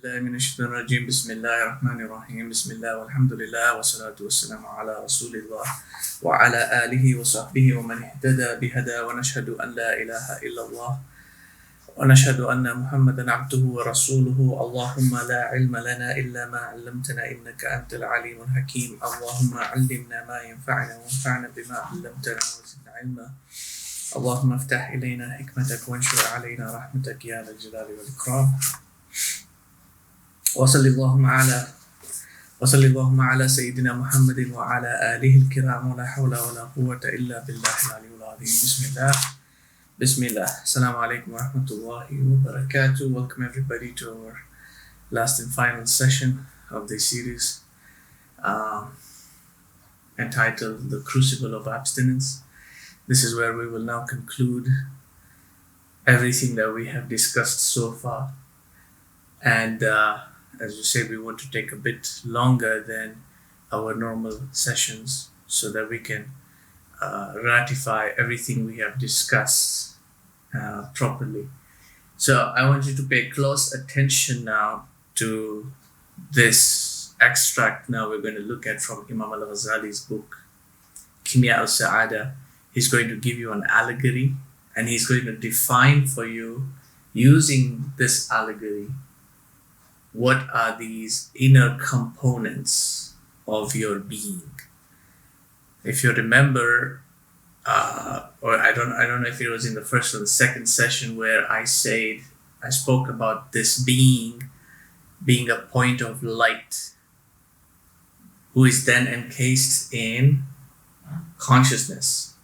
بالله من الشيطان الرجيم بسم الله الرحمن الرحيم بسم الله والحمد لله والصلاة والسلام على رسول الله وعلى آله وصحبه ومن اهتدى بهدى ونشهد أن لا إله إلا الله ونشهد أن محمدا عبده ورسوله اللهم لا علم لنا إلا ما علمتنا إنك أنت العليم الحكيم اللهم علمنا ما ينفعنا وانفعنا بما علمتنا وزدنا علما اللهم افتح إلينا حكمتك وانشر علينا رحمتك يا ذا الجلال والإكرام وصل اللهم على سيدنا محمد وعلى آله الكرام ولا حول ولا قوة إلا بالله العلي العظيم بسم الله Assalamu alaikum wa rahmatullahi wa barakatuh. Welcome everybody to our last and final session of this series entitled The Crucible of Abstinence. This is where we will now conclude everything that we have discussed so far. And as you said, we want to take a bit longer than our normal sessions so that we can ratify everything we have discussed properly. So I want you to pay close attention now to this extract now we're going to look at from Imam al-Ghazali's book, Kimya al-Sa'ada. He's going to give you an allegory and he's going to define for you, using this allegory, what are these inner components of your being. If you remember, or I don't know if it was in the first or the second session where I spoke about this being a point of light who is then encased in consciousness,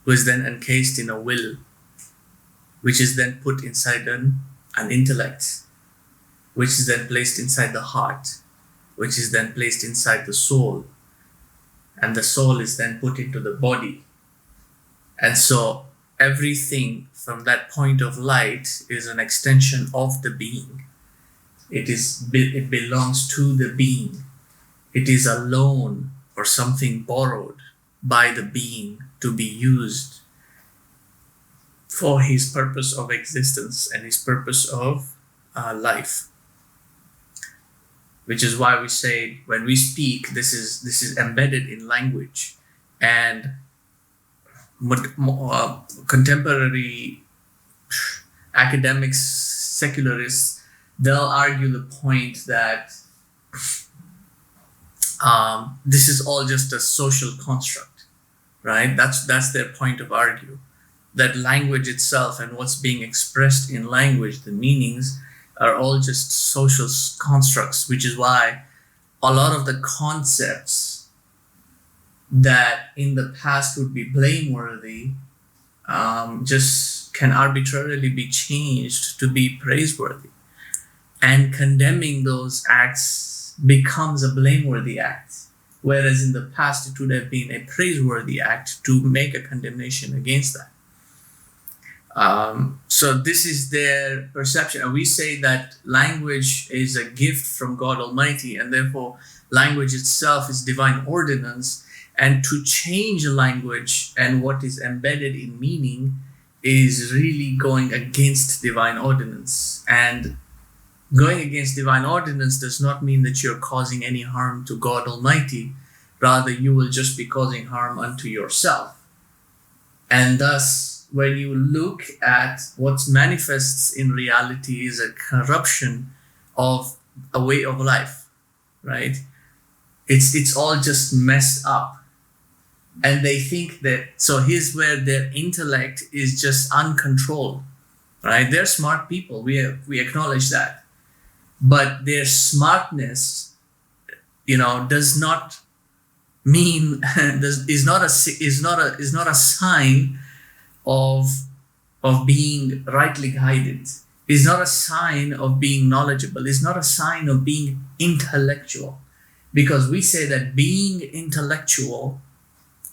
who is then encased in a will, which is then put inside an intellect, which is then placed inside the heart, which is then placed inside the soul, and the soul is then put into the body. And so everything from that point of light is an extension of the being. It belongs to the being. It is a loan or something borrowed by the being to be used for his purpose of existence and his purpose of life. Which is why we say when we speak, this is embedded in language. And contemporary academics, secularists, they'll argue the point that this is all just a social construct, right? That's their point of argue. That language itself and what's being expressed in language, the meanings, are all just social constructs, which is why a lot of the concepts that in the past would be blameworthy just can arbitrarily be changed to be praiseworthy. And condemning those acts becomes a blameworthy act, whereas in the past it would have been a praiseworthy act to make a condemnation against that. So this is their perception. And we say that language is a gift from God Almighty, and therefore language itself is divine ordinance. And to change language and what is embedded in meaning is really going against divine ordinance. And going against divine ordinance does not mean that you're causing any harm to God Almighty. Rather, you will just be causing harm unto yourself. And thus, when you look at what manifests in reality is a corruption of a way of life, right? It's all just messed up. And they think that, so here's where their intellect is just uncontrolled, right? They're smart people, we acknowledge that. But their smartness, does not mean, is not a sign of being rightly guided, is not a sign of being knowledgeable, is not a sign of being intellectual. Because we say that being intellectual,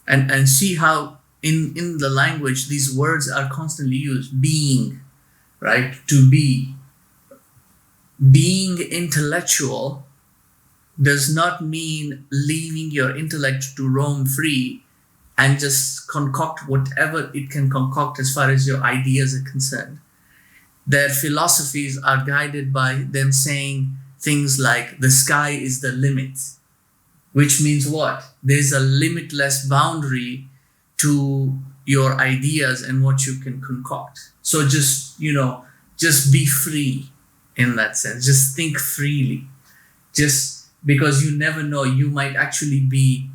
and see how in the language these words are constantly used, being, right? To be. Being intellectual does not mean leaving your intellect to roam free and just concoct whatever it can concoct as far as your ideas are concerned. Their philosophies are guided by them saying things like the sky is the limit, which means what? There's a limitless boundary to your ideas and what you can concoct. So just be free in that sense. Just think freely. Just because you never know, you might actually be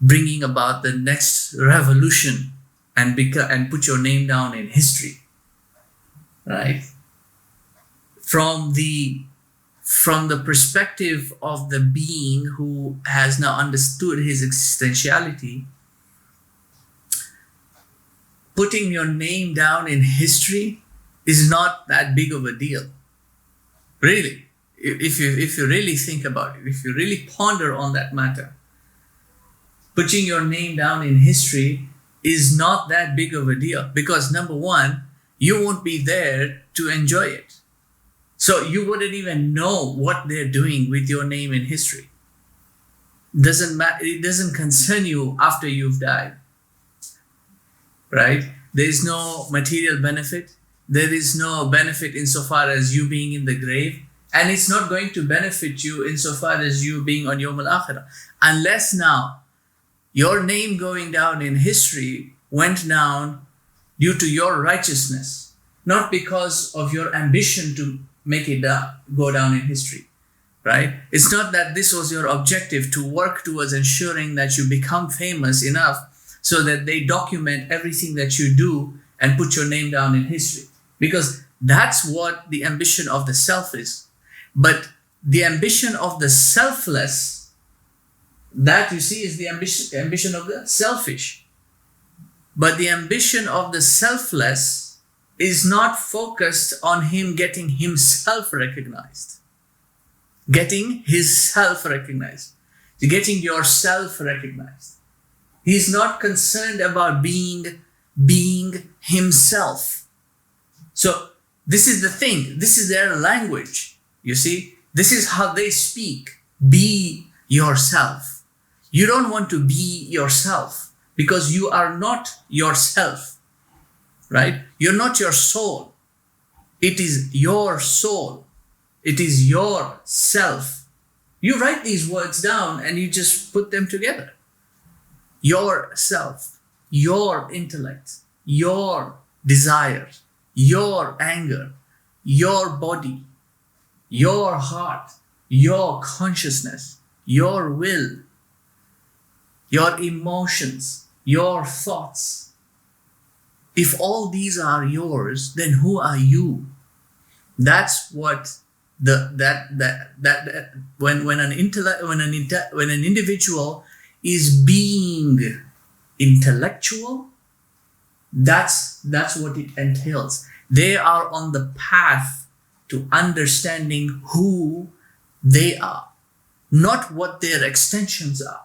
bringing about the next revolution and put your name down in history, right? From the perspective of the being who has now understood his existentiality, putting your name down in history is not that big of a deal. Really, if you really think about it, if you really ponder on that matter, putting your name down in history is not that big of a deal, because number one, you won't be there to enjoy it. So you wouldn't even know what they're doing with your name in history. Doesn't matter. It doesn't concern you after you've died, right? There is no material benefit. There is no benefit insofar as you being in the grave. And it's not going to benefit you insofar as you being on Yawm al-Akhirah. Unless now your name going down in history went down due to your righteousness, not because of your ambition to make it go down in history, right? It's not that this was your objective to work towards ensuring that you become famous enough so that they document everything that you do and put your name down in history. Because that's what the ambition of the self is. But the ambition of the selfless, that you see is the ambition of the selfish. But the ambition of the selfless is not focused on him getting himself recognized. Getting his self recognized. Getting yourself recognized. He's not concerned about being himself. So this is the thing. This is their language. You see, this is how they speak. Be yourself. You don't want to be yourself because you are not yourself, right? You're not your soul. It is your soul. It is your self. You write these words down and you just put them together. Your self, your intellect, your desire, your anger, your body, your heart, your consciousness, your will, your emotions, your thoughts. If all these are yours, then who are you? That's what when an individual is being intellectual, that's what it entails. They are on the path to understanding who they are, not what their extensions are.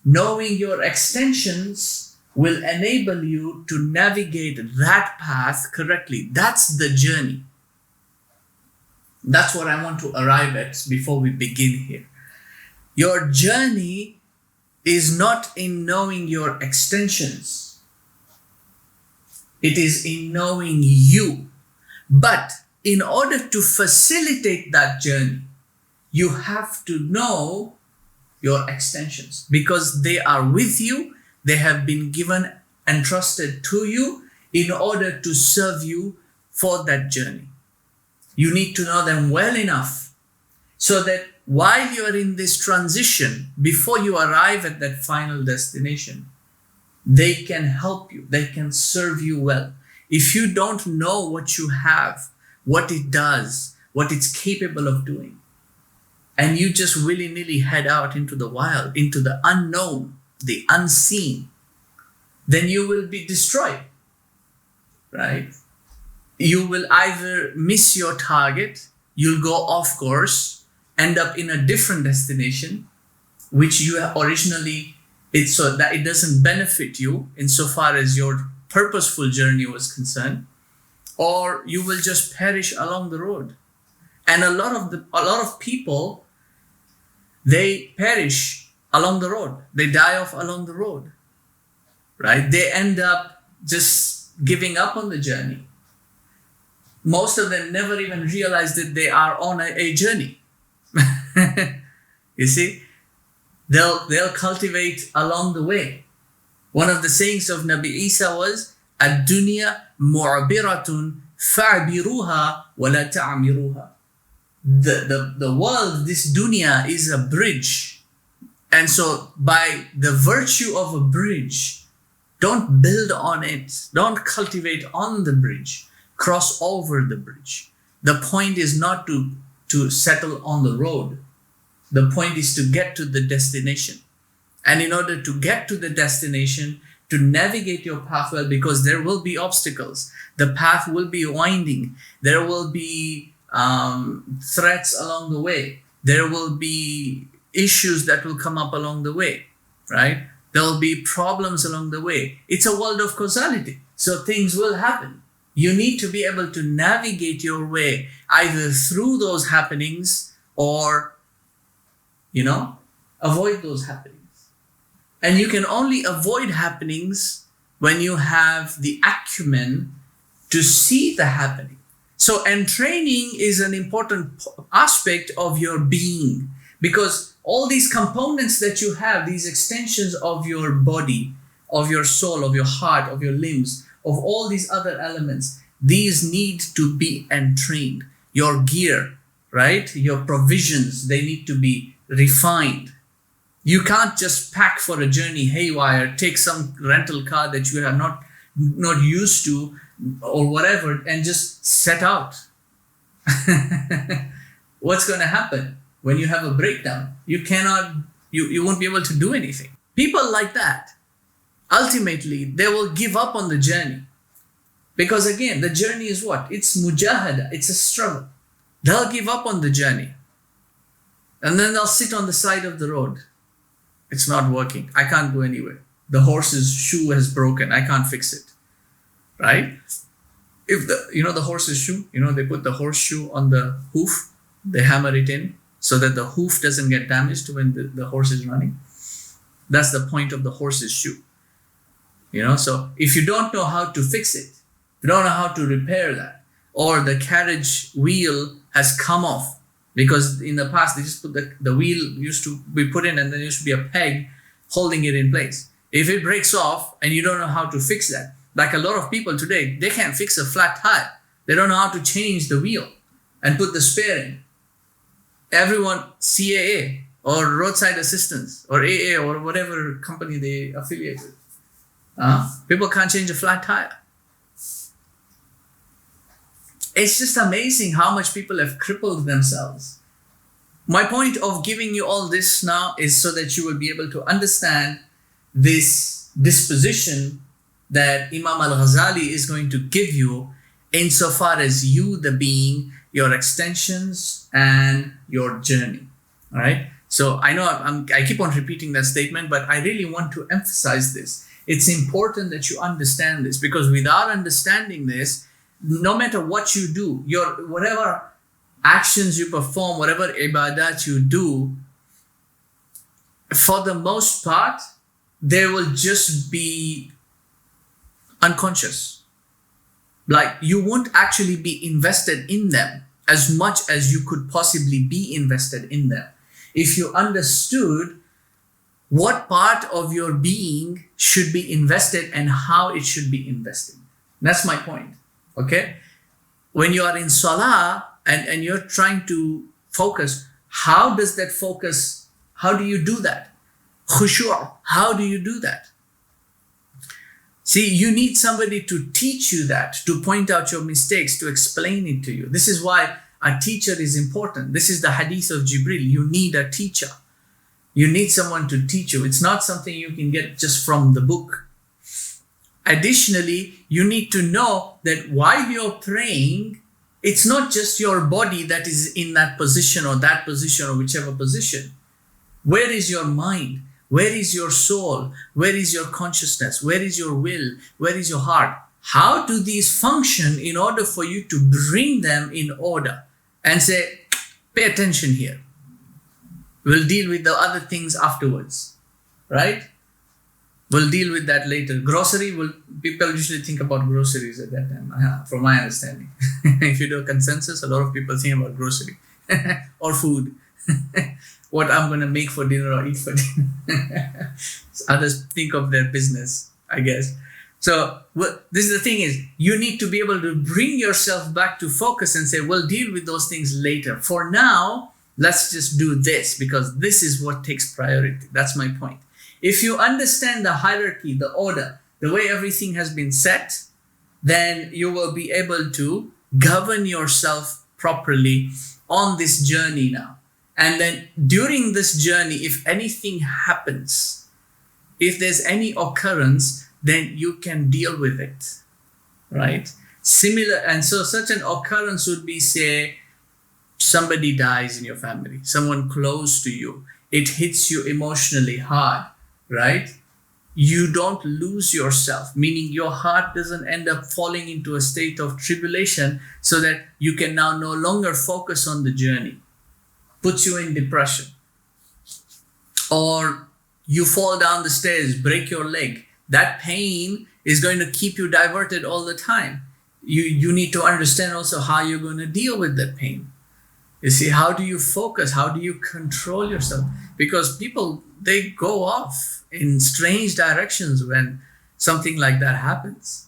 Knowing your extensions will enable you to navigate that path correctly. That's the journey. That's what I want to arrive at before we begin here. Your journey is not in knowing your extensions. It is in knowing you. But in order to facilitate that journey, you have to know your extensions because they are with you. They have been given, entrusted to you in order to serve you for that journey. You need to know them well enough so that while you are in this transition, before you arrive at that final destination, they can help you. They can serve you well. If you don't know what you have, what it does, what it's capable of doing, and you just willy-nilly head out into the wild, into the unknown, the unseen, then you will be destroyed, right? You will either miss your target, you'll go off course, end up in a different destination, which you have originally, so that it doesn't benefit you insofar as your purposeful journey was concerned, or you will just perish along the road. And a lot of people, they perish along the road. They die off along the road, right? They end up just giving up on the journey. Most of them never even realize that they are on a journey. You see, they'll cultivate along the way. One of the sayings of Nabi Isa was, "Ad-dunya mu'abiratun fa'abiruha wa la ta'amiruha." The world, this dunya, is a bridge. And so by the virtue of a bridge, don't build on it. Don't cultivate on the bridge. Cross over the bridge. The point is not to settle on the road. The point is to get to the destination. And in order to get to the destination, to navigate your path well, because there will be obstacles. The path will be winding. There will be threats along the way. There will be issues that will come up along the way, right? There will be problems along the way. It's a world of causality. So things will happen. You need to be able to navigate your way either through those happenings or, avoid those happenings. And you can only avoid happenings when you have the acumen to see the happening. So entraining is an important aspect of your being, because all these components that you have, these extensions of your body, of your soul, of your heart, of your limbs, of all these other elements, these need to be entrained. Your gear, right? Your provisions, they need to be refined. You can't just pack for a journey haywire, take some rental car that you are not used to or whatever, and just set out. What's going to happen when you have a breakdown? You won't be able to do anything. People like that, ultimately, they will give up on the journey. Because again, the journey is what? It's mujahada, it's a struggle. They'll give up on the journey. And then they'll sit on the side of the road. It's not working. I can't go anywhere. The horse's shoe has broken. I can't fix it. Right? If the horse's shoe, they put the horseshoe on the hoof, they hammer it in so that the hoof doesn't get damaged when the horse is running. That's the point of the horse's shoe. So if you don't know how to fix it, you don't know how to repair that, or the carriage wheel has come off, because in the past they just put the wheel used to be put in and there used to be a peg holding it in place. If it breaks off and you don't know how to fix that, like a lot of people today, they can't fix a flat tire. They don't know how to change the wheel and put the spare in. Everyone, CAA or roadside assistance or AA or whatever company they affiliate with. People can't change a flat tire. It's just amazing how much people have crippled themselves. My point of giving you all this now is so that you will be able to understand this disposition that Imam Al-Ghazali is going to give you insofar as you, the being, your extensions and your journey. All right. So I know I keep on repeating that statement, but I really want to emphasize this. It's important that you understand this, because without understanding this, no matter what you do, whatever actions you perform, whatever ibadat you do, for the most part, they will just be unconscious. Like you won't actually be invested in them as much as you could possibly be invested in them. If you understood what part of your being should be invested and how it should be invested. That's my point. Okay? When you are in salah and you're trying to focus, how does that focus, how do you do that? Khushu', how do you do that? See, you need somebody to teach you that, to point out your mistakes, to explain it to you. This is why a teacher is important. This is the hadith of Jibril. You need a teacher. You need someone to teach you. It's not something you can get just from the book. Additionally, you need to know that while you're praying, it's not just your body that is in that position or whichever position. Where is your mind? Where is your soul? Where is your consciousness? Where is your will? Where is your heart? How do these function in order for you to bring them in order and say, pay attention here. We'll deal with the other things afterwards, right? We'll deal with that later. People usually think about groceries at that time, from my understanding. If you do a consensus, a lot of people think about grocery or food. What I'm going to make for dinner or eat for dinner. Others think of their business, I guess. So this is the thing is, you need to be able to bring yourself back to focus and say, we'll deal with those things later. For now, let's just do this because this is what takes priority. That's my point. If you understand the hierarchy, the order, the way everything has been set, then you will be able to govern yourself properly on this journey now. And then during this journey, if anything happens, if there's any occurrence, then you can deal with it, right? And so such an occurrence would be, say, somebody dies in your family, someone close to you. It hits you emotionally hard, right? You don't lose yourself, meaning your heart doesn't end up falling into a state of tribulation so that you can now no longer focus on the journey. Puts you in depression. Or you fall down the stairs, break your leg. That pain is going to keep you diverted all the time. You need to understand also how you're going to deal with that pain. You see, how do you focus? How do you control yourself? Because people, they go off in strange directions when something like that happens.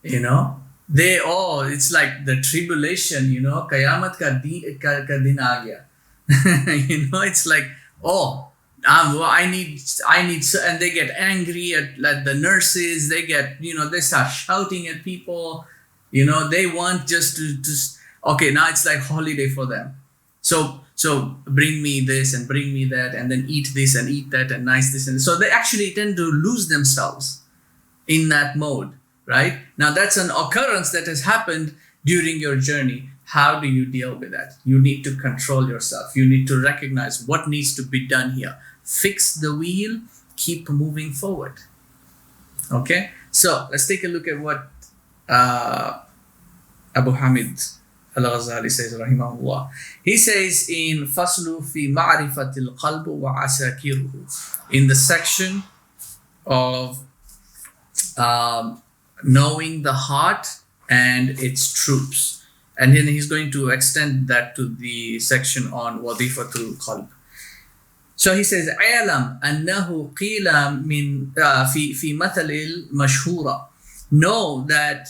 You know, it's like the tribulation, you know, Qayamat ka din aa gaya. You know, it's like, I need, and they get angry at the nurses. They get, they start shouting at people. They want just to okay, now it's like holiday for them. So bring me this and bring me that, and then eat this and eat that and nice this. And so they actually tend to lose themselves in that mode, right? Now that's an occurrence that has happened during your journey. How do you deal with that? You need to control yourself. You need to recognize what needs to be done here. Fix the wheel, keep moving forward. Okay? So let's take a look at what Abu Hamid Al-Ghazali says, rahimahullah. He says in Faslu fi ma'rifatil qalb wa asakiruhu, in the section of knowing the heart and its troops. And then he's going to extend that to the section on wadifatul qalb. So he says, "Alam annahu qila min fi mathal mashhura." Know that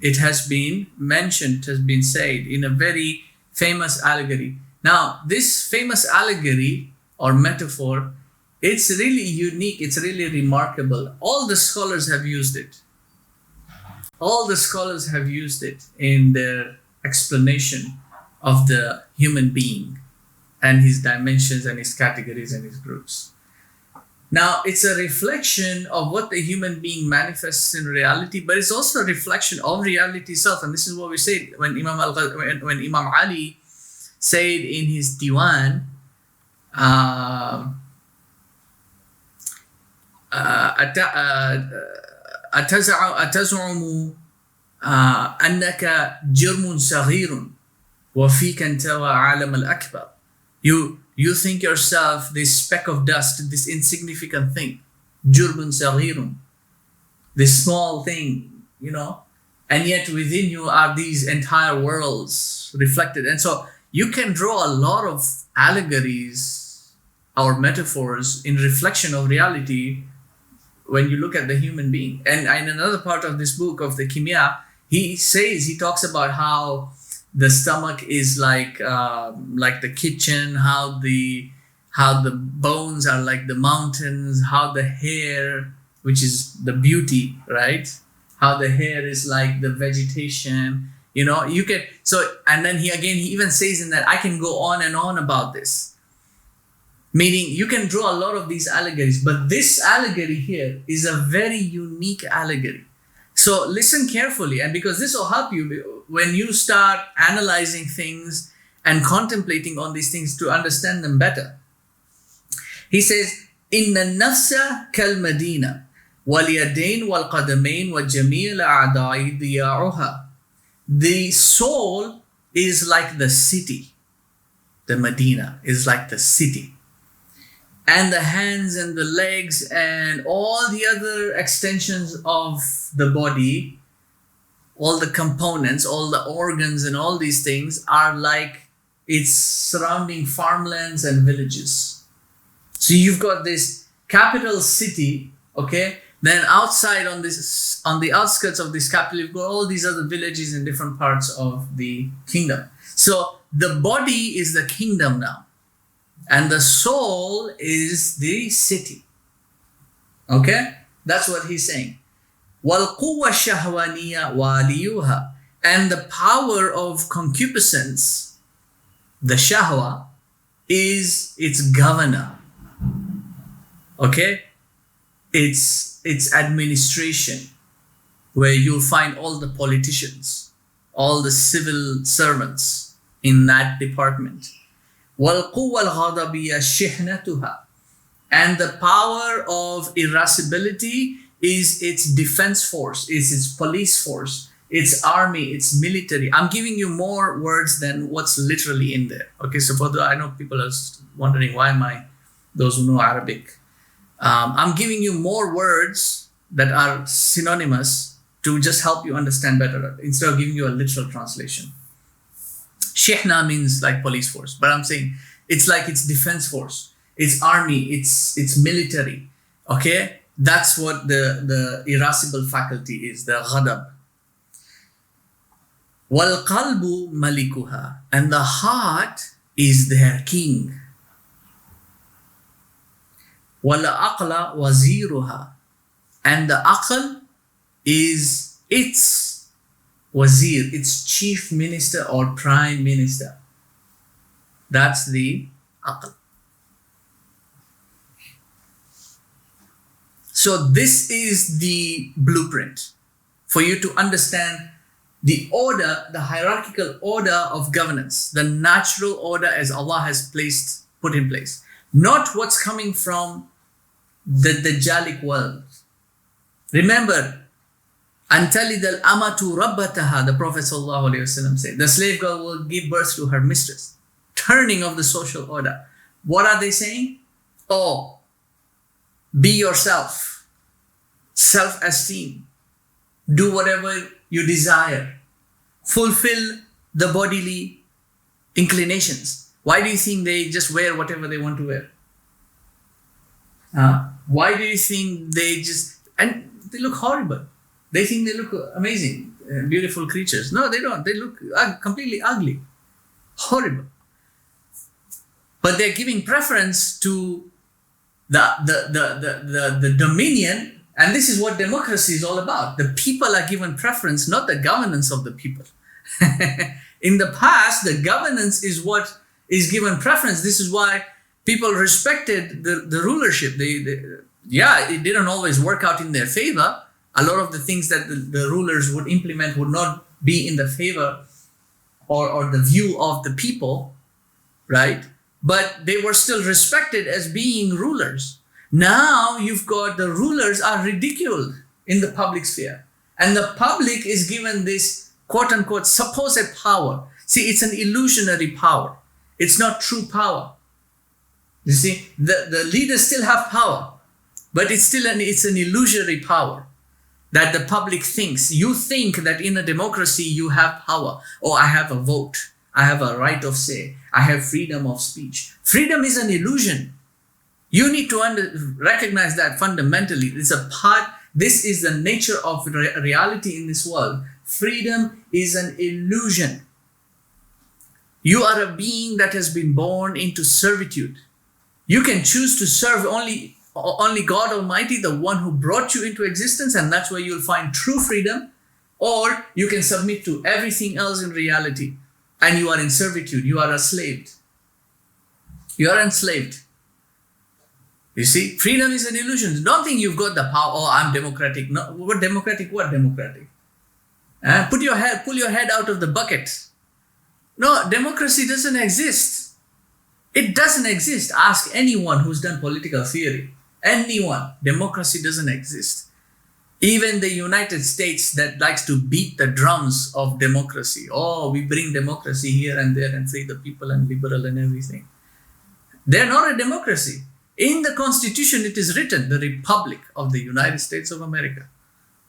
it has been mentioned, has been said in a very famous allegory. Now, this famous allegory or metaphor, it's really unique. It's really remarkable. All the scholars have used it. All the scholars have used it in their explanation of the human being and his dimensions and his categories and his groups. Now, it's a reflection of what the human being manifests in reality, but it's also a reflection of reality itself. And this is what we said when Imam Ali said in his Diwan, أتزعم أنك جرم صغير وفيك انتوى عالم الأكبر. You think yourself this speck of dust, this insignificant thing, جرم صغير, this small thing, and yet within you are these entire worlds reflected. And so you can draw a lot of allegories or metaphors in reflection of reality when you look at the human being. And in another part of this book of the Kimia, he talks about how the stomach is like the kitchen, how the bones are like the mountains, how the hair, which is the beauty, right? How the hair is like the vegetation, you can, and then he even says in that, I can go on and on about this. Meaning you can draw a lot of these allegories, but this allegory here is a very unique allegory. So listen carefully, and because this will help you when you start analyzing things and contemplating on these things to understand them better. He says, "Inna nafsa kal madina wal yadayn wal qadamayn wa jamil a'da'i diya'uha." The soul is like the city. The Medina is like the city. and the hands and the legs and all the other extensions of the body, all the components, all the organs and all these things are like its surrounding farmlands and villages. So you've got this capital city, okay? Then outside on the outskirts of this capital, you've got all these other villages in different parts of the kingdom. So the body is the kingdom now. And the soul is the city. Okay? That's what he's saying. وَالْقُوَّةُ الشَّهْوَانِيَّةُ وَالِيُّهَا. And the power of concupiscence, the shahwa, is its governor. Okay? It's administration, where you'll find all the politicians, all the civil servants in that department. وَالْقُوَّةُ الْغَضَبِيَّةُ شِحْنَتُهَا. And the power of irascibility is its defense force, is its police force, its army, its military. I'm giving you more words than what's literally in there. Okay, so I know people are wondering why those who know Arabic. I'm giving you more words that are synonymous to just help you understand better, instead of giving you a literal translation. Shihna means like police force, but I'm saying it's like its defense force, its army, its military. Okay, that's what the irascible faculty is, the ghadab. Wal qalbu malikuha, and the heart is their king. Wal aqla waziruha, and the aql is its wazir, its chief minister or prime minister. That's the aql. So this is the blueprint for you to understand the order, the hierarchical order of governance, the natural order as Allah has put in place. Not what's coming from the Dajjalic world. Remember, Antalid al-amatu rabbataha, the Prophet ﷺ said, the slave girl will give birth to her mistress. Turning of the social order. What are they saying? Oh, be yourself. Self-esteem. Do whatever you desire. Fulfill the bodily inclinations. Why do you think they just wear whatever they want to wear? Why do you think and they look horrible? They think they look amazing, beautiful creatures. No, they don't. They look completely ugly, horrible. But they're giving preference to the dominion, and this is what democracy is all about. The people are given preference, not the governance of the people. In the past, the governance is what is given preference. This is why people respected the rulership. It didn't always work out in their favor. A lot of the things that the rulers would implement would not be in the favor or the view of the people, right? But they were still respected as being rulers. Now you've got the rulers are ridiculed in the public sphere. And the public is given this quote-unquote supposed power. See, it's an illusionary power. It's not true power. You see, the leaders still have power, but it's an illusory power that the public thinks. You think that in a democracy you have power. Oh, I have a vote. I have a right of say. I have freedom of speech. Freedom is an illusion. You need to recognize that fundamentally. This is the nature of reality in this world. Freedom is an illusion. You are a being that has been born into servitude. You can choose to serve only God Almighty, the one who brought you into existence, and that's where you'll find true freedom. Or you can submit to everything else in reality, and you are in servitude. You are enslaved. You are enslaved. You see, freedom is an illusion. Don't think you've got the power. Oh, I'm democratic. No, what democratic? What democratic? Pull your head out of the bucket. No, democracy doesn't exist. It doesn't exist. Ask anyone who's done political theory. Anyone. Democracy doesn't exist. Even the United States that likes to beat the drums of democracy. Oh, we bring democracy here and there and free the people and liberal and everything. They're not a democracy. In the Constitution, it is written, the Republic of the United States of America.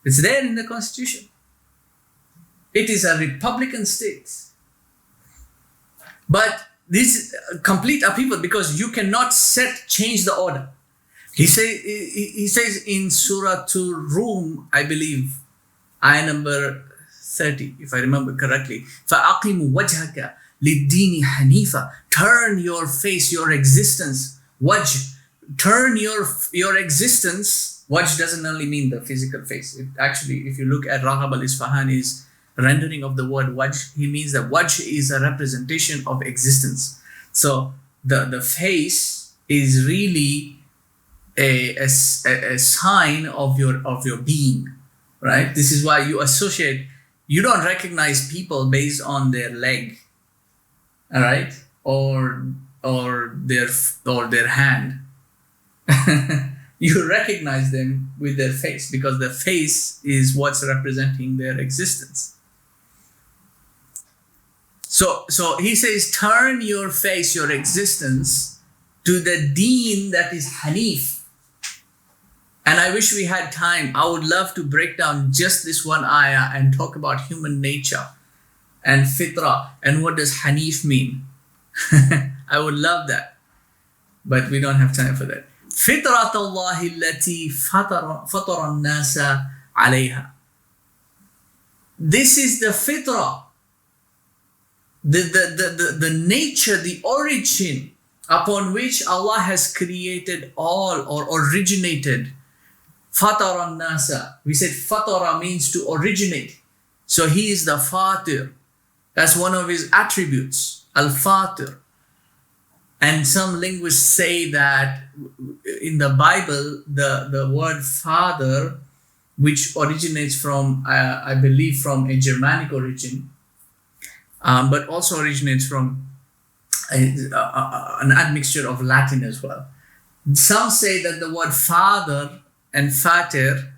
It's there in the Constitution. It is a Republican state. But this is complete upheaval because you cannot change the order. He says in Surah to Rum, I believe, ayah number 30, if I remember correctly, فَأَقِمُ وَجْهَكَ لِلدِّينِ حَنِيفًا. Turn your face, your existence. Wajh. Turn your existence. Wajh doesn't only mean the physical face. It actually, if you look at Raghab al-Isfahani's rendering of the word wajh, he means that wajh is a representation of existence. So the face is really a sign of your being, right? This is why you don't recognize people based on their leg, all right, or their hand. You recognize them with their face because the face is what's representing their existence. So he says, turn your face, your existence, to the deen that is Hanif. And I wish we had time. I would love to break down just this one ayah and talk about human nature and fitra and what does Hanif mean. I would love that. But we don't have time for that. فطرة الله التي فطر الناس عليها. This is the fitra, the nature, the origin upon which Allah has created all or originated. Fatara nasa. We said fatara means to originate. So he is the fatir. That's one of his attributes, al-fatir. And some linguists say that in the Bible, the word father, which originates from, I believe, from a Germanic origin, but also originates from an admixture of Latin as well. Some say that the word father and Vater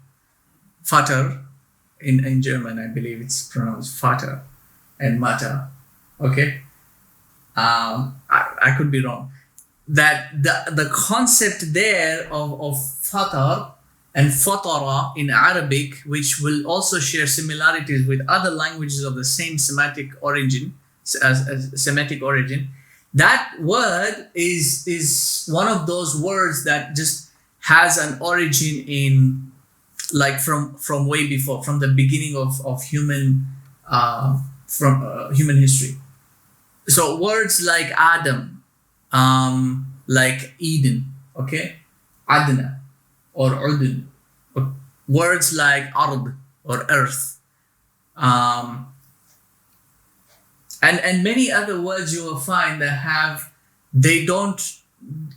in German, I believe it's pronounced Vater and Mutter. Okay, I could be wrong. That the concept there of Vater and Fatara in Arabic, which will also share similarities with other languages of the same Semitic origin, that word is one of those words that just has an origin in, like, from way before, from the beginning of human human history. So words like Adam, like Eden, okay, Adna or Udn, words like Ard or earth, and many other words you will find that they don't,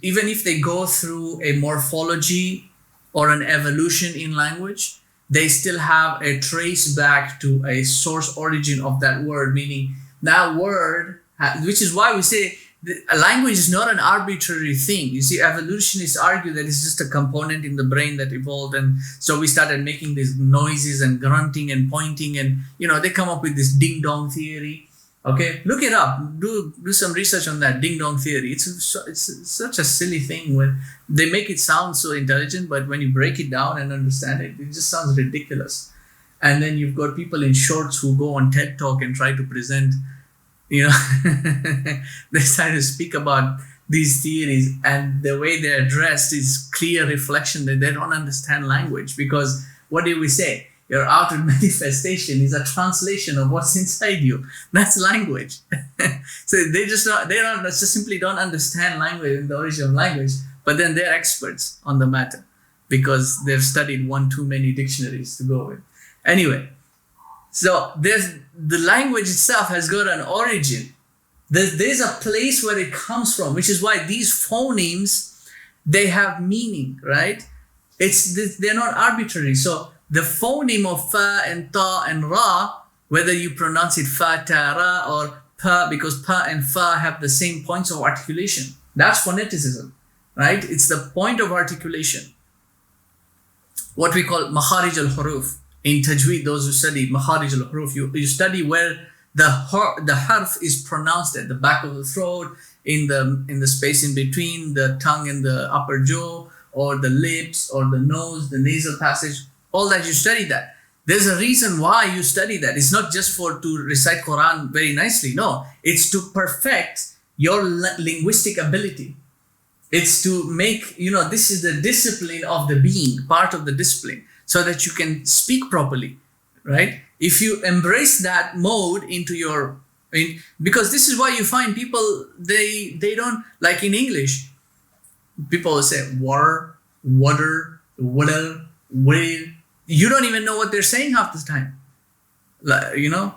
even if they go through a morphology or an evolution in language, they still have a trace back to a source origin of that word, meaning that word, which is why we say a language is not an arbitrary thing. You see, evolutionists argue that it's just a component in the brain that evolved, and so we started making these noises and grunting and pointing, and they come up with this ding-dong theory. Okay, look it up. Do some research on that ding-dong theory. It's such a silly thing when they make it sound so intelligent, but when you break it down and understand it, it just sounds ridiculous. And then you've got people in shorts who go on TED Talk and try to present, they try to speak about these theories, and the way they're addressed is clear reflection that they don't understand language, because what do we say? Your outward manifestation is a translation of what's inside you. That's language. So they just simply don't understand language and the origin of language, but then they're experts on the matter because they've studied one too many dictionaries to go with. Anyway, so the language itself has got an origin. There's a place where it comes from, which is why these phonemes, they have meaning, right? They're not arbitrary. So the phoneme of fa and ta and ra, whether you pronounce it fa, ta, ra, or pa, because pa and fa have the same points of articulation. That's phoneticism, right? It's the point of articulation. What we call makharij al-huruf. In tajweed, those who study makharij al-huruf, you study where the harf is pronounced at the back of the throat, in the space in between the tongue and the upper jaw, or the lips, or the nose, the nasal passage. All that, you study that. There's a reason why you study that. It's not just to recite Quran very nicely. No, it's to perfect your linguistic ability. It's to make, this is the discipline of the being, part of the discipline, so that you can speak properly, right? If you embrace that mode into because this is why you find people, they don't, like in English, people will say water, water, water, water. You don't even know what they're saying half the time.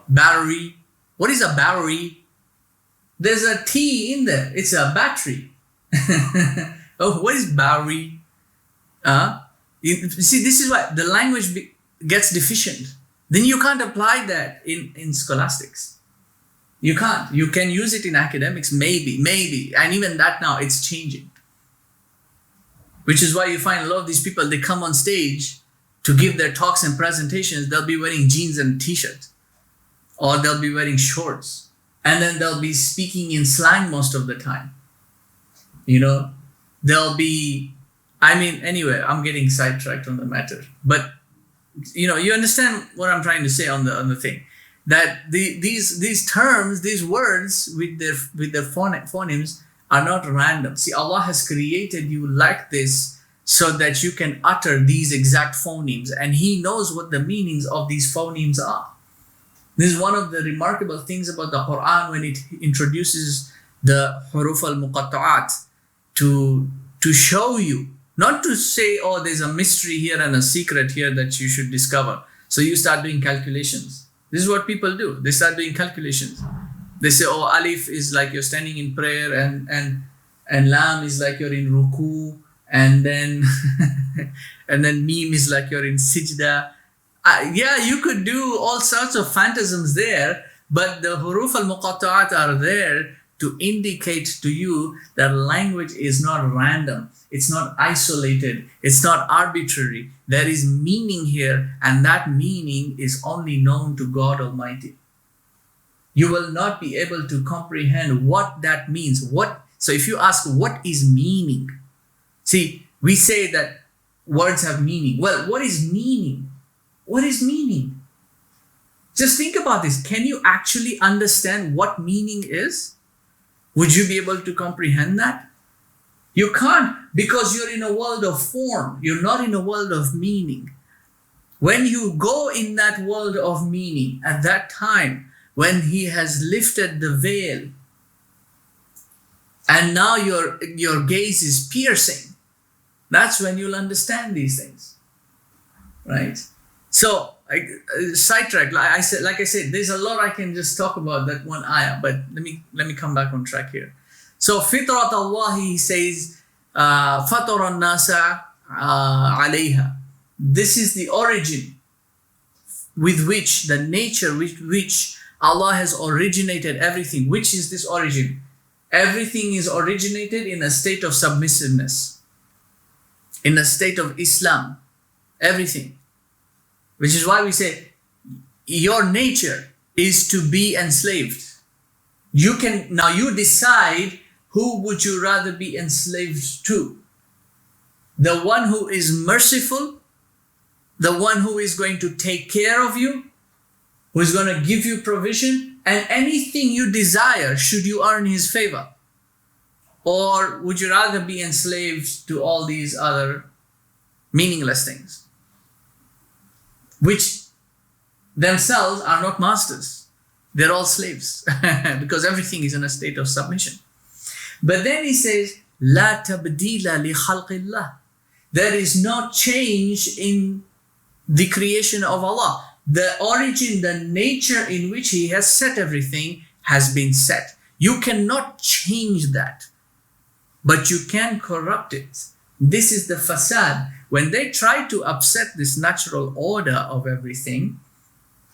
Battery. What is a battery? There's a T in there. It's a battery. Oh, what is battery? See, this is why the language gets deficient. Then you can't apply that in scholastics. You can't. You can use it in academics, maybe. And even that now, it's changing. Which is why you find a lot of these people, they come on stage to give their talks and presentations. They'll be wearing jeans and t-shirts, or they'll be wearing shorts, and then they'll be speaking in slang most of the time. They'll be, anyway, I'm getting sidetracked on the matter, but you understand what I'm trying to say on the thing, that these terms, these words with their phonemes are not random. See, Allah has created you like this so that you can utter these exact phonemes, and He knows what the meanings of these phonemes are. This is one of the remarkable things about the Quran when it introduces the huruf al-muqatta'at to show you, not to say, oh, there's a mystery here and a secret here that you should discover. So you start doing calculations. This is what people do. They start doing calculations. They say, oh, alif is like you're standing in prayer, and lam is like you're in ruku, and then and then mim is like you're in sijda. You could do all sorts of phantasms there, but the huruf al-muqatta'at are there to indicate to you that language is not random. It's not isolated. It's not arbitrary. There is meaning here, and that meaning is only known to God Almighty. You will not be able to comprehend what that means. So if you ask, what is meaning? See, we say that words have meaning. Well, what is meaning? What is meaning? Just think about this. Can you actually understand what meaning is? Would you be able to comprehend that? You can't, because you're in a world of form. You're not in a world of meaning. When you go in that world of meaning, at that time, when He has lifted the veil, and now your gaze is piercing, that's when you'll understand these things, right? So, sidetrack. Like I said, there's a lot I can just talk about that one ayah, but let me come back on track here. So, fitrat Allah, He says, fatar an-nasa alayha. This is the origin with which, the nature with which Allah has originated everything. Which is this origin? Everything is originated in a state of submissiveness, in a state of Islam. Everything. Which is why we say, your nature is to be enslaved. You decide, who would you rather be enslaved to? The one who is merciful, the one who is going to take care of you, who is going to give you provision, and anything you desire should you earn His favor? Or would you rather be enslaved to all these other meaningless things, which themselves are not masters? They're all slaves because everything is in a state of submission. But then He says, لا تبديل لخلق الله. There is no change in the creation of Allah. The origin, the nature in which He has set everything has been set. You cannot change that, but you can corrupt it. This is the fasad. When they try to upset this natural order of everything,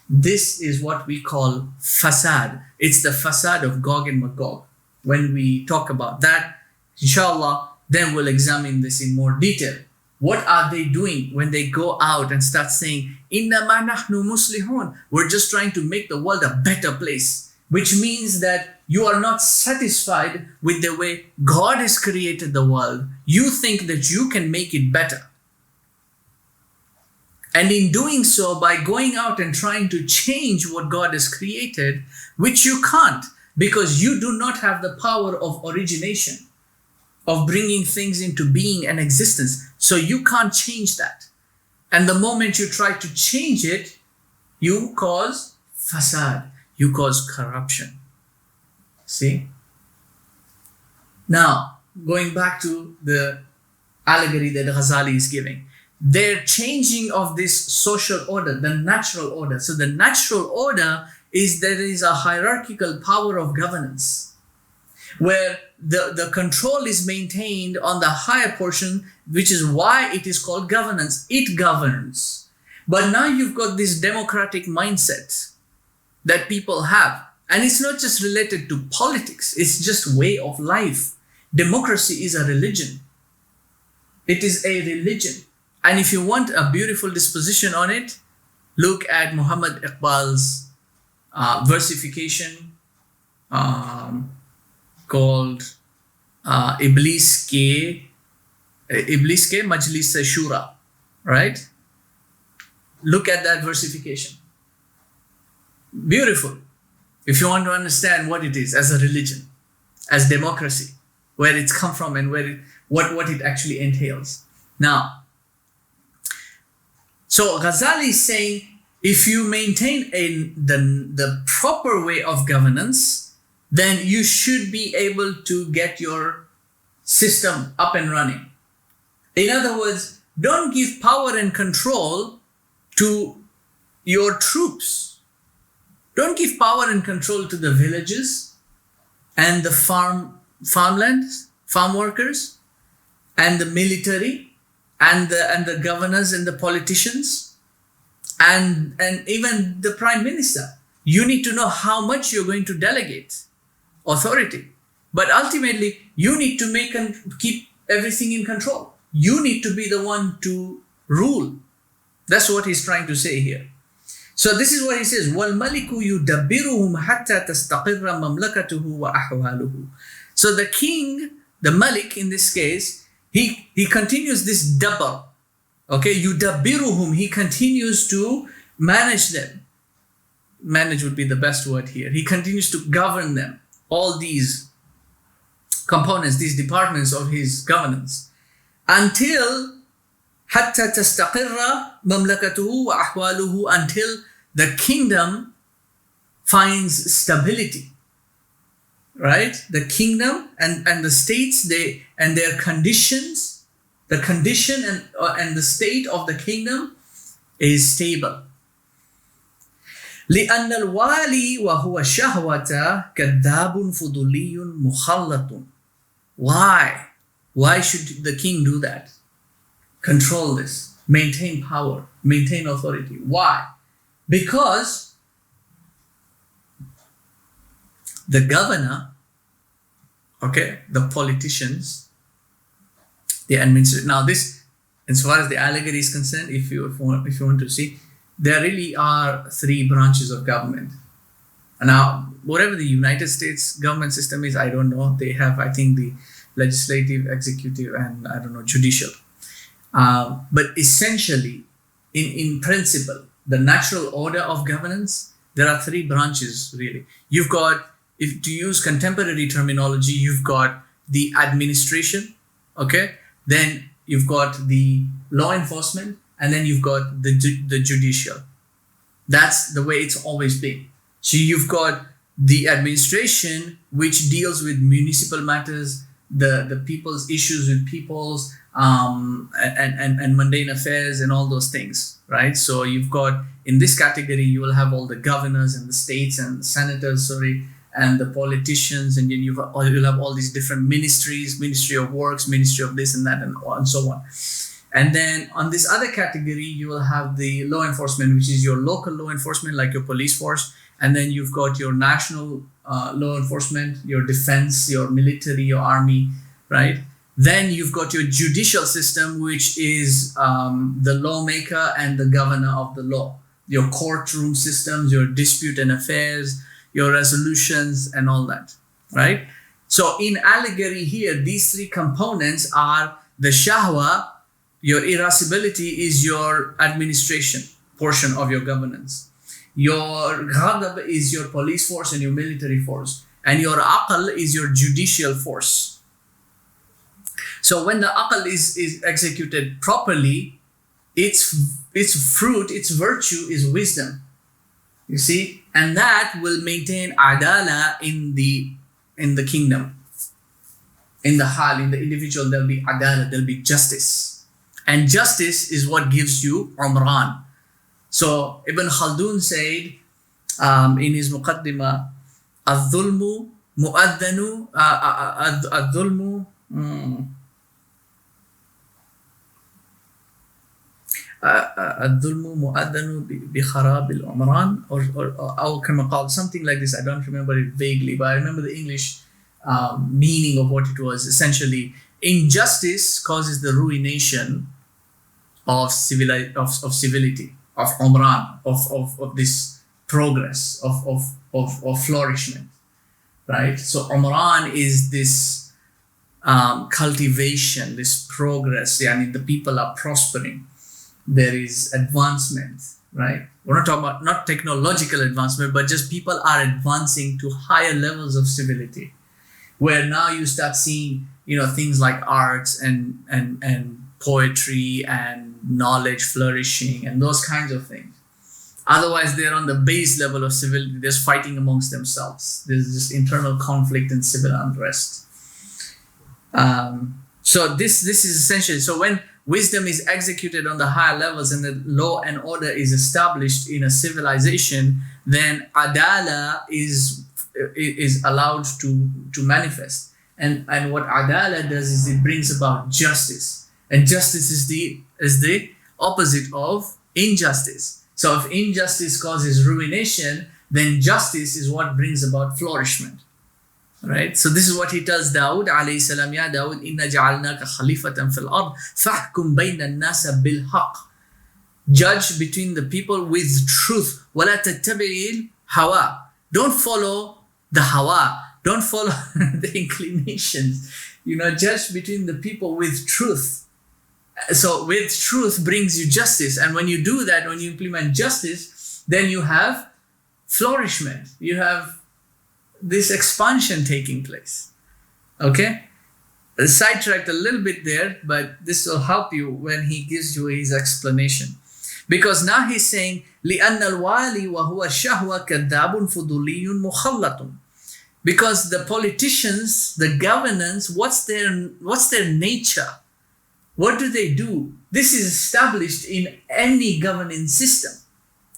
this is what we call fasad. It's the fasad of Gog and Magog. When we talk about that, inshallah, then we'll examine this in more detail. what are they doing when they go out and start saying, "Innama nahnu muslihun"? We're just trying to make the world a better place, which means that you are not satisfied with the way God has created the world. You think that you can make it better. And in doing so, by going out and trying to change what God has created, which you can't, because you do not have the power of origination, of bringing things into being and existence. So you can't change that. And the moment you try to change it, you cause fasad, you cause corruption. See? Now, going back to the allegory that Ghazali is giving, their changing of this social order, the natural order. So the natural order is there is a hierarchical power of governance where the control is maintained on the higher portion, which is why it is called governance. It governs. But now you've got this democratic mindset that people have. And it's not just related to politics. It's just way of life. Democracy is a religion. It is a religion. And if you want a beautiful disposition on it, look at Muhammad Iqbal's versification called Iblis ke Majlis Shura, right? Look at that versification. Beautiful. If you want to understand what it is as a religion, as democracy, where it's come from and what it actually entails. Now, so Ghazali is saying, if you maintain the proper way of governance, then you should be able to get your system up and running. In other words, don't give power and control to your troops. Don't give power and control to the villages and the farmlands, farm workers, and the military, and the governors and the politicians, and even the prime minister. You need to know how much you're going to delegate authority. But ultimately, you need to make and keep everything in control. You need to be the one to rule. That's what he's trying to say here. So this is what he says, وَالْمَلِكُ يُدَبِّرُهُمْ حَتَّى تَسْتَقِرَّ مَمْلَكَتُهُ وَأَحْوَالُهُ. So the king, the Malik in this case, he continues this dabbar. Okay, yudabbiruhum, he continues to manage them. Manage would be the best word here. He continues to govern them. All these components, these departments of his governance. Until حَتَّى تَسْتَقِرَّ مَمْلَكَتُهُ وَأَحْوَالُهُ, until the kingdom finds stability. Right? The kingdom and the states, and their conditions, the condition and the state of the kingdom is stable. لأن الوالي وهو شهوة كذاب فضولي مخلط. Why should the king do that? Control this, maintain power, maintain authority. Why? Because the governor, okay, the politicians, the administrators. Now this, as far as the allegory is concerned, if you want to see, there really are three branches of government. Now, whatever the United States government system is, I don't know. They have, I think, the legislative, executive, and I don't know, judicial. But essentially, in principle, the natural order of governance, there are three branches really. You've got, if to use contemporary terminology, you've got the administration, okay? Then you've got the law enforcement, and then you've got the judicial. That's the way it's always been. So you've got the administration, which deals with municipal matters, the people's issues with people's, and mundane affairs and all those things, right? So you've got, in this category, you will have all the governors and the states and the senators, and the politicians, and then you'll have all these different ministries, Ministry of Works, Ministry of this and that, and so on. And then on this other category, you will have the law enforcement, which is your local law enforcement, like your police force. And then you've got your national law enforcement, your defense, your military, your army, right? Then you've got your judicial system, which is the lawmaker and the governor of the law. Your courtroom systems, your dispute and affairs, your resolutions and all that, right? So in allegory here, these three components are the shahwa, your irascibility is your administration portion of your governance. Your ghadab is your police force and your military force. And your aql is your judicial force. So when the aql is executed properly, its fruit, its virtue is wisdom. You see? And that will maintain adala in the kingdom. In the hal, in the individual, there'll be adala, there'll be justice. And justice is what gives you umran. So Ibn Khaldun said in his muqaddimah, الظلم مؤذن الظلم الظلم مؤذن بخراب العمران or كما قال, something like this. I don't remember it vaguely, but I remember the English meaning of what it was. Essentially, injustice causes the ruination of civility, of umran, of this progress, of flourishment, right? So umran is this cultivation, this progress. The people are prospering. There is advancement, right? We're not talking about not technological advancement, but just people are advancing to higher levels of civility, where now you start seeing, things like arts and poetry and knowledge flourishing and those kinds of things. Otherwise, they're on the base level of civility. They're fighting amongst themselves. There's this internal conflict and civil unrest. So this is essential. So when wisdom is executed on the higher levels and the law and order is established in a civilization, then adala is allowed to manifest. And what adala does is it brings about justice. And justice is the opposite of injustice. So if injustice causes ruination, then justice is what brings about flourishment. Right? So this is what he tells Dawood alayhi salam, Ya Dawood, inna ja'alnaka khalifatan fil ard, fahkum bayna an-nasa bil haqq. Judge between the people with truth. Wala tattabi'il hawa. Don't follow the hawa. Don't follow the inclinations. Judge between the people with truth. So with truth brings you justice. And when you do that, when you implement justice, then you have flourishment. You have this expansion taking place. Okay? I sidetracked a little bit there, but this will help you when he gives you his explanation. Because now he's saying, لِأَنَّ الْوَالِي وَهُوَ الشَّهْوَ كَذَّابٌ فُضُولِيٌّ مُخَلَّطٌ. Because the politicians, the governance, what's their nature? What do they do? This is established in any governing system.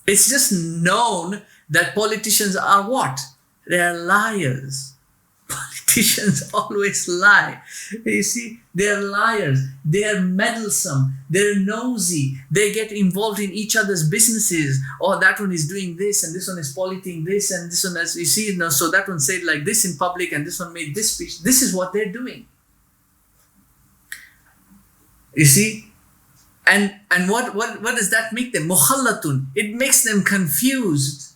It's just known that politicians are what? They are liars. Politicians always lie. You see, they're liars. They're meddlesome. They're nosy. They get involved in each other's businesses. Oh, that one is doing this, and this one is politing this, and this one has, you see, so that one said like this in public, and this one made this speech. This is what they're doing. You see? And what does that make them? Mukhallatun. It makes them confused.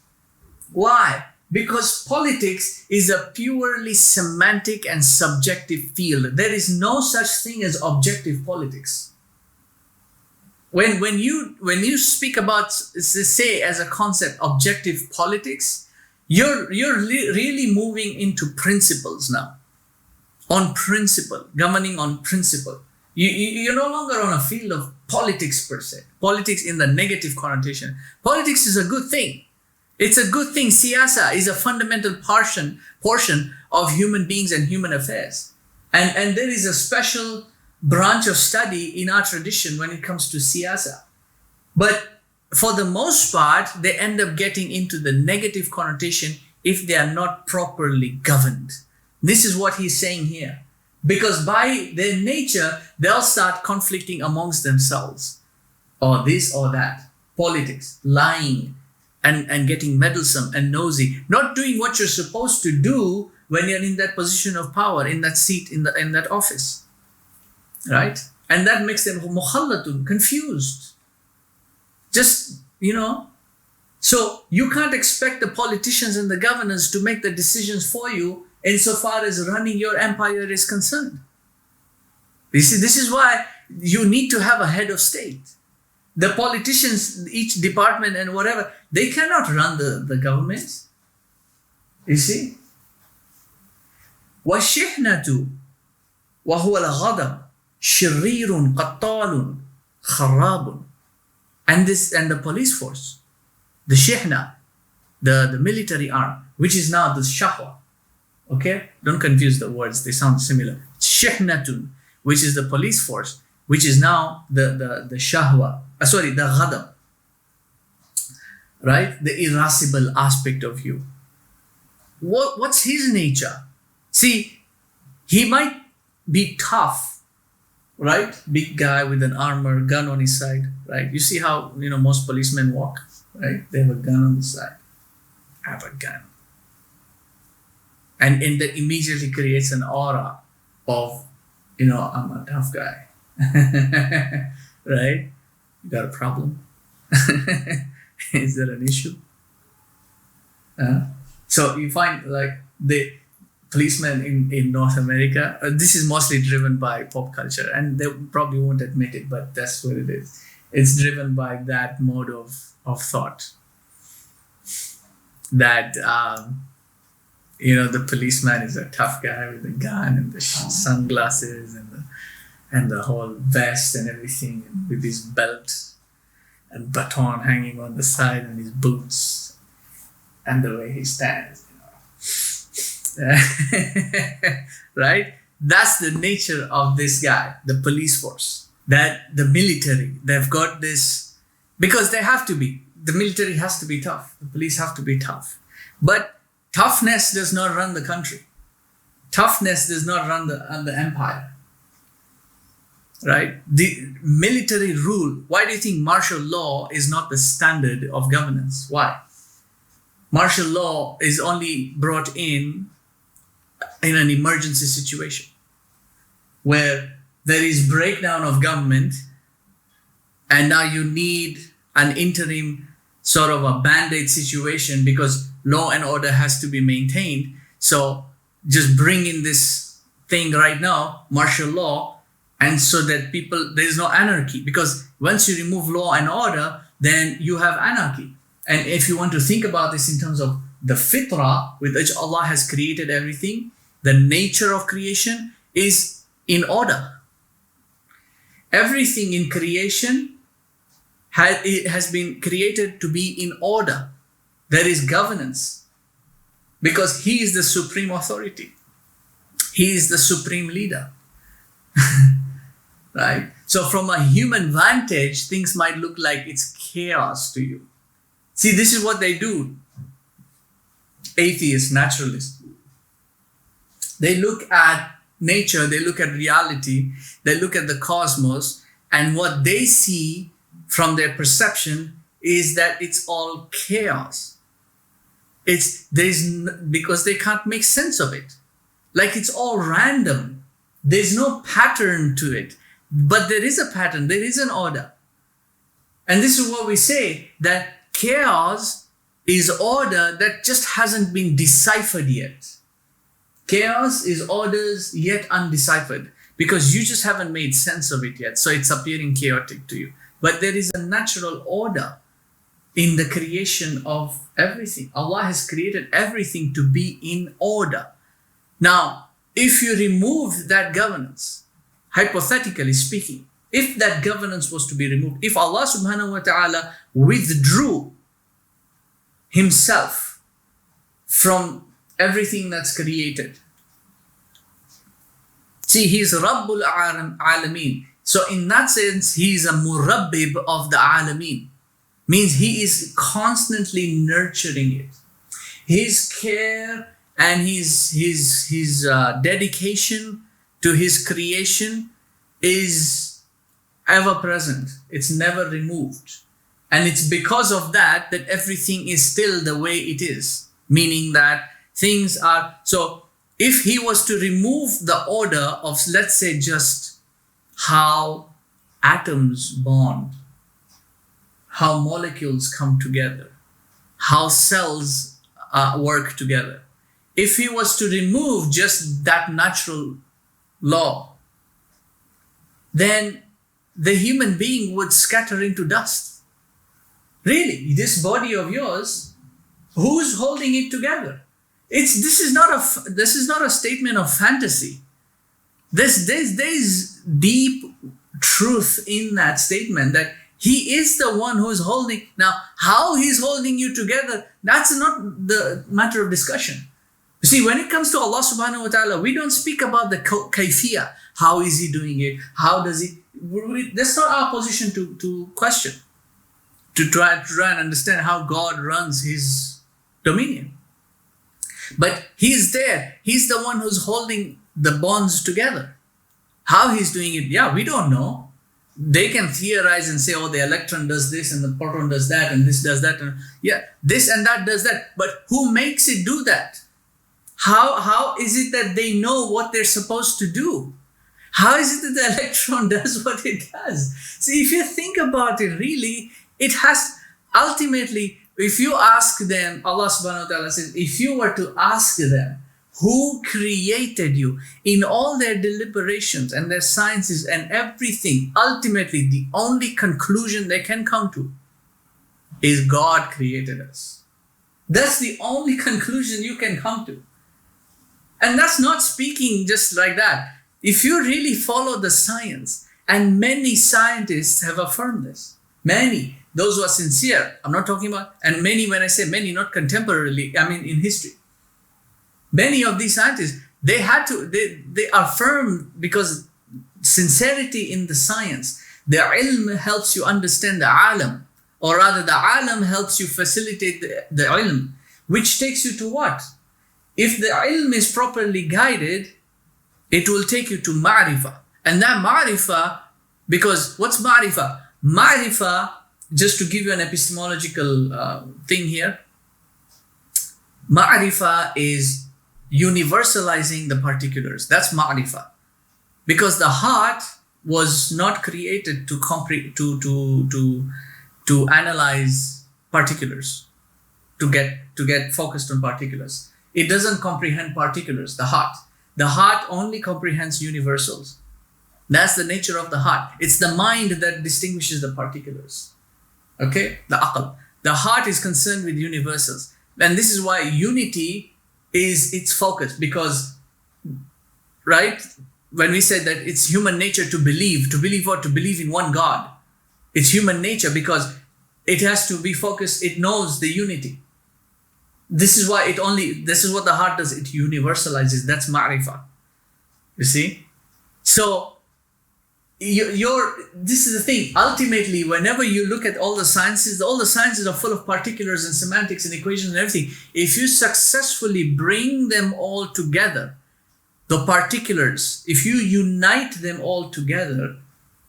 Why? Because politics is a purely semantic and subjective field. There is no such thing as objective politics. When you speak about, say, as a concept, objective politics, you're really moving into principles now. On principle, governing on principle. You're no longer on a field of politics per se. Politics in the negative connotation. Politics is a good thing. It's a good thing. Siyasa is a fundamental portion of human beings and human affairs. And there is a special branch of study in our tradition when it comes to siyasa. But for the most part, they end up getting into the negative connotation if they are not properly governed. This is what he's saying here. Because by their nature, they'll start conflicting amongst themselves. Or this or that. Politics, lying, and getting meddlesome and nosy. Not doing what you're supposed to do when you're in that position of power, in that seat, in that office. right? And that makes them mukhallatun, confused. Just, so you can't expect the politicians and the governors to make the decisions for you insofar as running your empire is concerned. You see, this is why you need to have a head of state. The politicians, each department and whatever, they cannot run the government. You see? وَالشِّحْنَةُ وَهُوَ الْغَضَبُ شِرِّيرٌ قَطَّالٌ خَرَّابٌ. And the police force, the shihna, the military arm, which is now the shahwa. Okay? Don't confuse the words, they sound similar. Shihnatun, which is the police force, which is now the shahwa. The ghadab. Right? The irascible aspect of you. What's his nature? See, he might be tough, right? Big guy with an armor, gun on his side, right? You see how, most policemen walk, right? They have a gun on the side. I have a gun. And that immediately creates an aura of, I'm a tough guy. Right? You got a problem? Is there an issue? So you find like the policemen in North America, this is mostly driven by pop culture, and they probably won't admit it, but that's what it is. It's driven by that mode of thought. That, the policeman is a tough guy with a gun and the sunglasses and the whole vest and everything, and with his belt and baton hanging on the side and his boots and the way he stands. Right? That's the nature of this guy, the police force. That the military, they've got this, because they have to be. The military has to be tough. The police have to be tough. But toughness does not run the country. Toughness does not run the empire. Right? The military rule, why do you think martial law is not the standard of governance? Why? Martial law is only brought in an emergency situation where there is breakdown of government and now you need an interim sort of a band-aid situation because law and order has to be maintained. So just bring in this thing right now, martial law, and so that there is no anarchy. Because once you remove law and order, then you have anarchy. And if you want to think about this in terms of the fitrah with which Allah has created everything, the nature of creation is in order. Everything in creation has been created to be in order. There is governance because He is the supreme authority. He is the supreme leader. Right? So from a human vantage, things might look like it's chaos to you. See, this is what they do. Atheists, naturalists. They look at nature, they look at reality, they look at the cosmos, and what they see from their perception is that it's all chaos. Because they can't make sense of it. Like it's all random. There's no pattern to it. But there is a pattern, there is an order. And this is what we say, that chaos is order that just hasn't been deciphered yet. Chaos is orders yet undeciphered because you just haven't made sense of it yet. So it's appearing chaotic to you. But there is a natural order in the creation of everything. Allah has created everything to be in order. Now, if you remove that governance, hypothetically speaking, if that governance was to be removed, if Allah subhanahu wa ta'ala withdrew Himself from everything that's created. See, He is Rabbul Alameen. So in that sense, He is a Murabbib of the Alameen. Means He is constantly nurturing it. His care and His dedication to His creation is ever present. It's never removed. And it's because of that everything is still the way it is. Meaning that things are... So if He was to remove the order of, let's say, just how atoms bond, how molecules come together, how cells work together. If he was to remove just that natural law, then the human being would scatter into dust. Really, this body of yours, who's holding it together? This is not a statement of fantasy. There's deep truth in that statement, that he is the one who is holding. Now, how he's holding you together, that's not the matter of discussion. You see, when it comes to Allah subhanahu wa ta'ala, we don't speak about the kayfiyah. How is he doing it? How does he? That's not our position to question, to try and understand how God runs his dominion. But he's there. He's the one who's holding the bonds together. How he's doing it, yeah, we don't know. They can theorize and say, oh, the electron does this and the proton does that and this does that. And yeah, this and that does that. But who makes it do that? How is it that they know what they're supposed to do? How is it that the electron does what it does? See, if you think about it, really, it has ultimately, if you ask them, Allah subhanahu wa ta'ala says, if you were to ask them, who created you, in all their deliberations and their sciences and everything, ultimately the only conclusion they can come to is God created us. That's the only conclusion you can come to. And that's not speaking just like that. If you really follow the science, and many scientists have affirmed this, many, those who are sincere, I'm not talking about, and many, when I say many, not contemporarily, I mean in history. Many of these scientists, they affirm, because sincerity in the science, the ilm helps you understand the alam, or rather the alam helps you facilitate the ilm, which takes you to what? If the ilm is properly guided, it will take you to ma'rifah. And that ma'rifah, because what's ma'rifah? Ma'rifah, just to give you an epistemological thing here, ma'rifah is universalizing the particulars. That's ma'rifah. Because the heart was not created to analyze particulars, to get focused on particulars. It doesn't comprehend particulars, the heart. The heart only comprehends universals. That's the nature of the heart. It's the mind that distinguishes the particulars. Okay? The aql. The heart is concerned with universals. And this is why unity is its focus. Because, right? When we said that it's human nature to believe what? To believe in one God. It's human nature because it has to be focused. It knows the unity. This is what the heart does. It universalizes. That's ma'rifah. You see? So, this is the thing. Ultimately, whenever you look at all the sciences are full of particulars and semantics and equations and everything. If you successfully bring them all together, the particulars, if you unite them all together,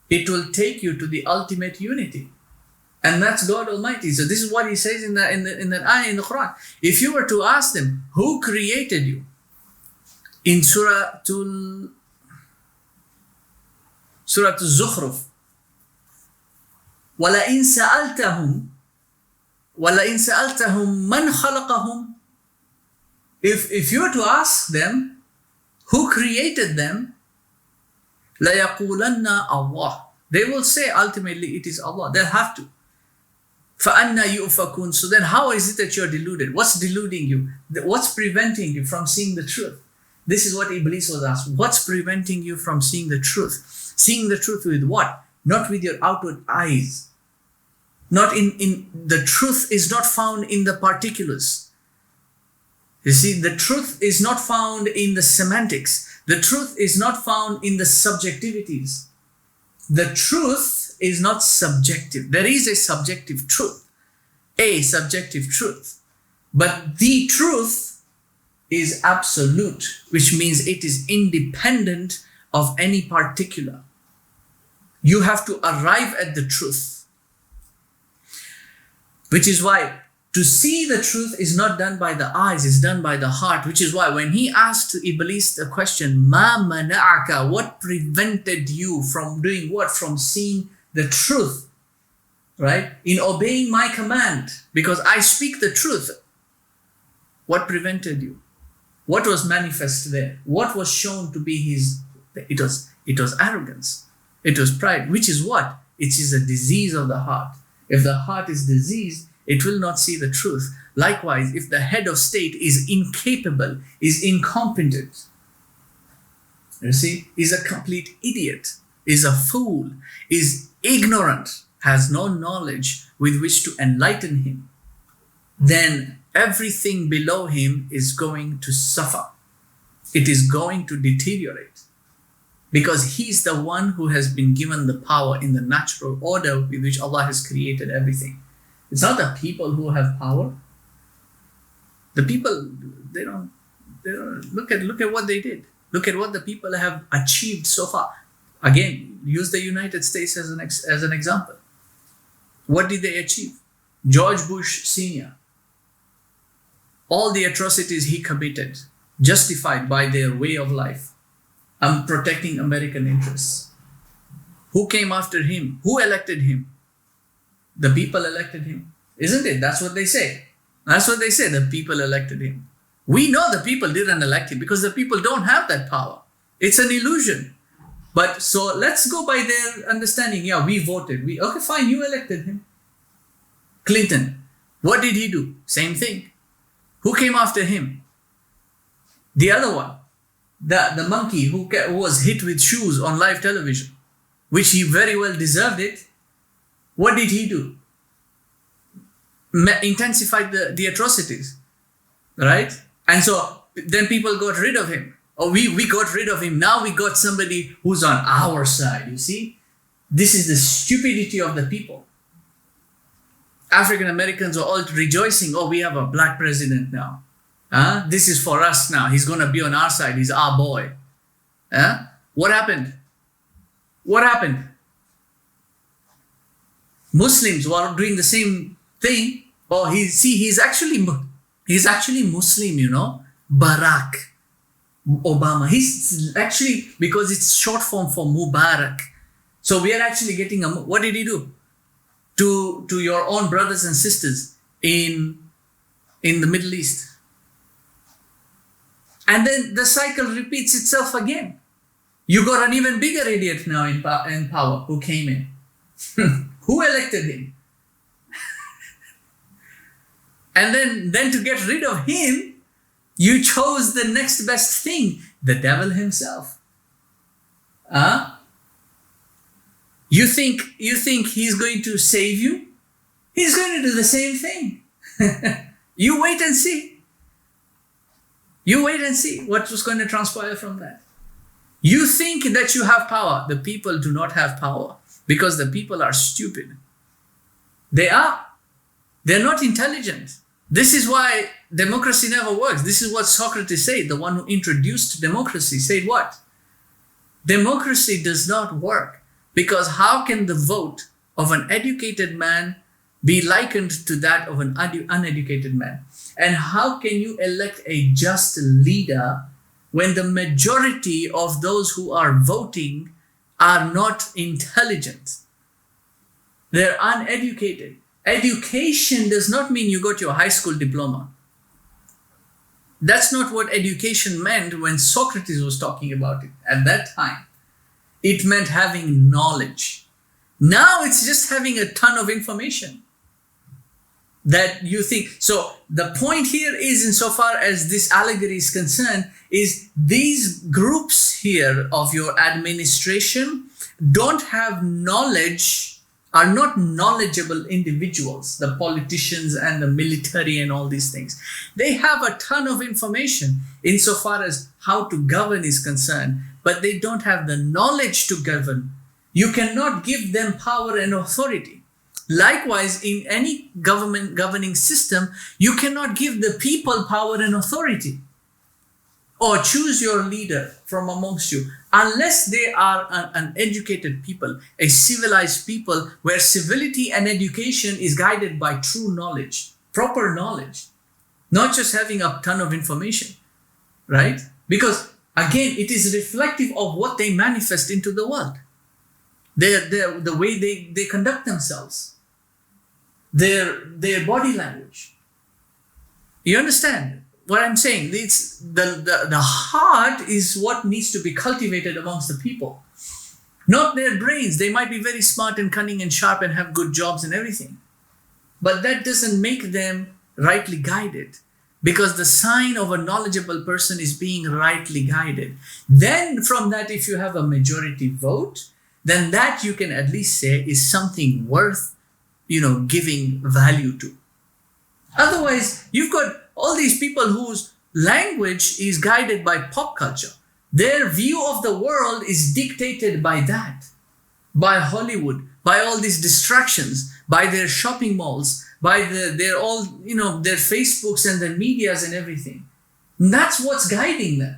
it will take you to the ultimate unity. And that's God Almighty. So this is what he says in that ayah in the Quran. If you were to ask them, who created you? In Surah Al-Zukhruf, وَلَئِن سَأَلْتَهُمْ مَنْ خَلَقَهُمْ. If you were to ask them, who created them? لَيَقُولَنَّ اللَّهُ. They will say ultimately it is Allah. They'll have to. فَأَنَّا يُؤْفَكُونَ. So then how is it that you're deluded? What's deluding you? What's preventing you from seeing the truth? This is what Iblis was asked. What's preventing you from seeing the truth? Seeing the truth with what? Not with your outward eyes. Not in the truth is not found in the particulars. You see, the truth is not found in the semantics. The truth is not found in the subjectivities. The truth is not subjective. There is a subjective truth. But the truth is absolute, which means it is independent of any particular. You have to arrive at the truth. Which is why to see the truth is not done by the eyes, it's done by the heart, which is why when he asked Iblis the question, Ma mana'aka, what prevented you from doing what? From seeing the truth, right? In obeying my command, because I speak the truth. What prevented you? What was manifest there? What was shown to be his? It was arrogance. It was pride, which is what? It is a disease of the heart. If the heart is diseased, it will not see the truth. Likewise, if the head of state is incapable, is incompetent, you see, is a complete idiot, is a fool, is ignorant, has no knowledge with which to enlighten him, then everything below him is going to suffer. It is going to deteriorate. Because he's the one who has been given the power in the natural order with which Allah has created everything. It's not the people who have power. The people, they don't look at what they did. Look at what the people have achieved so far. Again, use the United States as an example. What did they achieve? George Bush Sr. All the atrocities he committed, justified by their way of life. Protecting American interests. Who came after him? Who elected him? The people elected him. Isn't it? That's what they say. That's what they say. The people elected him. We know the people didn't elect him because the people don't have that power. It's an illusion. But so let's go by their understanding. Yeah, we voted. Okay, fine, you elected him. Clinton. What did he do? Same thing. Who came after him? The other one. The monkey who was hit with shoes on live television, which he very well deserved it. What did he do? Intensified the atrocities, right? And so then people got rid of him. Or we got rid of him. Now we got somebody who's on our side, you see? This is the stupidity of the people. African Americans are all rejoicing, oh, we have a black president now. This is for us now. He's going to be on our side. He's our boy. What happened? What happened? Muslims were doing the same thing. Oh, he's actually Muslim, you know. Barack Obama. He's actually, because it's short form for Mubarak. So we are actually getting what did he do to your own brothers and sisters in the Middle East? And then the cycle repeats itself again. You got an even bigger idiot now in power who came in. Who elected him? And then to get rid of him, you chose the next best thing, the devil himself. You think he's going to save you? He's going to do the same thing. You wait and see. You wait and see what was going to transpire from that. You think that you have power. The people do not have power because the people are stupid. They are. They're not intelligent. This is why democracy never works. This is what Socrates said, the one who introduced democracy, said what? Democracy does not work because how can the vote of an educated man be likened to that of an uneducated man? And how can you elect a just leader when the majority of those who are voting are not intelligent? They're uneducated. Education does not mean you got your high school diploma. That's not what education meant when Socrates was talking about it at that time. It meant having knowledge. Now it's just having a ton of information that you think. So the point here is, insofar as this allegory is concerned, is these groups here of your administration don't have knowledge, are not knowledgeable individuals, the politicians and the military and all these things. They have a ton of information insofar as how to govern is concerned, but they don't have the knowledge to govern. You cannot give them power and authority. Likewise, in any government governing system, you cannot give the people power and authority or choose your leader from amongst you unless they are an educated people, a civilized people where civility and education is guided by true knowledge. proper knowledge, not just having a ton of information, right? Because again, it is reflective of what they manifest into the world. The way they conduct themselves, their body language. You understand what I'm saying? It's the heart is what needs to be cultivated amongst the people, not their brains. They might be very smart and cunning and sharp and have good jobs and everything, but that doesn't make them rightly guided, because the sign of a knowledgeable person is being rightly guided. Then from that, if you have a majority vote, then that you can at least say is something worth, giving value to. Otherwise, you've got all these people whose language is guided by pop culture. Their view of the world is dictated by that, by Hollywood, by all these distractions, by their shopping malls, by their Facebooks and their medias and everything. And that's what's guiding them.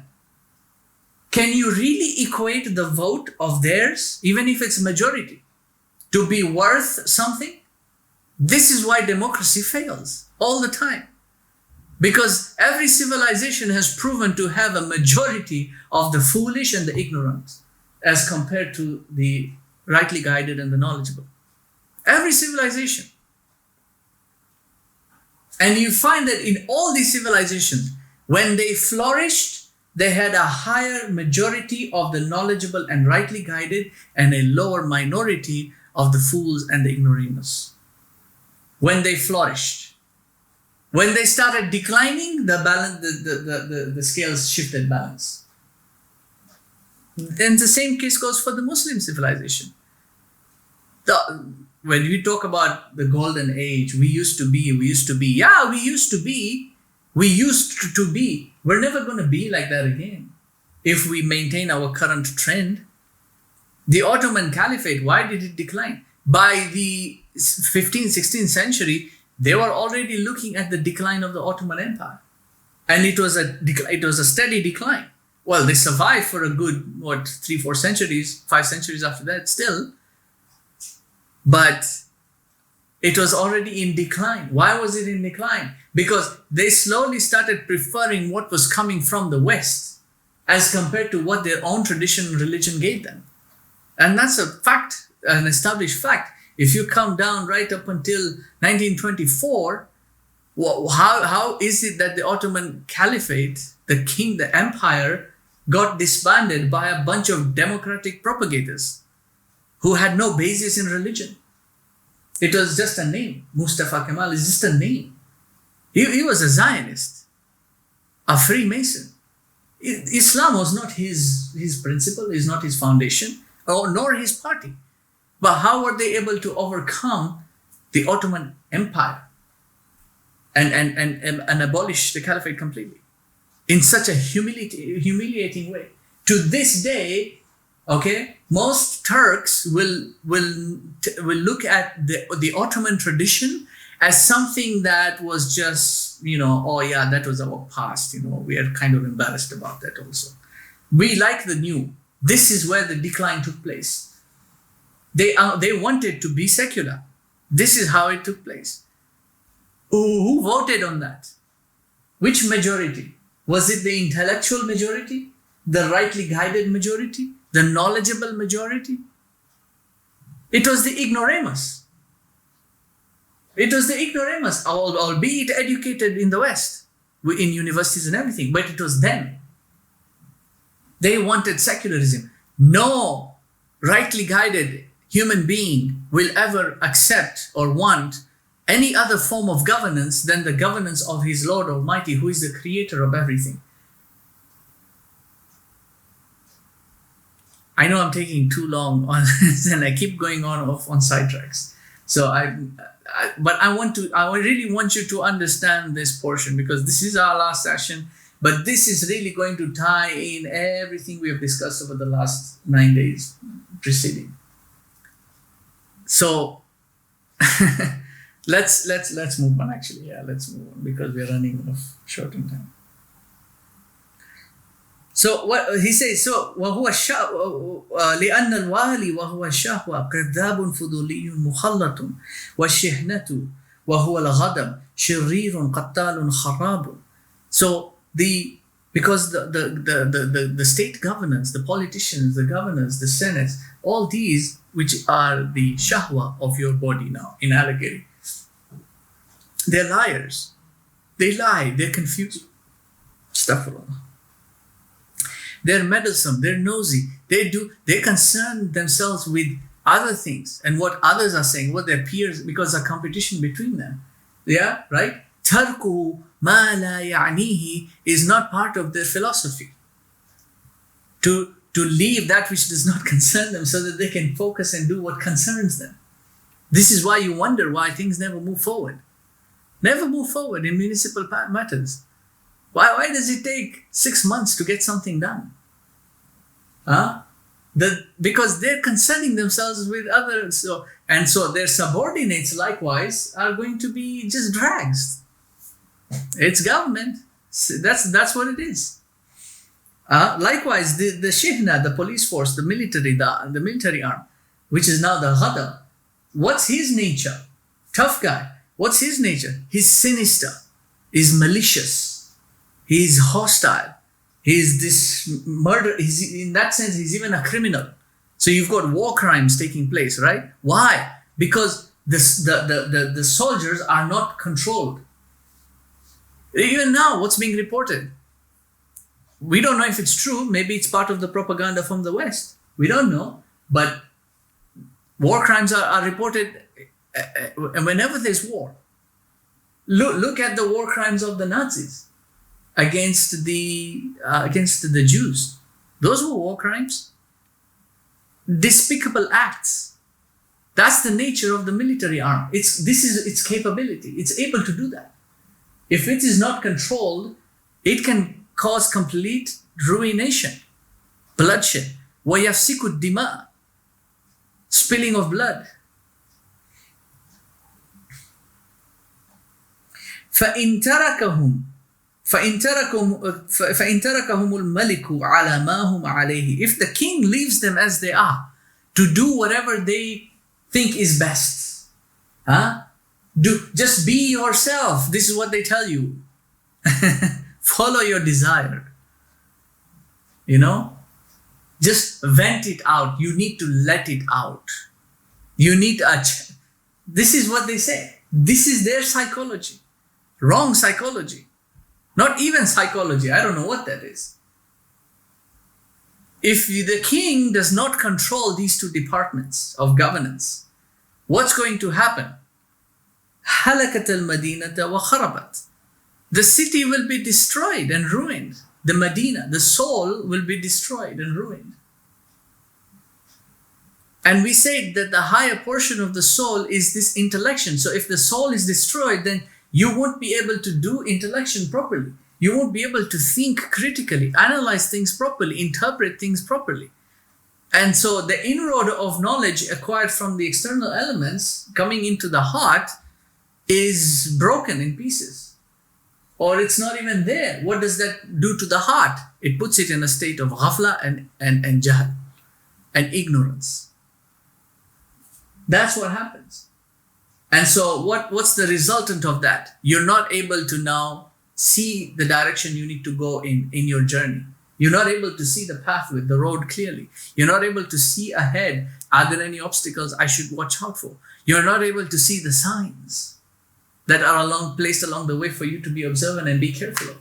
Can you really equate the vote of theirs, even if it's majority, to be worth something? This is why democracy fails all the time. Because every civilization has proven to have a majority of the foolish and the ignorant as compared to the rightly guided and the knowledgeable. Every civilization. And you find that in all these civilizations, when they flourished, they had a higher majority of the knowledgeable and rightly guided and a lower minority of the fools and the ignoramus. When they flourished. When they started declining, the balance, the scales shifted balance. And the same case goes for the Muslim civilization. When we talk about the golden age, we used to be. Yeah, we used to be. We're never going to be like that again if we maintain our current trend. The Ottoman Caliphate, why did it decline? By the 15th, 16th century, they were already looking at the decline of the Ottoman Empire. And it was a steady decline. Well, they survived for a good, 3-4 centuries, 5 centuries after that still. But it was already in decline. Why was it in decline? Because they slowly started preferring what was coming from the West as compared to what their own tradition and religion gave them. And that's a fact, an established fact. If you come down right up until 1924, how is it that the Ottoman Caliphate, the empire, got disbanded by a bunch of democratic propagators who had no basis in religion? It was just a name. Mustafa Kemal is just a name. He was a Zionist, a Freemason. Islam was not his principle, is not his foundation, nor his party. But how were they able to overcome the Ottoman Empire and abolish the caliphate completely in such a humiliating way? To this day, most Turks will look at the Ottoman tradition as something that was just, that was our past. We are kind of embarrassed about that also. We like the new. This is where the decline took place. They wanted to be secular. This is how it took place. Who voted on that? Which majority? Was it the intellectual majority? The rightly guided majority? The knowledgeable majority? It was the ignoramus. It was the ignoramus, albeit educated in the West, in universities and everything, but it was them. They wanted secularism. No rightly guided human being will ever accept or want any other form of governance than the governance of his Lord Almighty, who is the creator of everything. I know I'm taking too long on this and I keep going on sidetracks. So I really want you to understand this portion, because this is our last session, but this is really going to tie in everything we have discussed over the last 9 days preceding. So let's move on actually. Yeah, let's move on because we're running short on time. So what he says, وهو لأن الوالي وهو الشهوة كذاب فضولي مخلط والشحنة وهو الغضب شرير قتال خراب. So because the state governance, the politicians, the governors, the senates, all these which are the shahwa of your body now in allegory, they're liars. They lie, they're confused. Astaghfirullah. They're meddlesome, they're nosy, they concern themselves with other things and what others are saying, what their peers, because there's a competition between them. Yeah, right? Tarku ma la ya'nihi is not part of their philosophy. To leave that which does not concern them so that they can focus and do what concerns them. This is why you wonder why things never move forward. Never move forward in municipal matters. Why does it take 6 months to get something done? Because they're concerning themselves with others. So their subordinates likewise are going to be just drags. It's government. That's what it is. Likewise, the shihna, the police force, the military arm, which is now the ghadab. What's his nature? Tough guy. What's his nature? He's sinister. He's malicious. He's hostile. He's this murder. In that sense, he's even a criminal. So you've got war crimes taking place, right? Why? Because the soldiers are not controlled. Even now, what's being reported? We don't know if it's true. Maybe it's part of the propaganda from the West. We don't know. But war crimes are reported whenever there's war. Look at the war crimes of the Nazis against the Jews. Those were war crimes. Despicable acts. That's the nature of the military arm. It's its capability. It's able to do that. If it is not controlled, it can cause complete ruination, bloodshed, وَيَفْسِكُ الدِّمَاء, spilling of blood. فَإِن تَرَكَهُمْ الْمَلِكُ عَلَى مَا هُمْ عَلَيْهِ. If the king leaves them as they are, to do whatever they think is best, just be yourself. This is what they tell you. Follow your desire. Just vent it out. You need to let it out. This is what they say. This is their psychology. Wrong psychology. Not even psychology. I don't know what that is. If the king does not control these two departments of governance, what's going to happen? هَلَكَتَ الْمَدِينَةَ وَخَرَبَتْ. The city will be destroyed and ruined. The Medina, the soul, will be destroyed and ruined. And we said that the higher portion of the soul is this intellection. So if the soul is destroyed, then you won't be able to do intellection properly. You won't be able to think critically, analyze things properly, interpret things properly. And so the inroad of knowledge acquired from the external elements coming into the heart is broken in pieces. Or it's not even there. What does that do to the heart? It puts it in a state of ghafla and jahl and ignorance. That's what happens. And so what's the resultant of that? You're not able to now see the direction you need to go in your journey. You're not able to see the pathway, the road clearly. You're not able to see ahead. Are there any obstacles I should watch out for? You're not able to see the signs that are placed along the way for you to be observant and be careful of.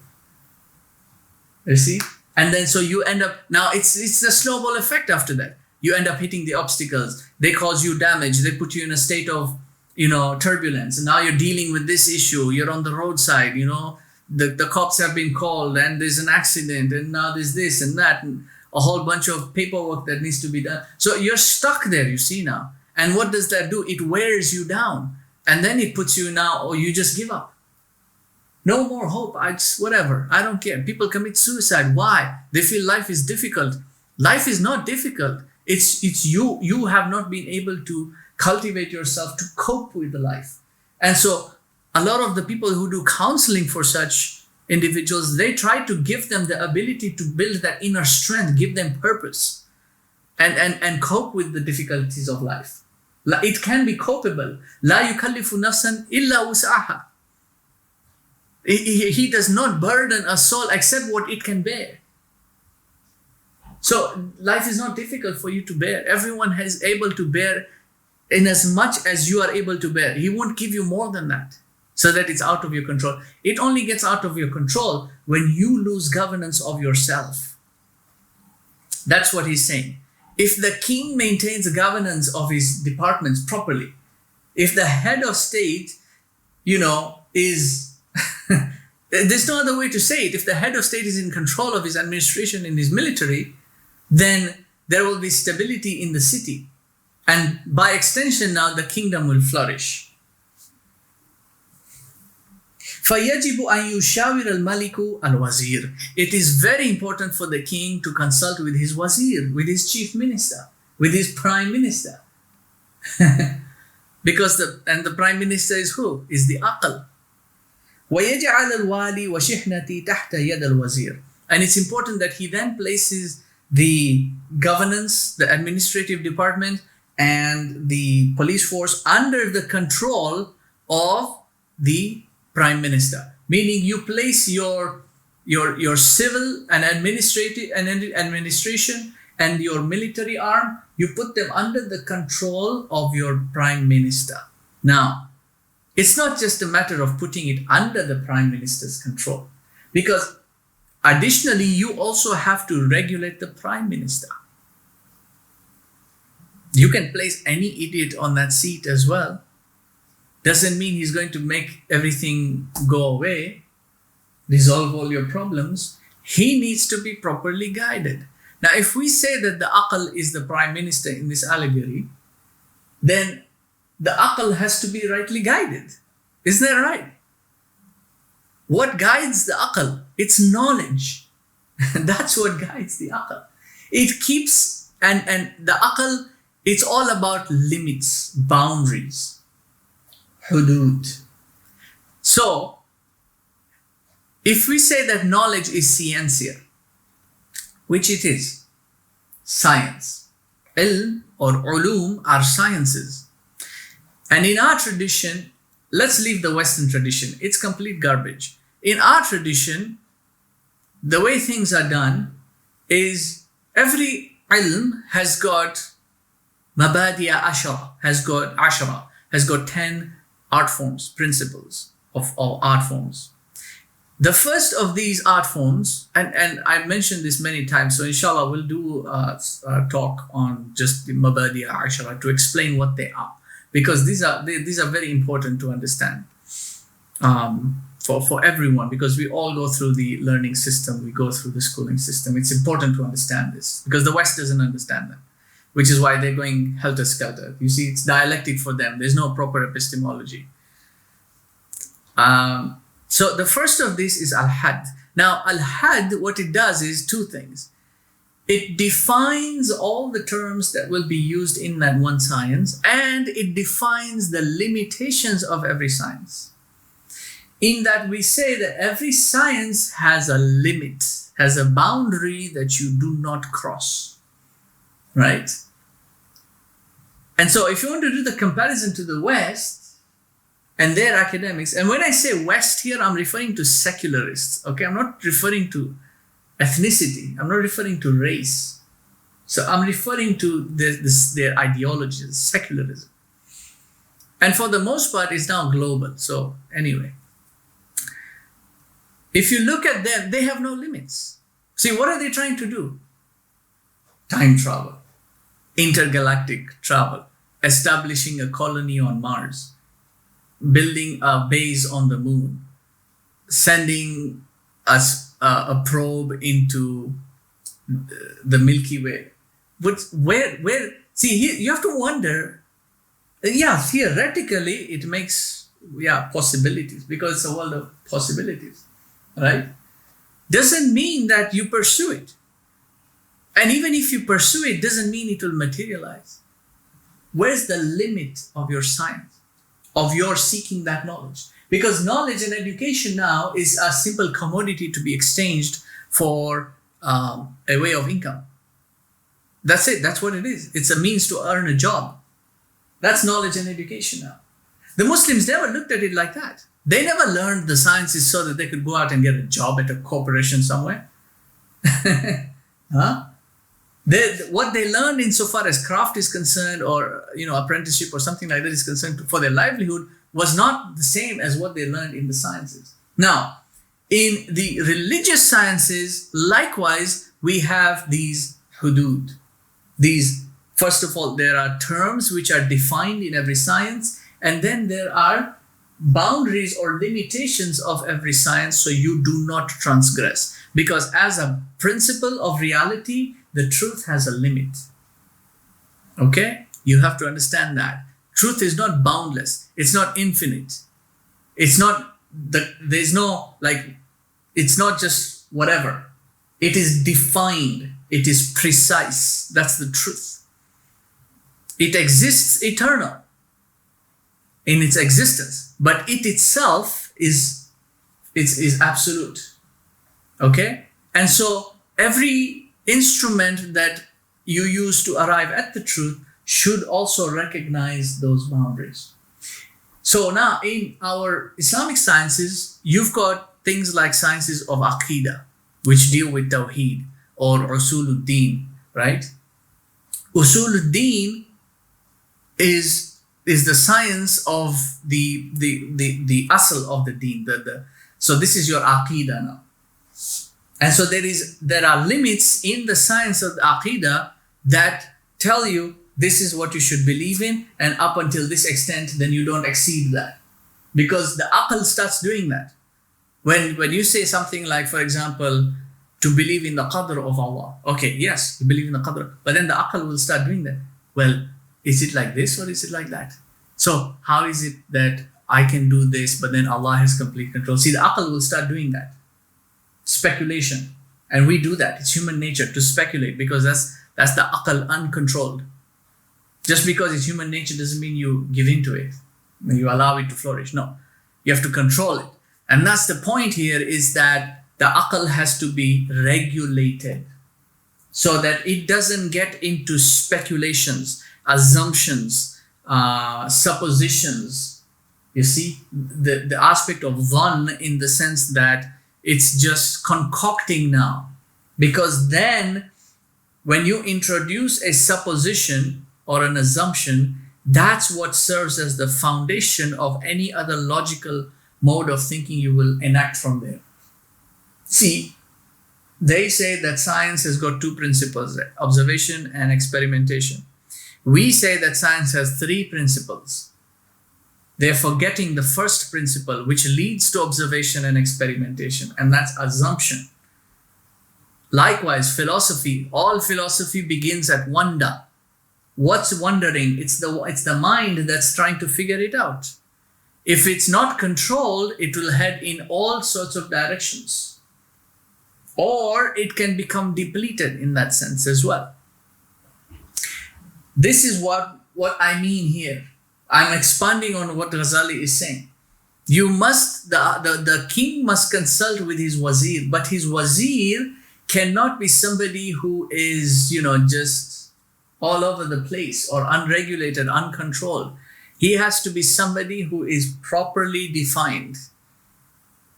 You see? And then so you end up, now it's a snowball effect after that. You end up hitting the obstacles. They cause you damage. They put you in a state of, turbulence. And now you're dealing with this issue. You're on the roadside, the cops have been called and there's an accident and now there's this and that and a whole bunch of paperwork that needs to be done. So you're stuck there, you see now. And what does that do? It wears you down. And then it puts you now, you just give up. No more hope. Whatever. I don't care. People commit suicide. Why? They feel life is difficult. Life is not difficult. It's you. You have not been able to cultivate yourself to cope with the life. And so a lot of the people who do counseling for such individuals, they try to give them the ability to build that inner strength, give them purpose and cope with the difficulties of life. It can be copeable. لا يكلف نفسا إلا وسعها. He does not burden a soul except what it can bear. So life is not difficult for you to bear. Everyone is able to bear in as much as you are able to bear. He won't give you more than that so that it's out of your control. It only gets out of your control when you lose governance of yourself. That's what he's saying. If the king maintains the governance of his departments properly, if the head of state, is, there's no other way to say it. If the head of state is in control of his administration in his military, then there will be stability in the city. And by extension now, the kingdom will flourish. فَيَجِبُ أَنْ يُشَاوِرَ الْمَلِكُ الْوَزِيرِ. It is very important for the king to consult with his wazir, with his chief minister, with his prime minister. Because the prime minister is who? Is the aql. وَيَجْعَلَ الْوَالِي وَشِحْنَتِي تَحْتَ يَدَ الْوَزِيرِ. And it's important that he then places the governance, the administrative department, and the police force under the control of the prime minister. Meaning you place your civil and administrative and administration and your military arm, you put them under the control of your prime minister. Now, it's not just a matter of putting it under the prime minister's control, because additionally, you also have to regulate the prime minister. You can place any idiot on that seat as well. Doesn't mean he's going to make everything go away, resolve all your problems. He needs to be properly guided. Now, if we say that the aql is the prime minister in this allegory, then the aql has to be rightly guided. Isn't that right? What guides the aql? It's knowledge. That's what guides the aql. It keeps, and the aql, it's all about limits, boundaries, hudud. So, if we say that knowledge is ciencia, which it is, science, ilm or ulum are sciences. And in our tradition, let's leave the Western tradition. It's complete garbage. In our tradition, the way things are done is every ilm has got mabadi'a ashara, has got 10 art forms, principles of art forms. The first of these art forms, and I mentioned this many times, so inshallah we'll do a talk on just the mabadi'a ashara to explain what they are, because these are very important to understand for everyone, because we all go through the learning system, we go through the schooling system. It's important to understand this because the West doesn't understand them, which is why they're going helter-skelter. You see, it's dialectic for them. There's no proper epistemology. So the first of this is al-had. Now, al-had, what it does is two things. It defines all the terms that will be used in that one science, and it defines the limitations of every science. In that we say that every science has a limit, has a boundary that you do not cross, right? And so if you want to do the comparison to the West and their academics, and when I say West here, I'm referring to secularists, okay? I'm not referring to ethnicity. I'm not referring to race. So I'm referring to their ideologies, secularism. And for the most part, it's now global. So anyway, if you look at them, they have no limits. See, what are they trying to do? Time travel, intergalactic travel, establishing a colony on Mars, building a base on the moon, sending us a probe into the Milky Way. But where? See, here you have to wonder. Yeah, theoretically, it makes possibilities because it's a world of possibilities, right? Doesn't mean that you pursue it. And even if you pursue it, doesn't mean it will materialize. Where's the limit of your science, of your seeking that knowledge? Because knowledge and education now is a simple commodity to be exchanged for a way of income. That's it. That's what it is. It's a means to earn a job. That's knowledge and education now. The Muslims never looked at it like that. They never learned the sciences so that they could go out and get a job at a corporation somewhere. Huh? What they learned insofar as craft is concerned, or apprenticeship or something like that is concerned for their livelihood, was not the same as what they learned in the sciences. Now, in the religious sciences, likewise, we have these hudud. First of all, there are terms which are defined in every science, and then there are boundaries or limitations of every science, so you do not transgress. Because as a principle of reality, the truth has a limit. Okay? You have to understand that. Truth is not boundless. It's not infinite. It's not, it's not just whatever. It is defined. It is precise. That's the truth. It exists eternal in its existence, but it itself is absolute. Okay? And so every instrument that you use to arrive at the truth should also recognize those boundaries. So now in our Islamic sciences, you've got things like sciences of Aqidah, which deal with Tawheed or Usuluddin, right? Usuluddin is the science of the asl of the deen. So this is your Aqidah now. And so there are limits in the science of the Aqidah that tell you this is what you should believe in, and up until this extent, then you don't exceed that. Because the aql starts doing that. When you say something like, for example, to believe in the qadr of Allah. Okay, yes, you believe in the qadr, but then the aql will start doing that. Well, is it like this or is it like that? So how is it that I can do this, but then Allah has complete control? See, the aql will start doing that. Speculation. And we do that. It's human nature to speculate, because that's the aql uncontrolled. Just because it's human nature doesn't mean you give into it. You allow it to flourish. No, you have to control it. And that's the point here, is that the aql has to be regulated so that it doesn't get into speculations, assumptions, suppositions. You see, the aspect of dhann, in the sense that it's just concocting now. Because then when you introduce a supposition or an assumption, that's what serves as the foundation of any other logical mode of thinking you will enact from there. See, they say that science has got two principles, observation and experimentation. We say that science has three principles. They're forgetting the first principle, which leads to observation and experimentation, and that's assumption. Likewise, philosophy, all philosophy begins at wonder. What's wondering? It's the mind that's trying to figure it out. If it's not controlled, it will head in all sorts of directions. Or it can become depleted in that sense as well. This is what I mean here. I'm expanding on what Ghazali is saying. You must, the king must consult with his wazir, but his wazir cannot be somebody who is, just all over the place or unregulated, uncontrolled. He has to be somebody who is properly defined.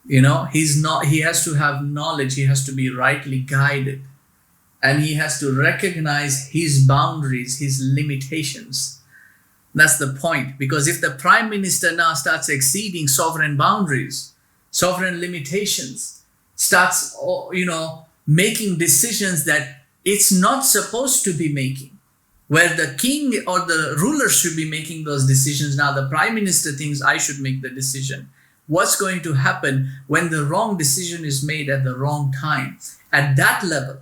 He has to have knowledge. He has to be rightly guided. And he has to recognize his boundaries, his limitations. That's the point. Because if the prime minister now starts exceeding sovereign boundaries, sovereign limitations, starts, making decisions that it's not supposed to be making, where the king or the ruler should be making those decisions. Now the prime minister thinks I should make the decision. What's going to happen when the wrong decision is made at the wrong time? At that level,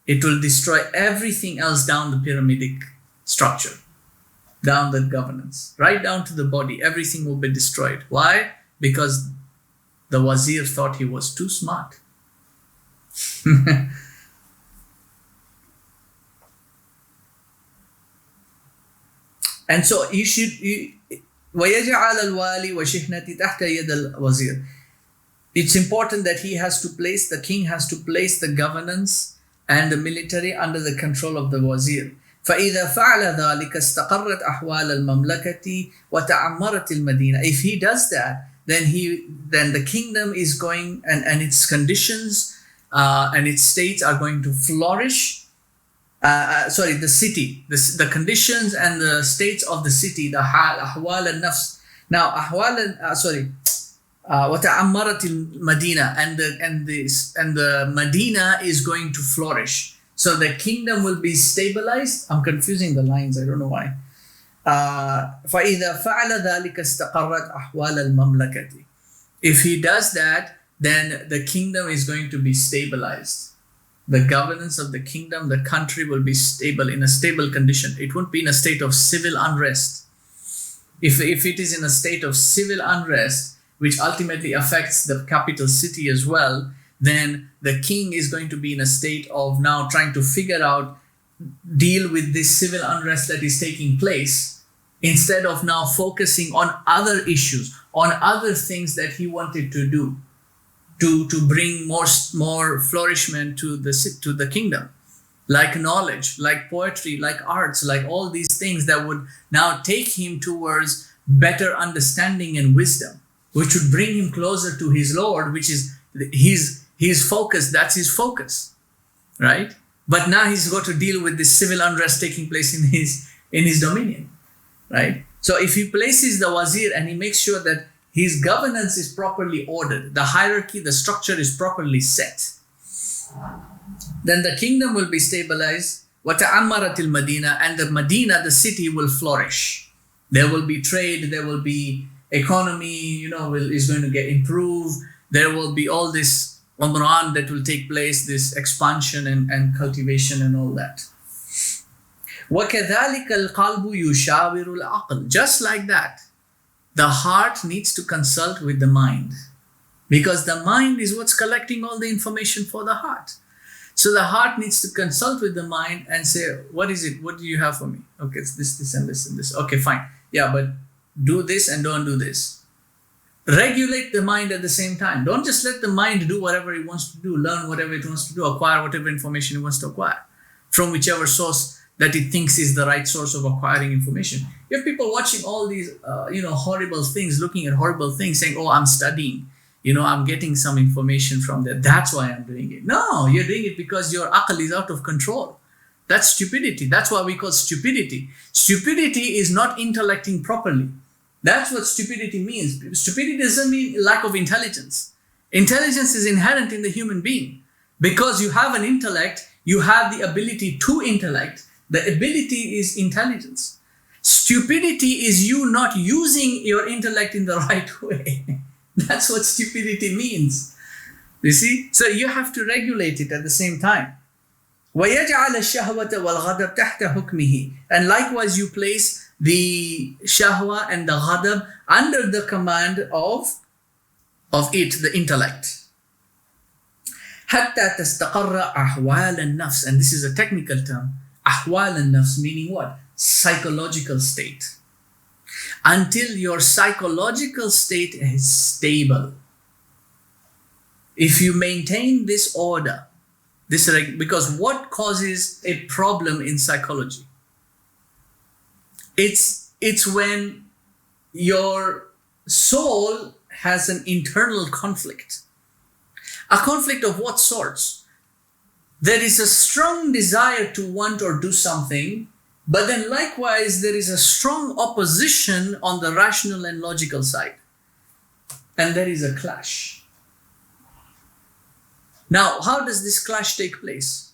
it will destroy everything else down the pyramidic structure, down the governance, right down to the body. Everything will be destroyed. Why? Because the wazir thought he was too smart. And so you should وَيَجْعَلَ الْوَالِي وَشِحْنَةِ تَحْتَ يَدَ الْوَزِيرِ. It's important that the king has to place the governance and the military under the control of the wazir. فَإِذَا فَعَلَ ذَلِكَ اسْتَقَرَّتْ أَحْوَالَ الْمَمْلَكَةِ وَتَعَمَّرَتِ الْمَدِينَةِ. If he does that, then the kingdom is going, and its conditions and its states are going to flourish. The city, the conditions and the states of the city, the ahwal al-nafs. Now, وَتَعَمَّرَتِ الْمَدِينَةِ and the Medina is going to flourish. So the kingdom will be stabilized. I'm confusing the lines. I don't know why. فَإِذَا فَعَلَ ذَلِكَ اسْتَقَرَّتْ أَحْوَالَ الْمَمْلَكَةِ. If he does that, then the kingdom is going to be stabilized. The governance of the kingdom, the country will be stable, in a stable condition. It won't be in a state of civil unrest. If it is in a state of civil unrest, which ultimately affects the capital city as well, then the king is going to be in a state of now trying to figure out, deal with this civil unrest that is taking place, instead of now focusing on other issues, on other things that he wanted to do to bring more flourishment to the kingdom, like knowledge, like poetry, like arts, like all these things that would now take him towards better understanding and wisdom, which would bring him closer to his Lord, which is his focus. That's his focus, right? But now he's got to deal with this civil unrest taking place in his dominion, right? So if he places the wazir and he makes sure that his governance is properly ordered, the hierarchy, the structure is properly set, then the kingdom will be stabilized. وَتَعَمَّرَتِ الْمَدِينَةِ and the Medina, the city, will flourish. There will be trade, there will be economy, is going to get improved. There will be all this umran that will take place, this expansion and cultivation and all that. وَكَذَلِكَ الْقَلْبُ يُشَاوِرُ الْعَقْلِ. Just like that, the heart needs to consult with the mind, because the mind is what's collecting all the information for the heart. So the heart needs to consult with the mind and say, what is it? What do you have for me? Okay, it's this, and this, and this. Okay, fine. Yeah, but do this and don't do this. Regulate the mind at the same time. Don't just let the mind do whatever it wants to do, learn whatever it wants to do, acquire whatever information it wants to acquire from whichever source that it thinks is the right source of acquiring information. You have people watching all these, horrible things, looking at horrible things, saying, oh, I'm studying. I'm getting some information from that. That's why I'm doing it. No, you're doing it because your aql is out of control. That's stupidity. That's why we call stupidity. Stupidity is not intellecting properly. That's what stupidity means. Stupidity doesn't mean lack of intelligence. Intelligence is inherent in the human being. Because you have an intellect, you have the ability to intellect. The ability is intelligence. Stupidity is you not using your intellect in the right way. That's what stupidity means. You see? So you have to regulate it at the same time. وَيَجْعَلَ الشَّهْوَةَ وَالْغَضَبَ تَحْتَ حُكْمِهِ. And likewise you place the shahwa and the ghadab under the command of it, the intellect. حَتَّى تَسْتَقَرَّ أَحْوَالَ النَّفْسِ. And this is a technical term. أحوال النفس, meaning what? Psychological state. Until your psychological state is stable. If you maintain this order, because what causes a problem in psychology? It's when your soul has an internal conflict. A conflict of what sorts? There is a strong desire to want or do something, but then likewise there is a strong opposition on the rational and logical side. And there is a clash. Now, how does this clash take place?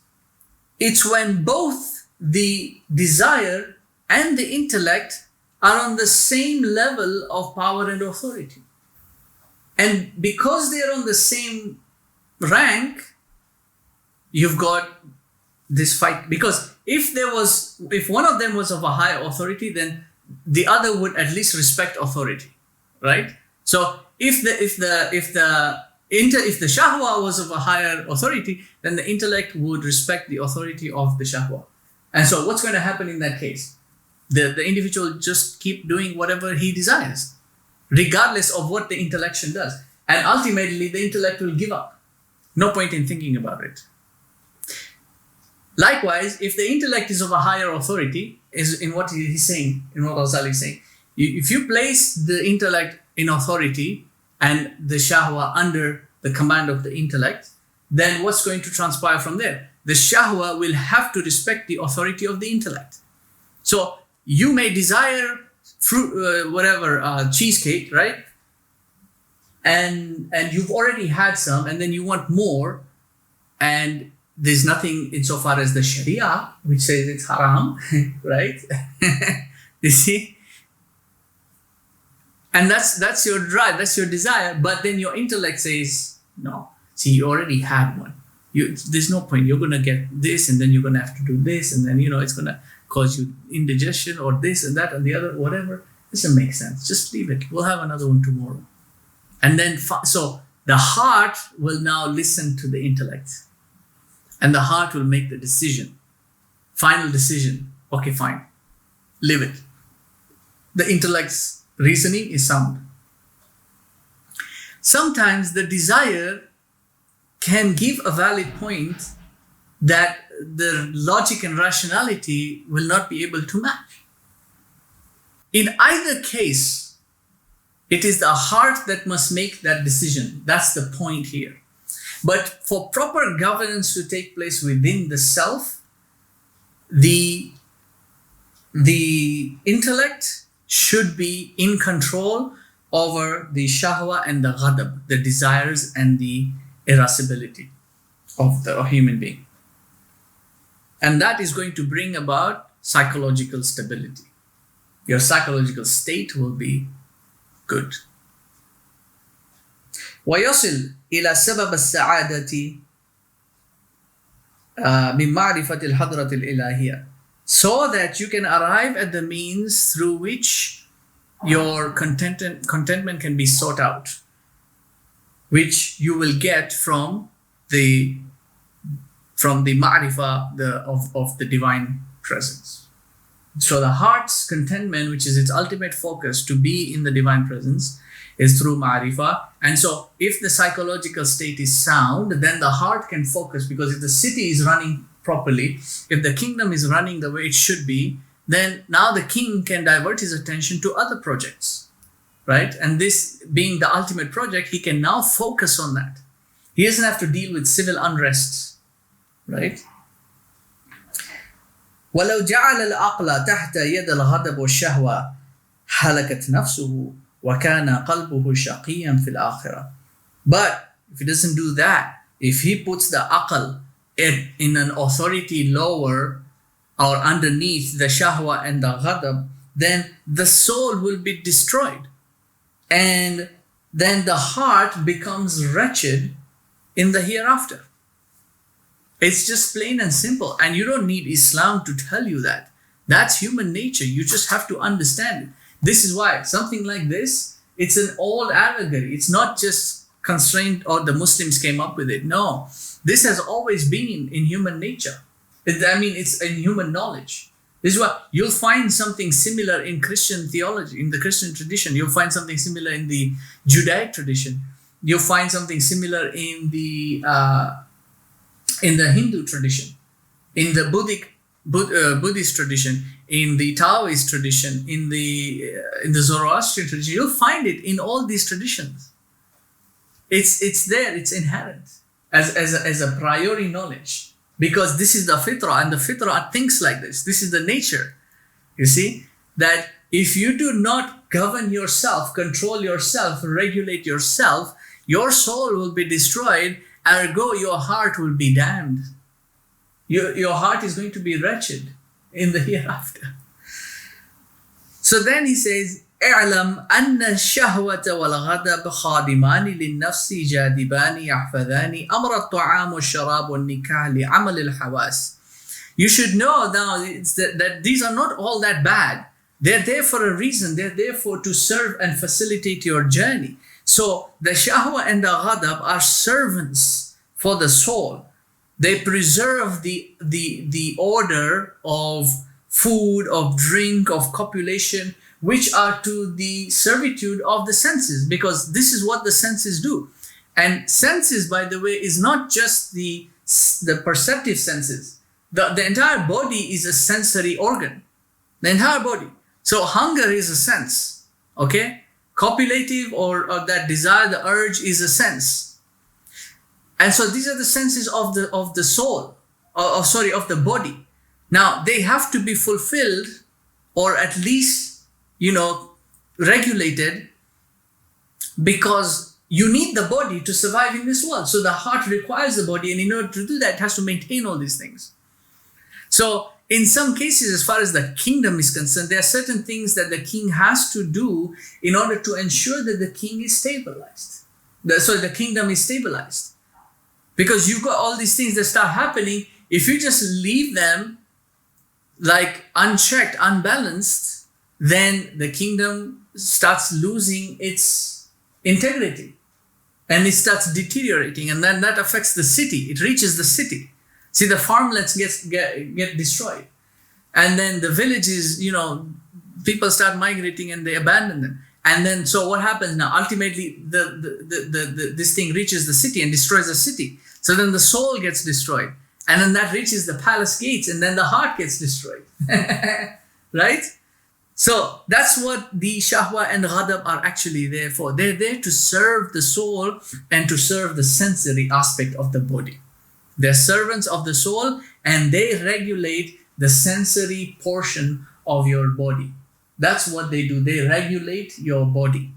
It's when both the desire and the intellect are on the same level of power and authority. And because they are on the same rank, you've got this fight. Because if one of them was of a high authority, then the other would at least respect authority, right? So if the shahwa was of a higher authority, then the intellect would respect the authority of the shahwa. And so what's going to happen in that case? The individual just keep doing whatever he desires, regardless of what the intellection does. And ultimately, the intellect will give up. No point in thinking about it. Likewise, if the intellect is of a higher authority, is in what he's saying, in what Ghazali is saying, if you place the intellect in authority, and the shahwa under the command of the intellect, then what's going to transpire from there? The shahwa will have to respect the authority of the intellect. So you may desire fruit, cheesecake, right? And you've already had some, and then you want more, and there's nothing insofar as the Sharia which says it's haram, right? You see? And that's your drive, that's your desire, but then your intellect says, no. See, you already have one. There's no point. You're going to get this, and then you're going to have to do this, and then, it's going to cause you indigestion or this and that and the other, whatever. It doesn't make sense. Just leave it. We'll have another one tomorrow. And then, so the heart will now listen to the intellect. And the heart will make the decision. Final decision. Okay, fine. Live it. The intellect's reasoning is sound. Sometimes the desire can give a valid point that the logic and rationality will not be able to match. In either case, it is the heart that must make that decision. That's the point here. But for proper governance to take place within the self, the intellect should be in control over the shahwa and the ghadab, the desires and the irascibility of the human being. And that is going to bring about psychological stability. Your psychological state will be good. ويصل إلى سبب السعادة من معرفة الحضرة الإلهية, so that you can arrive at the means through which your contentment can be sought out, which you will get from the ma'rifah of the divine presence. So the heart's contentment, which is its ultimate focus to be in the divine presence, is through ma'rifah. And so if the psychological state is sound, then the heart can focus, because if the city is running properly, if the kingdom is running the way it should be, then now the king can divert his attention to other projects, right? And this being the ultimate project, he can now focus on that. He doesn't have to deal with civil unrest, right? وَلَوْ جَعَلَ الْعَقْلَ تَحْتَ يَدَ الْغَضَبِ وَالشَّهْوَةِ هَلَكَتْ نَفْسُهُ وَكَانَ قَلْبُهُ شَقِيًّا فِي الْآخِرَةِ. But if he doesn't do that, if he puts the aql in an authority lower or underneath the shahwa and the ghadab, then the soul will be destroyed. And then the heart becomes wretched in the hereafter. It's just plain and simple. And you don't need Islam to tell you that. That's human nature. You just have to understand it. This is why something like this, it's an old allegory. It's not just constrained or the Muslims came up with it. No, this has always been in human nature. It's in human knowledge. This is why you'll find something similar in Christian theology, in the Christian tradition. You'll find something similar in the Judaic tradition. You'll find something similar in the Hindu tradition, in the Buddhist tradition, in the Taoist tradition, in the Zoroastrian tradition. You'll find it in all these traditions. It's there. It's inherent as a priori knowledge. Because this is the fitrah, and the fitrah thinks like this. This is the nature. You see, that if you do not govern yourself, control yourself, regulate yourself, your soul will be destroyed, ergo your heart will be damned. Your heart is going to be wretched in the hereafter. So then he says, اعلم أن الشهوة والغضب خادمان للنفس جاذبان يحفظان أمر الطعام والشراب والنكاح لعمل الحواس. You should know now that these are not all that bad. They're there for a reason. They're there to serve and facilitate your journey. So the shahwa and the ghadab are servants for the soul. They preserve the order of food, of drink, of copulation, which are to the servitude of the senses, because this is what the senses do. And senses, by the way, is not just the perceptive senses. The entire body is a sensory organ. The entire body. So hunger is a sense, okay? copulative or that desire, the urge is a sense. And so these are the senses of the soul, of the body. Now they have to be fulfilled, or at least, regulated, because you need the body to survive in this world. So the heart requires the body, and in order to do that, it has to maintain all these things. So in some cases, as far as the kingdom is concerned, there are certain things that the king has to do in order to ensure that the king is stabilized. The kingdom is stabilized. Because you've got all these things that start happening. If you just leave them like unchecked, unbalanced, then the kingdom starts losing its integrity. And it starts deteriorating, and then that affects the city. It reaches the city. See, the farmlands get destroyed, and then the villages, people start migrating and they abandon them. And then, so what happens now? Ultimately, this thing reaches the city and destroys the city. So then the soul gets destroyed, and then that reaches the palace gates, and then the heart gets destroyed, right? So that's what the shahwa and ghadab are actually there for. They're there to serve the soul and to serve the sensory aspect of the body. They're servants of the soul, and they regulate the sensory portion of your body. That's what they do. They regulate your body.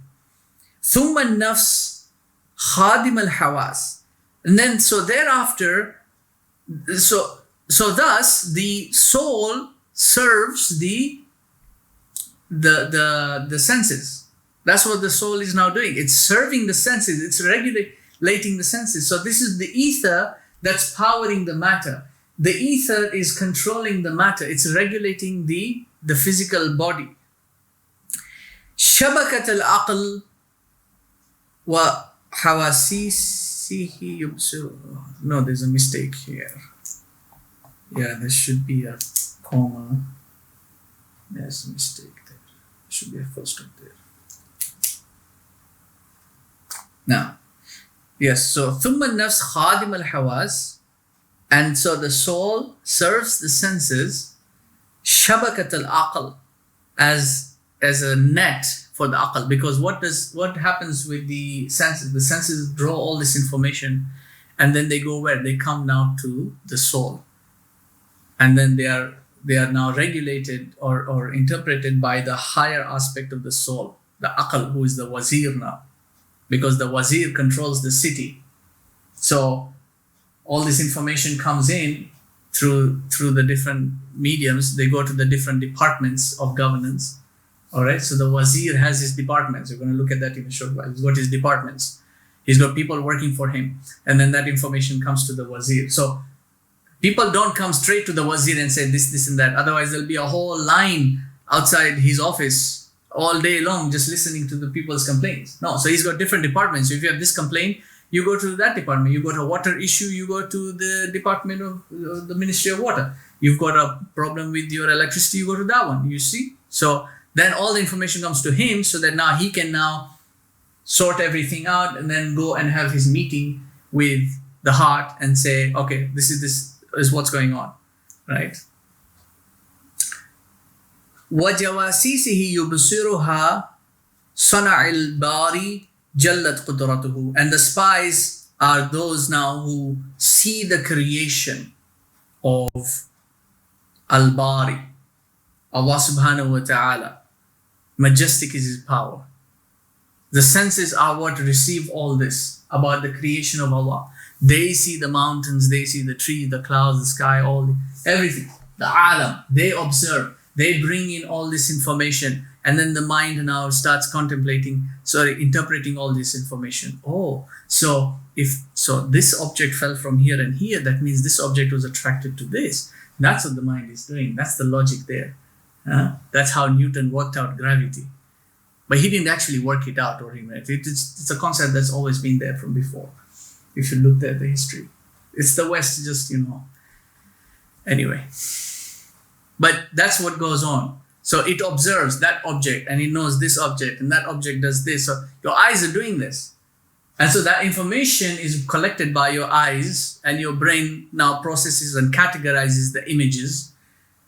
ثم النفس خادم الحواس. And then, so thereafter, so thus the soul serves the senses. That's what the soul is now doing. It's serving the senses. It's regulating the senses. So this is the ether that's powering the matter. The ether is controlling the matter. It's regulating the physical body. شبكة العقل وحواسيسه يبصر. No, there's a mistake here. Yeah, there should be a comma. There's a mistake there. There should be a full stop there. Now, yes, so ثم النفس خادم الحواس, and so the soul serves the senses. شبكة العقل, as a net for the aql, because what happens with the senses? The senses draw all this information, and then they go where? They come now to the soul, and then they are now regulated or interpreted by the higher aspect of the soul, the aql, who is the wazir now, because the wazir controls the city. So all this information comes in through the different mediums. They go to the different departments of governance. All right, so the wazir has his departments. We're going to look at that in a short while. He's got his departments. He's got people working for him, and then that information comes to the wazir. So people don't come straight to the wazir and say this and that. Otherwise, there'll be a whole line outside his office all day long just listening to the people's complaints. No, so he's got different departments. So if you have this complaint, you go to that department. You got a water issue, you go to the department of the Ministry of Water. You've got a problem with your electricity, you go to that one. You see? So then all the information comes to him, so that now he can now sort everything out and then go and have his meeting with the heart and say, okay, this is what's going on, right? وَجَوَاسِيسِهِ يُبْصِرُهَا صَنَعِ الْبَارِ جَلَّتْ قُدْرَتُهُ. And the spies are those now who see the creation of Al-Bari, Allah subhanahu wa ta'ala. Majestic is His power. The senses are what receive all this about the creation of Allah. They see the mountains, they see the trees, the clouds, the sky, everything. The alam, they observe. They bring in all this information, and then the mind now starts interpreting all this information. Oh, so this object fell from here and here, that means this object was attracted to this. That's what the mind is doing. That's the logic there. That's how Newton worked out gravity. But he didn't actually work it out, or it's a concept that's always been there from before. If you looked at the history, it's the West, just anyway. But that's what goes on. So it observes that object, and it knows this object, and that object does this. So your eyes are doing this, and so that information is collected by your eyes, and your brain now processes and categorizes the images,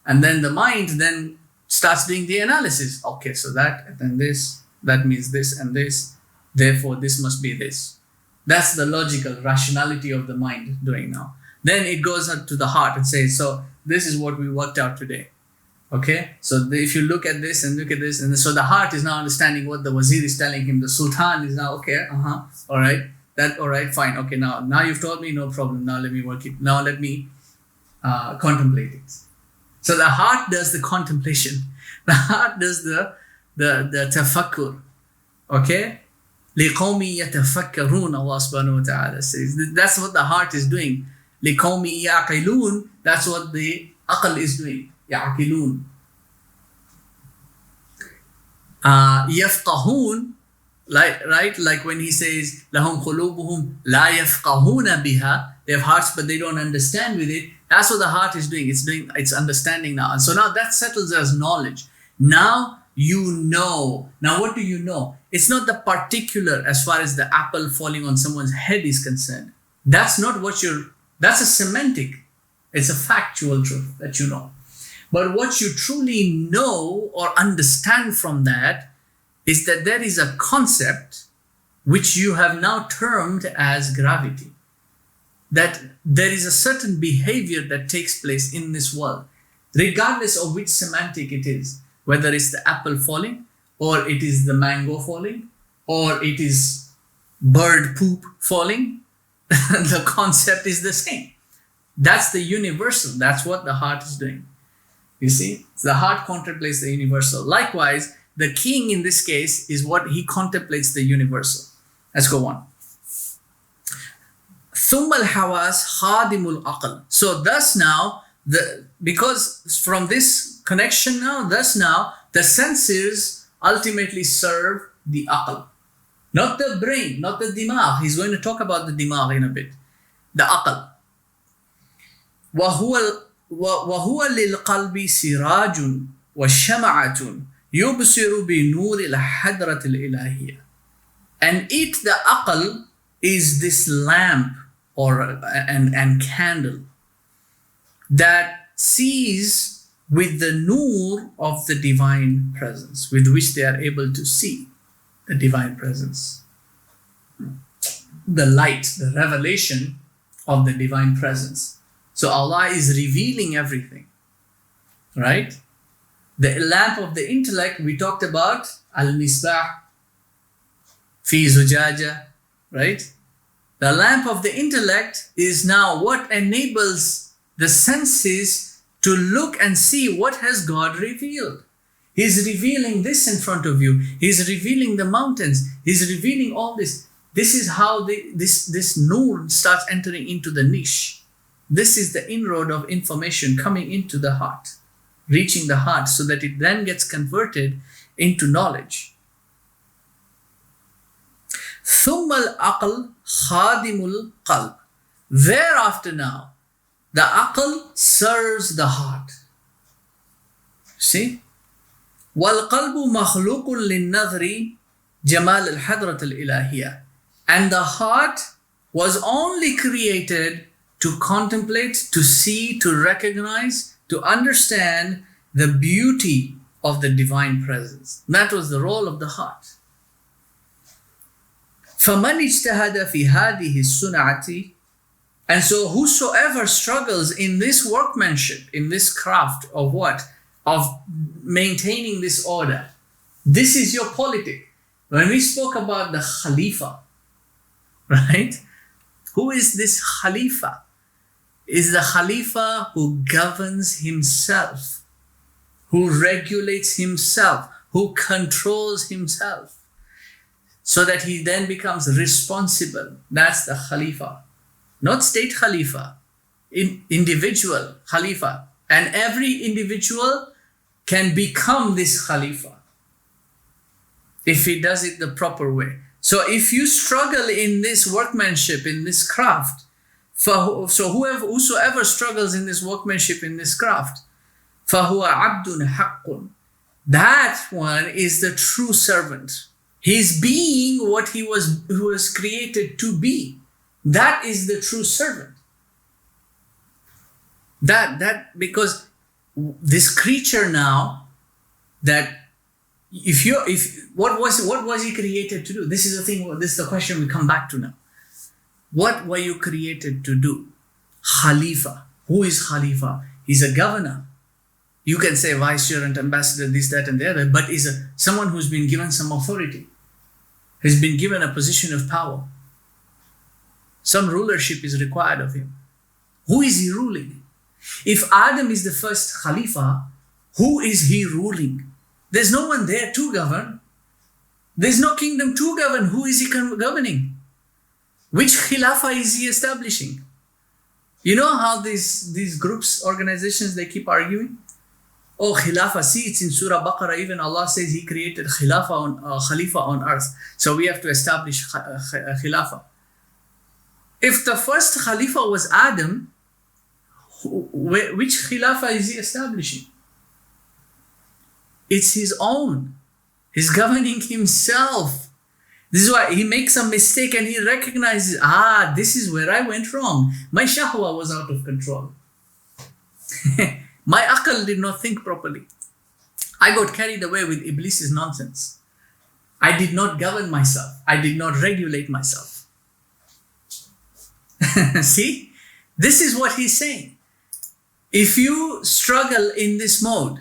and then the mind then starts doing the analysis. Okay, so that, and then this, that means this and this, therefore this must be this. That's the logical rationality of the mind doing now. Then it goes up to the heart and says, so this is what we worked out today. Okay, so if you look at this and look at this, and so the heart is now understanding what the wazir is telling him. The sultan is now, okay, all right, all right, fine, okay, now you've told me, no problem, now let me work it, now let me contemplate it. So the heart does the contemplation, the heart does the tafakkur, okay? لِقَوْمِ يَتَفَكَّرُونَ, Allah subhanahu wa ta'ala says. That's what the heart is doing. لِقَوْمِ يَعْقِلُونَ, that's what the aql is doing. يَعْقِلُونَ. يَفْقَهُونَ, like when he says لَهُمْ قُلُوبُهُمْ لَا يَفْقَهُونَ بِهَا, they have hearts but they don't understand with it. That's what the heart is doing. It's understanding now. And so now that settles as knowledge. Now you know. Now what do you know? It's not the particular as far as the apple falling on someone's head is concerned. That's not what that's a semantic. It's a factual truth that you know. But what you truly know or understand from that is that there is a concept which you have now termed as gravity. That there is a certain behavior that takes place in this world, regardless of which semantic it is, whether it's the apple falling, or it is the mango falling, or it is bird poop falling, the concept is the same. That's the universal. That's what the heart is doing. You see, so the heart contemplates the universal. Likewise, the king in this case is what he contemplates the universal. Let's go on. ثُمَّ الْحَوَاسِ خَادِمُ الْعَقْلِ. So thus now, because from this connection now, thus now, the senses ultimately serve the aql. Not the brain, not the dimagh. He's going to talk about the dimagh in a bit. The aql. وَهُوَ لِلْقَلْبِ سِرَاجٌ وَشَمَعَةٌ يُبْصِرُ بِنُورِ الْحَدْرَةِ الْإِلَهِيَةِ. And it, the aql, is this lamp and candle that sees with the nur of the divine presence, with which they are able to see the divine presence. The light, the revelation of the divine presence. So Allah is revealing everything, right? The lamp of the intellect, we talked about, al-misbah fi zujaja, right? The lamp of the intellect is now what enables the senses to look and see what has God revealed. He's revealing this in front of you. He's revealing the mountains. He's revealing all this. This is how this nur starts entering into the niche. This is the inroad of information coming into the heart, reaching the heart, so that it then gets converted into knowledge. ثُمَّ الْعَقْلِ خَادِمُ الْقَلْبِ. Thereafter now, the aql serves the heart. See? وَالْقَلْبُ مَخْلُوقٌ لِلنَّظْرِ جَمَالِ الْحَدْرَةِ الْإِلَهِيَةِ. And the heart was only created to contemplate, to see, to recognize, to understand the beauty of the divine presence. That was the role of the heart. فَمَنْ اجْتَهَدَ فِي هَذِهِ السُّنَعَةِ. And so whosoever struggles in this workmanship, in this craft of what? Of maintaining this order. This is your politic. When we spoke about the Khalifa, right? Who is this Khalifa? Is the Khalifa who governs himself, who regulates himself, who controls himself, so that he then becomes responsible. That's the Khalifa. Not state Khalifa, individual Khalifa. And every individual can become this Khalifa if he does it the proper way. So if you struggle in this workmanship, in this craft, whosoever struggles in this workmanship, in this craft, فَهُوَ عَبْدٌ حَقٌّ. That one is the true servant. He's being what he was created to be. That is the true servant. That because this creature now that what was he created to do? This is the thing. This is the question we come back to now. What were you created to do? Khalifa. Who is Khalifa? He's a governor. You can say vicegerent, ambassador, this, that, and the other, but is someone who's been given some authority, has been given a position of power. Some rulership is required of him. Who is he ruling? If Adam is the first Khalifa, who is he ruling? There's no one there to govern. There's no kingdom to govern. Who is he governing? Which Khilafah is he establishing? You know how these groups, organizations, they keep arguing? Oh, Khilafah. See, it's in Surah Baqarah. Even Allah says He created Khalifa on earth. So we have to establish Khilafah. If the first Khalifa was Adam, which Khilafah is he establishing? It's his own. He's governing himself. This is why he makes a mistake and he recognizes, this is where I went wrong. My shahwa was out of control. My aql did not think properly. I got carried away with Iblis's nonsense. I did not govern myself. I did not regulate myself. See? This is what he's saying. If you struggle in this mode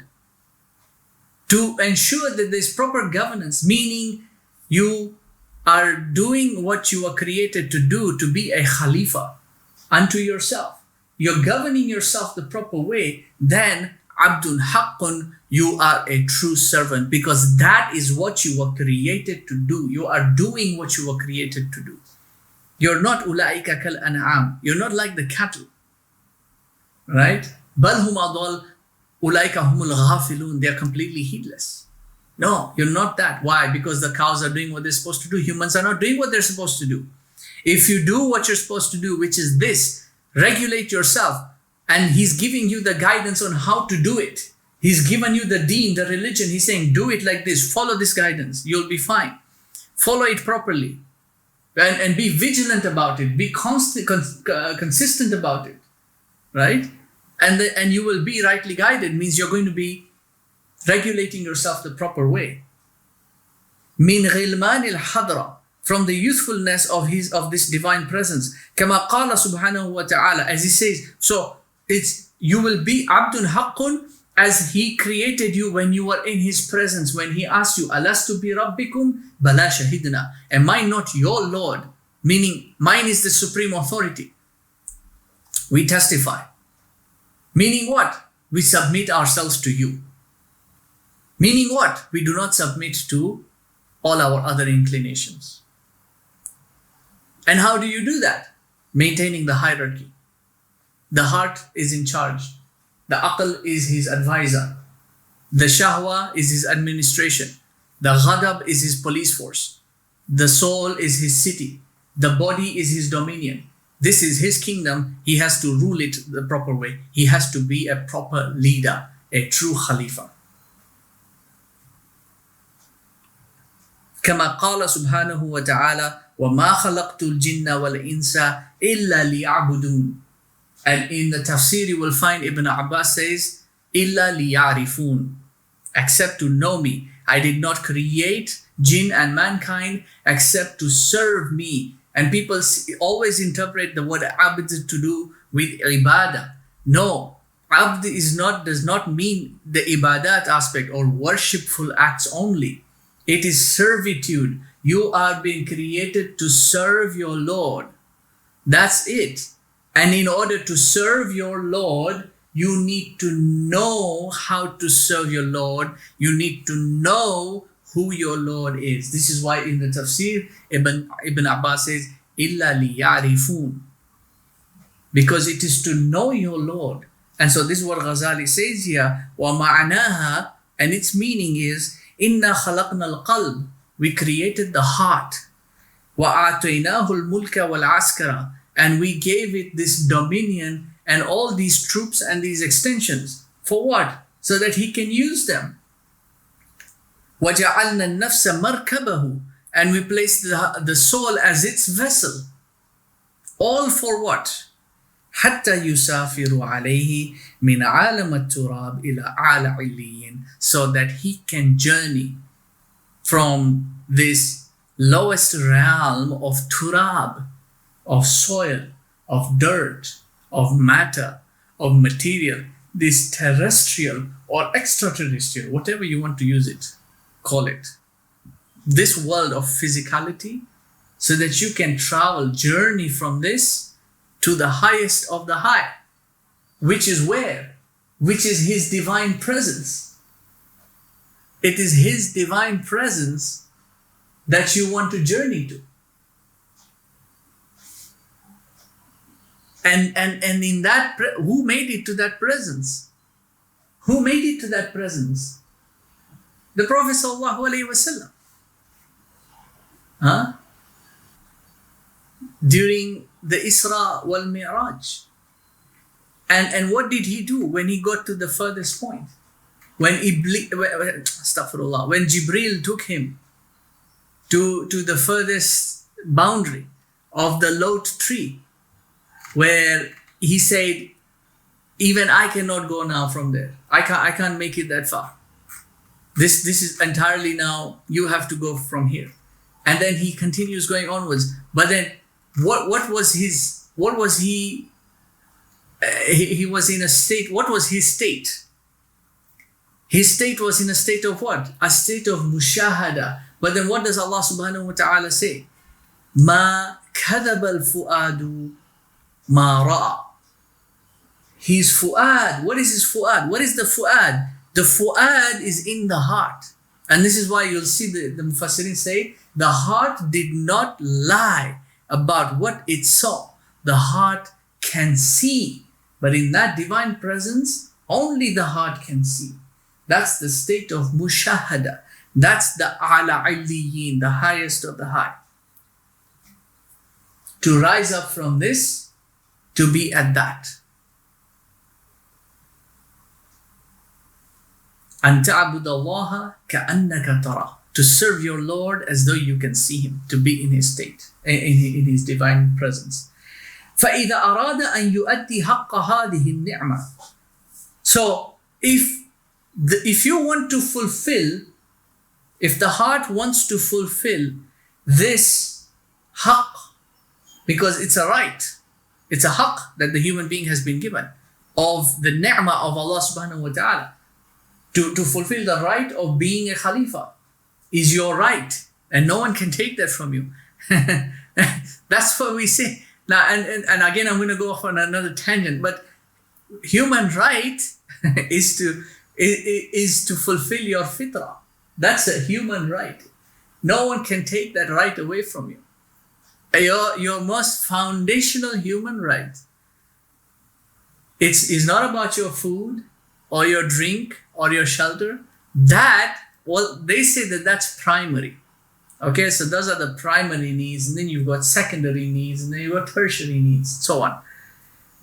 to ensure that there's proper governance, meaning you are doing what you are created to do, to be a Khalifa unto yourself, you're governing yourself the proper way, then Abdun Haqqun, you are a true servant, because that is what you were created to do. You are doing what you were created to do. You're not ulaika kal an'am. You're not like the cattle. Right? Bal hum adal ulaika humul ghafilun. They're completely heedless. No, you're not that. Why? Because the cows are doing what they're supposed to do. Humans are not doing what they're supposed to do. If you do what you're supposed to do, which is this, regulate yourself, and He's giving you the guidance on how to do it. He's given you the deen, the religion. He's saying, do it like this. Follow this guidance. You'll be fine. Follow it properly. And be vigilant about it. Be consistent about it. Right? And you will be rightly guided. Means you're going to be regulating yourself the proper way. Min ghilman al-hadra, from the youthfulness of this divine presence. Kama qala subhanahu wa ta'ala, as He says. So you will be abdun haqqun, as He created you when you were in His presence. When He asked you, alastu bi rabbikum bala shahidna, am I not your Lord? Meaning mine is the supreme authority. We testify. Meaning what? We submit ourselves to you. Meaning what? We do not submit to all our other inclinations. And how do you do that? Maintaining the hierarchy. The heart is in charge. The aql is his advisor. The shahwa is his administration. The ghadab is his police force. The soul is his city. The body is his dominion. This is his kingdom. He has to rule it the proper way. He has to be a proper leader, a true Khalifa. كما قال سبحانه وتعالى وما خلقت الجن والإنس إلا ليعبدون. And in the tafsir you will find Ibn Abbas says إلا ليعرفون, except to know me. I did not create jinn and mankind except to serve me. And people always interpret the word abd to do with ibadah. No, abd does not mean the ibadat aspect or worshipful acts only. It is servitude. You are being created to serve your Lord. That's it. And in order to serve your Lord, you need to know how to serve your Lord. You need to know who your Lord is. This is why in the tafsir, Ibn Abbas says, إِلَّا لِيَعْرِفُونَ, because it is to know your Lord. And so this is what Ghazali says here, وَمَعْنَاهَا, and its meaning is, إِنَّا خَلَقْنَا الْقَلْبِ, we created the heart. وَأَعْطَيْنَاهُ الْمُلْكَ وَالْعَسْكَرَ, and we gave it this dominion and all these troops and these extensions. For what? So that he can use them. وَجَعَلْنَا النَّفْسَ مَرْكَبَهُ, and we placed the soul as its vessel. All for what? حَتَّى يُسَافِرُ عَلَيْهِ مِنْ عَالَمَ التُّرَابِ إِلَى أَعْلَى عِلِّيِّينَ, so that he can journey from this lowest realm of turab, of soil, of dirt, of matter, of material, this terrestrial or extraterrestrial, whatever you want to use it, call it, this world of physicality, so that you can travel, journey from this to the highest of the high, which is where? Which is His divine presence. It is His divine presence that you want to journey to. And in that, who made it to that presence? Who made it to that presence? The Prophet sallallahu alaihi wasallam. Huh? During the Isra wal Mi'raj. And what did he do when he got to the furthest point? When Jibreel took him to the furthest boundary of the Lot tree, where he said, even I cannot go now from there. I can't make it that far. This is entirely now, you have to go from here. And then he continues going onwards. But then what was he was in a state, what was his state? His state was in a state of what? A state of mushahada. But then what does Allah subhanahu wa ta'ala say? Ma kadhaba al-fu'adu ma ra'a. His fu'ad. What is his fu'ad? What is the fu'ad? The fu'ad is in the heart. And this is why you'll see the Mufassirin say, the heart did not lie about what it saw. The heart can see. But in that divine presence, only the heart can see. That's the state of mushahada. That's the ala illiyin, the highest of the high. To rise up from this, to be at that. أن تعبد الله كأنك تراه. To serve your Lord as though you can see Him, to be in His state, in His divine presence. فإذا أراد أن يؤدي حق هذه النعمة. So if you want to fulfill, if the heart wants to fulfill this haqq, because it's a right, it's a haqq that the human being has been given of the ni'mah of Allah subhanahu wa ta'ala, to fulfill the right of being a Khalifa is your right, and no one can take that from you. That's what we say. Now, and again, I'm going to go off on another tangent, but human right is to fulfill your fitrah. That's a human right. No one can take that right away from you. Your most foundational human right. It's not about your food or your drink or your shelter. That, well, they say that that's primary. Okay, so those are the primary needs, and then you've got secondary needs, and then you've got tertiary needs, so on.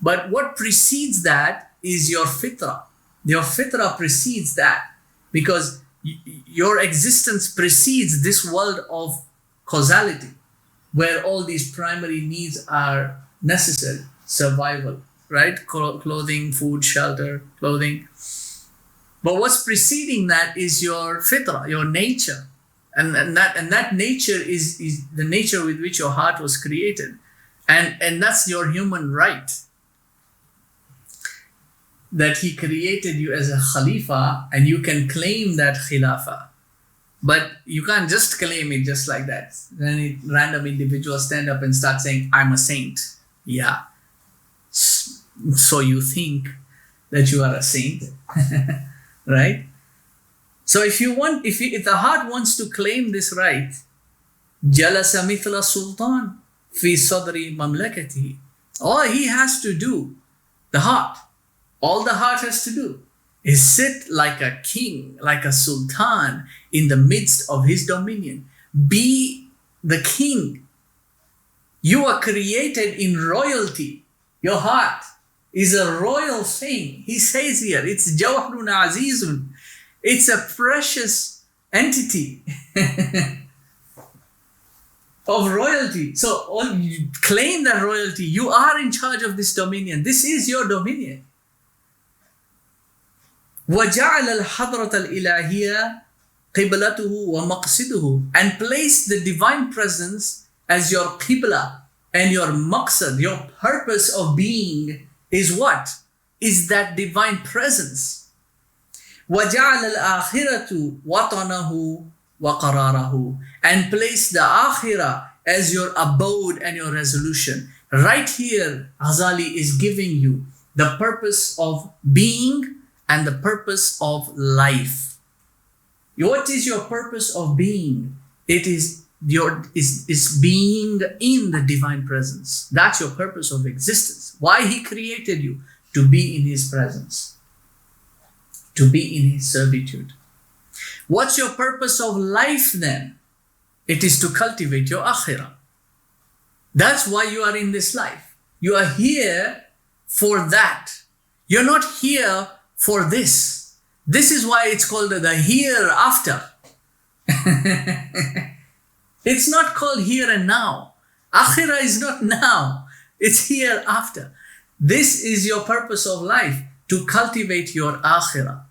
But what precedes that is your fitrah. Your fitrah precedes that, because your existence precedes this world of causality, where all these primary needs are necessary. Survival, right? Clothing, food, shelter, clothing. But what's preceding that is your fitrah, your nature. And that nature is the nature with which your heart was created. And that's your human right. That He created you as a Khalifa, and you can claim that Khilafah. But you can't just claim it just like that. Then random individuals stand up and start saying, I'm a saint. Yeah. So you think that you are a saint. Right? So if the heart wants to claim this right, jalasa mithla sultan fi sadri mamlakatihi. All he has to do, the heart, all the heart has to do is sit like a king, like a sultan in the midst of his dominion. Be the king. You are created in royalty. Your heart is a royal thing. He says here, it's jawhrun azizun. It's a precious entity of royalty. So you claim that royalty. You are in charge of this dominion. This is your dominion. وَجَعَلَ الْحَضْرَةَ الْإِلَهِيَّةَ قِبْلَتُهُ وَمَقْصِدُهُ, and place the divine presence as your qibla and your maqsad, your purpose of being is what? Is that divine presence. وَجَعَلَ الْآخِرَةُ وَطَنَهُ وَقَرَارَهُ, and place the akhirah as your abode and your resolution. Right here, Ghazali is giving you the purpose of being and the purpose of life. What is your purpose of being? It is being in the divine presence. That's your purpose of existence. Why he created you? To be in his presence, to be in his servitude. What's your purpose of life then? It is to cultivate your akhirah. That's why you are in this life. You are here for that. You're not here for this. This is why it's called the hereafter. It's not called here and now. Akhirah is not now. It's hereafter. This is your purpose of life, to cultivate your akhirah.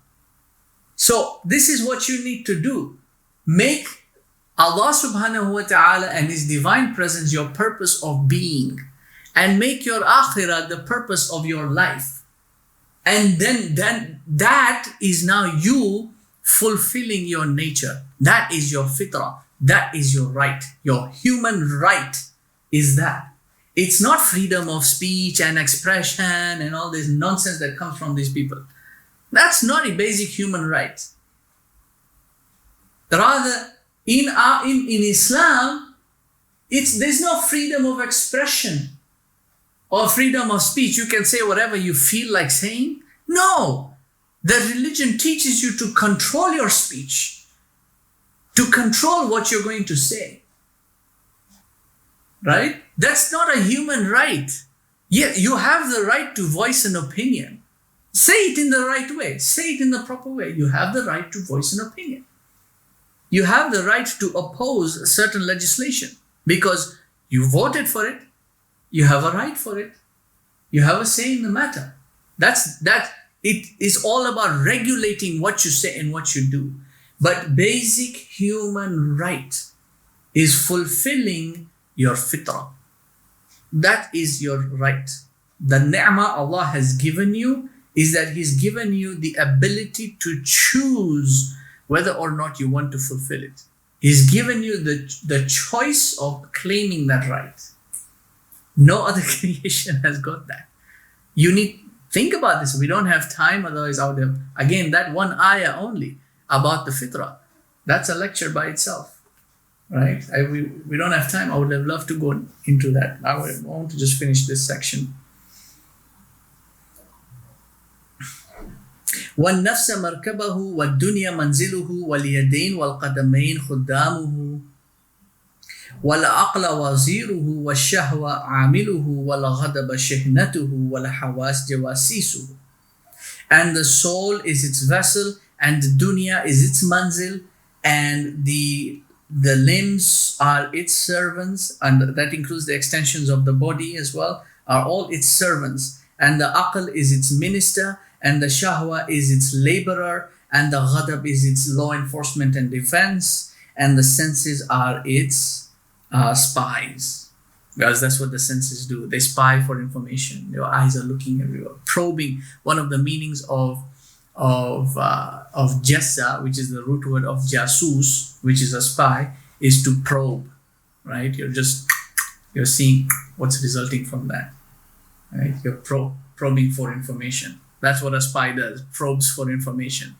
So this is what you need to do. Make Allah subhanahu wa ta'ala and his divine presence your purpose of being, and make your akhirah the purpose of your life. And then that is now you fulfilling your nature. That is your fitrah. That is your right. Your human right is that. It's not freedom of speech and expression and all this nonsense that comes from these people. That's not a basic human right. Rather, in Islam, there's no freedom of expression or freedom of speech. You can say whatever you feel like saying. No, the religion teaches you to control your speech, to control what you're going to say. Right? That's not a human right. Yet you have the right to voice an opinion. Say it in the right way. Say it in the proper way. You have the right to voice an opinion. You have the right to oppose certain legislation because you voted for it. You have a right for it. You have a say in the matter. It is all about regulating what you say and what you do. But basic human right is fulfilling your fitrah. That is your right. The ni'mah Allah has given you is that he's given you the ability to choose whether or not you want to fulfill it. He's given you the choice of claiming that right. No other creation has got that. Think about this. We don't have time, otherwise I would have, again, that one ayah only about the fitrah. That's a lecture by itself. Right? We don't have time. I would have loved to go into that. I want to just finish this section. وَالنَّفْسَ مَرْكَبَهُ وَالدُّنْيَا مَنْزِلُهُ وَالْيَدَيْنِ وَالْقَدَمَيْنِ خُدَّامُهُ وَالْعَقْلَ وَزِيرُهُ وَالشَّهْوَ عَامِلُهُ وَالْغَضَبَ شِحْنَتُهُ وَالْحَوَاسِ جَوَاسِيسُهُ. And the soul is its vessel, and the dunya is its manzil, and the limbs are its servants, and that includes the extensions of the body as well, are all its servants. And the aql is its minister, and the shahwa is its laborer, and the ghadab is its law enforcement and defense, and the senses are its spies. Because that's what the senses do. They spy for information. Your eyes are looking everywhere, probing. One of the meanings of jassa, which is the root word of jasus, which is a spy, is to probe. Right? You're seeing what's resulting from that. Right? You're probing for information. That's what a spy does, probes for information.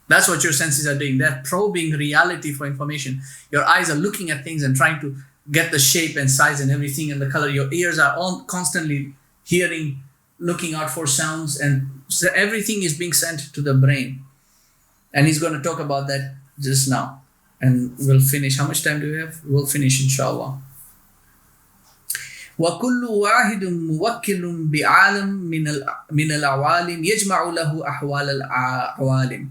That's what your senses are doing. They're probing reality for information. Your eyes are looking at things and trying to get the shape and size and everything and the color. Your ears are all constantly hearing, looking out for sounds, and so everything is being sent to the brain. And he's going to talk about that just now. And we'll finish. How much time do we have? We'll finish, inshallah. وَكُلُّ وَاحِدٌ مُوَكِّلٌ بِعَالَمٍ مِنَ الْعَوَالِمِ يَجْمَعُ لَهُ أَحْوَالَ الْعَوَالِمِ.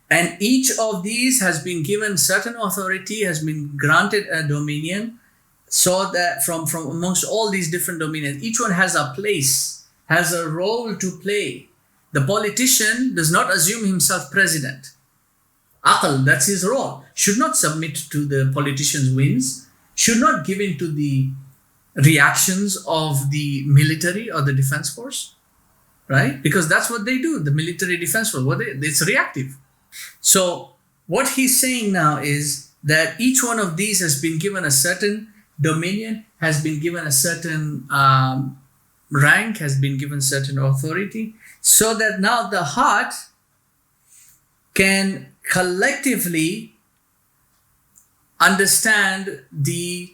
And each of these has been given certain authority, has been granted a dominion, so that from amongst all these different dominions, each one has a place, has a role to play. The politician does not assume himself president. Aql, that's his role. Should not submit to the politician's whims, should not give in to the reactions of the military or the defense force, right? Because that's what they do, the military defense force. It's reactive. So what he's saying now is that each one of these has been given a certain dominion, has been given a certain rank, has been given certain authority, so that now the heart can collectively understand the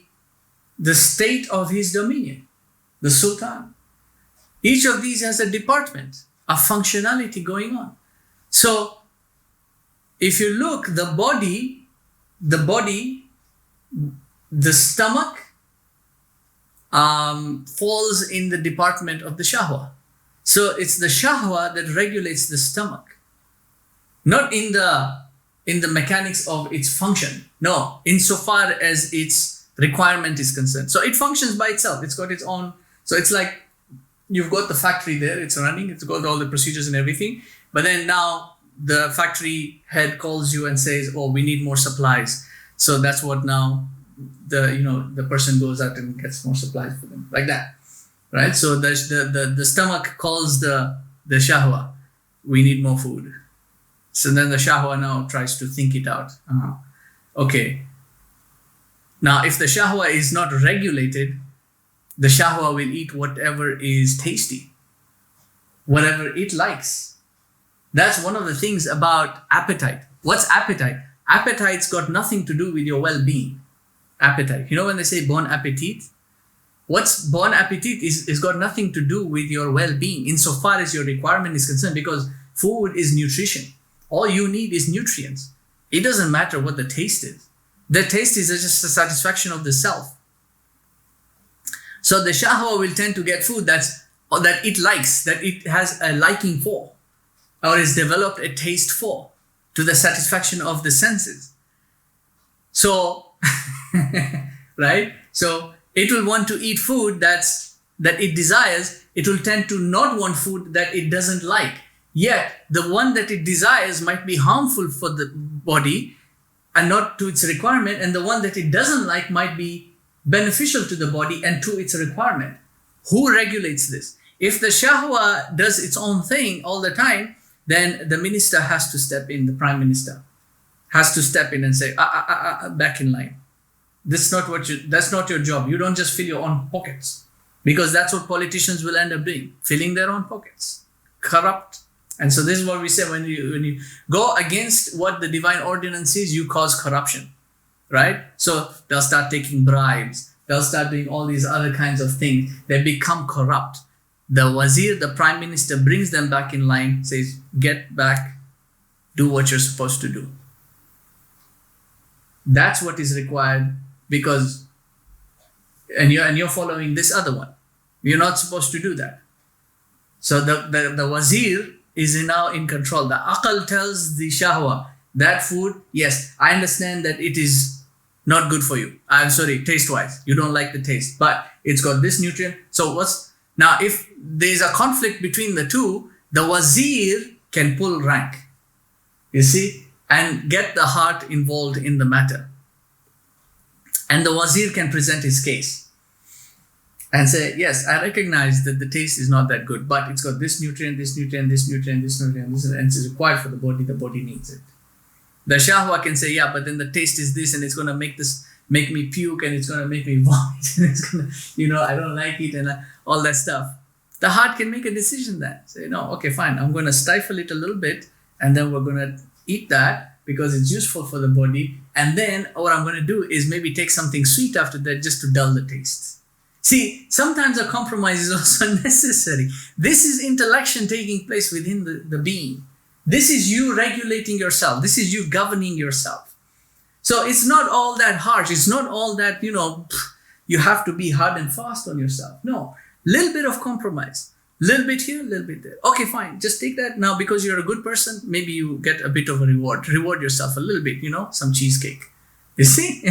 state of his dominion, the sultan. Each of these has a department, a functionality going on. So if you look, the body, the stomach falls in the department of the shahwa. So it's the shahwa that regulates the stomach, not in the mechanics of its function. No, insofar as its requirement is concerned. So it functions by itself. It's got its own. So it's like you've got the factory there. It's running. It's got all the procedures and everything. But then now the factory head calls you and says, "Oh, we need more supplies." So that's what now the person goes out and gets more supplies for them, like that, right? So the stomach calls the shahwa, "We need more food." So then the shahwa now tries to think it out. Okay. Now, if the shahwa is not regulated, the shahwa will eat whatever is tasty, whatever it likes. That's one of the things about appetite. What's appetite? Appetite's got nothing to do with your well-being. Appetite. You know when they say bon appetit? What's bon appetit is got nothing to do with your well-being insofar as your requirement is concerned, because food is nutrition. All you need is nutrients. It doesn't matter what the taste is. The taste is just a satisfaction of the self. So the shahwa will tend to get food that it likes, that it has a liking for, or is developed a taste for, to the satisfaction of the senses. So, right? So it will want to eat food that it desires. It will tend to not want food that it doesn't like. Yet the one that it desires might be harmful for the body and not to its requirement, and the one that it doesn't like might be beneficial to the body and to its requirement. Who regulates this? If the shahwa does its own thing all the time, then the minister has to step in, the prime minister has to step in and say, back in line. That's not your job. You don't just fill your own pockets, because that's what politicians will end up doing, filling their own pockets, corrupt. And so this is what we say, when you go against what the divine ordinance is, you cause corruption, right? So they'll start taking bribes. They'll start doing all these other kinds of things. They become corrupt. The wazir, the prime minister, brings them back in line, says, get back, do what you're supposed to do. That's what is required, because, and you're following this other one. You're not supposed to do that. So the wazir is now in control. The aql tells the shahwa, that food, yes, I understand that it is not good for you. I'm sorry, taste-wise, you don't like the taste, but it's got this nutrient. So now if there's a conflict between the two, the wazir can pull rank, you see, and get the heart involved in the matter. And the wazir can present his case and say, yes, I recognize that the taste is not that good, but it's got this nutrient, this nutrient, this nutrient, this nutrient, this, and it's required for the body needs it. The shahwa can say, yeah, but then the taste is this, and it's going to make me puke, and it's going to make me vomit, and it's going to, I don't like it, and all that stuff. The heart can make a decision then. Say, no, okay, fine, I'm going to stifle it a little bit, and then we're going to eat that because it's useful for the body. And then what I'm going to do is maybe take something sweet after that just to dull the taste. See, sometimes a compromise is also necessary. This is intellection taking place within the being. This is you regulating yourself. This is you governing yourself. So it's not all that harsh. It's not all that, you have to be hard and fast on yourself. No, little bit of compromise. Little bit here, little bit there. Okay, fine. Just take that. Now, because you're a good person, maybe you get a bit of a reward. Reward yourself a little bit, some cheesecake. You see?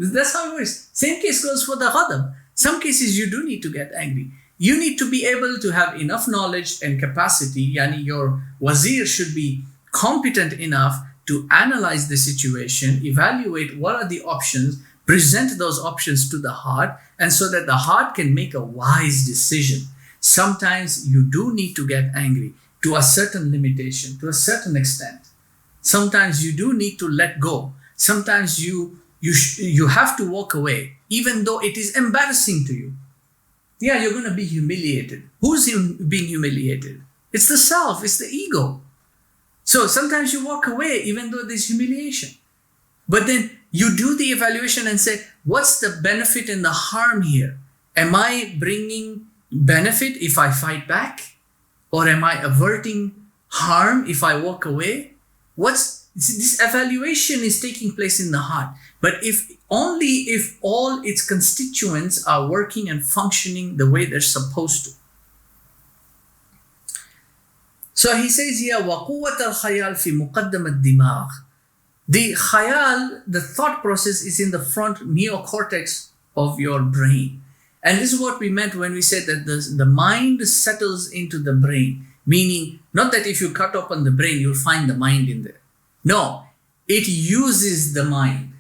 That's how it works. Same case goes for the ghadab. Some cases you do need to get angry. You need to be able to have enough knowledge and capacity. Yani your wazir should be competent enough to analyze the situation, evaluate what are the options, present those options to the heart, and so that the heart can make a wise decision. Sometimes you do need to get angry to a certain limitation, to a certain extent. Sometimes you do need to let go. Sometimes you have to walk away, even though it is embarrassing to you. Yeah, you're going to be humiliated. Who's being humiliated? It's the self, it's the ego. So sometimes you walk away even though there's humiliation. But then you do the evaluation and say, what's the benefit and the harm here? Am I bringing benefit if I fight back? Or am I averting harm if I walk away? This evaluation is taking place in the heart. But if all its constituents are working and functioning the way they're supposed to. So he says here, وَقُوَّةَ الْخَيَالِ فِي مُقَدَّمَ الدِّمَاغ. The khayal, the thought process, is in the front neocortex of your brain. And this is what we meant when we said that the mind settles into the brain. Meaning, not that if you cut open the brain, you'll find the mind in there. No, it uses the mind.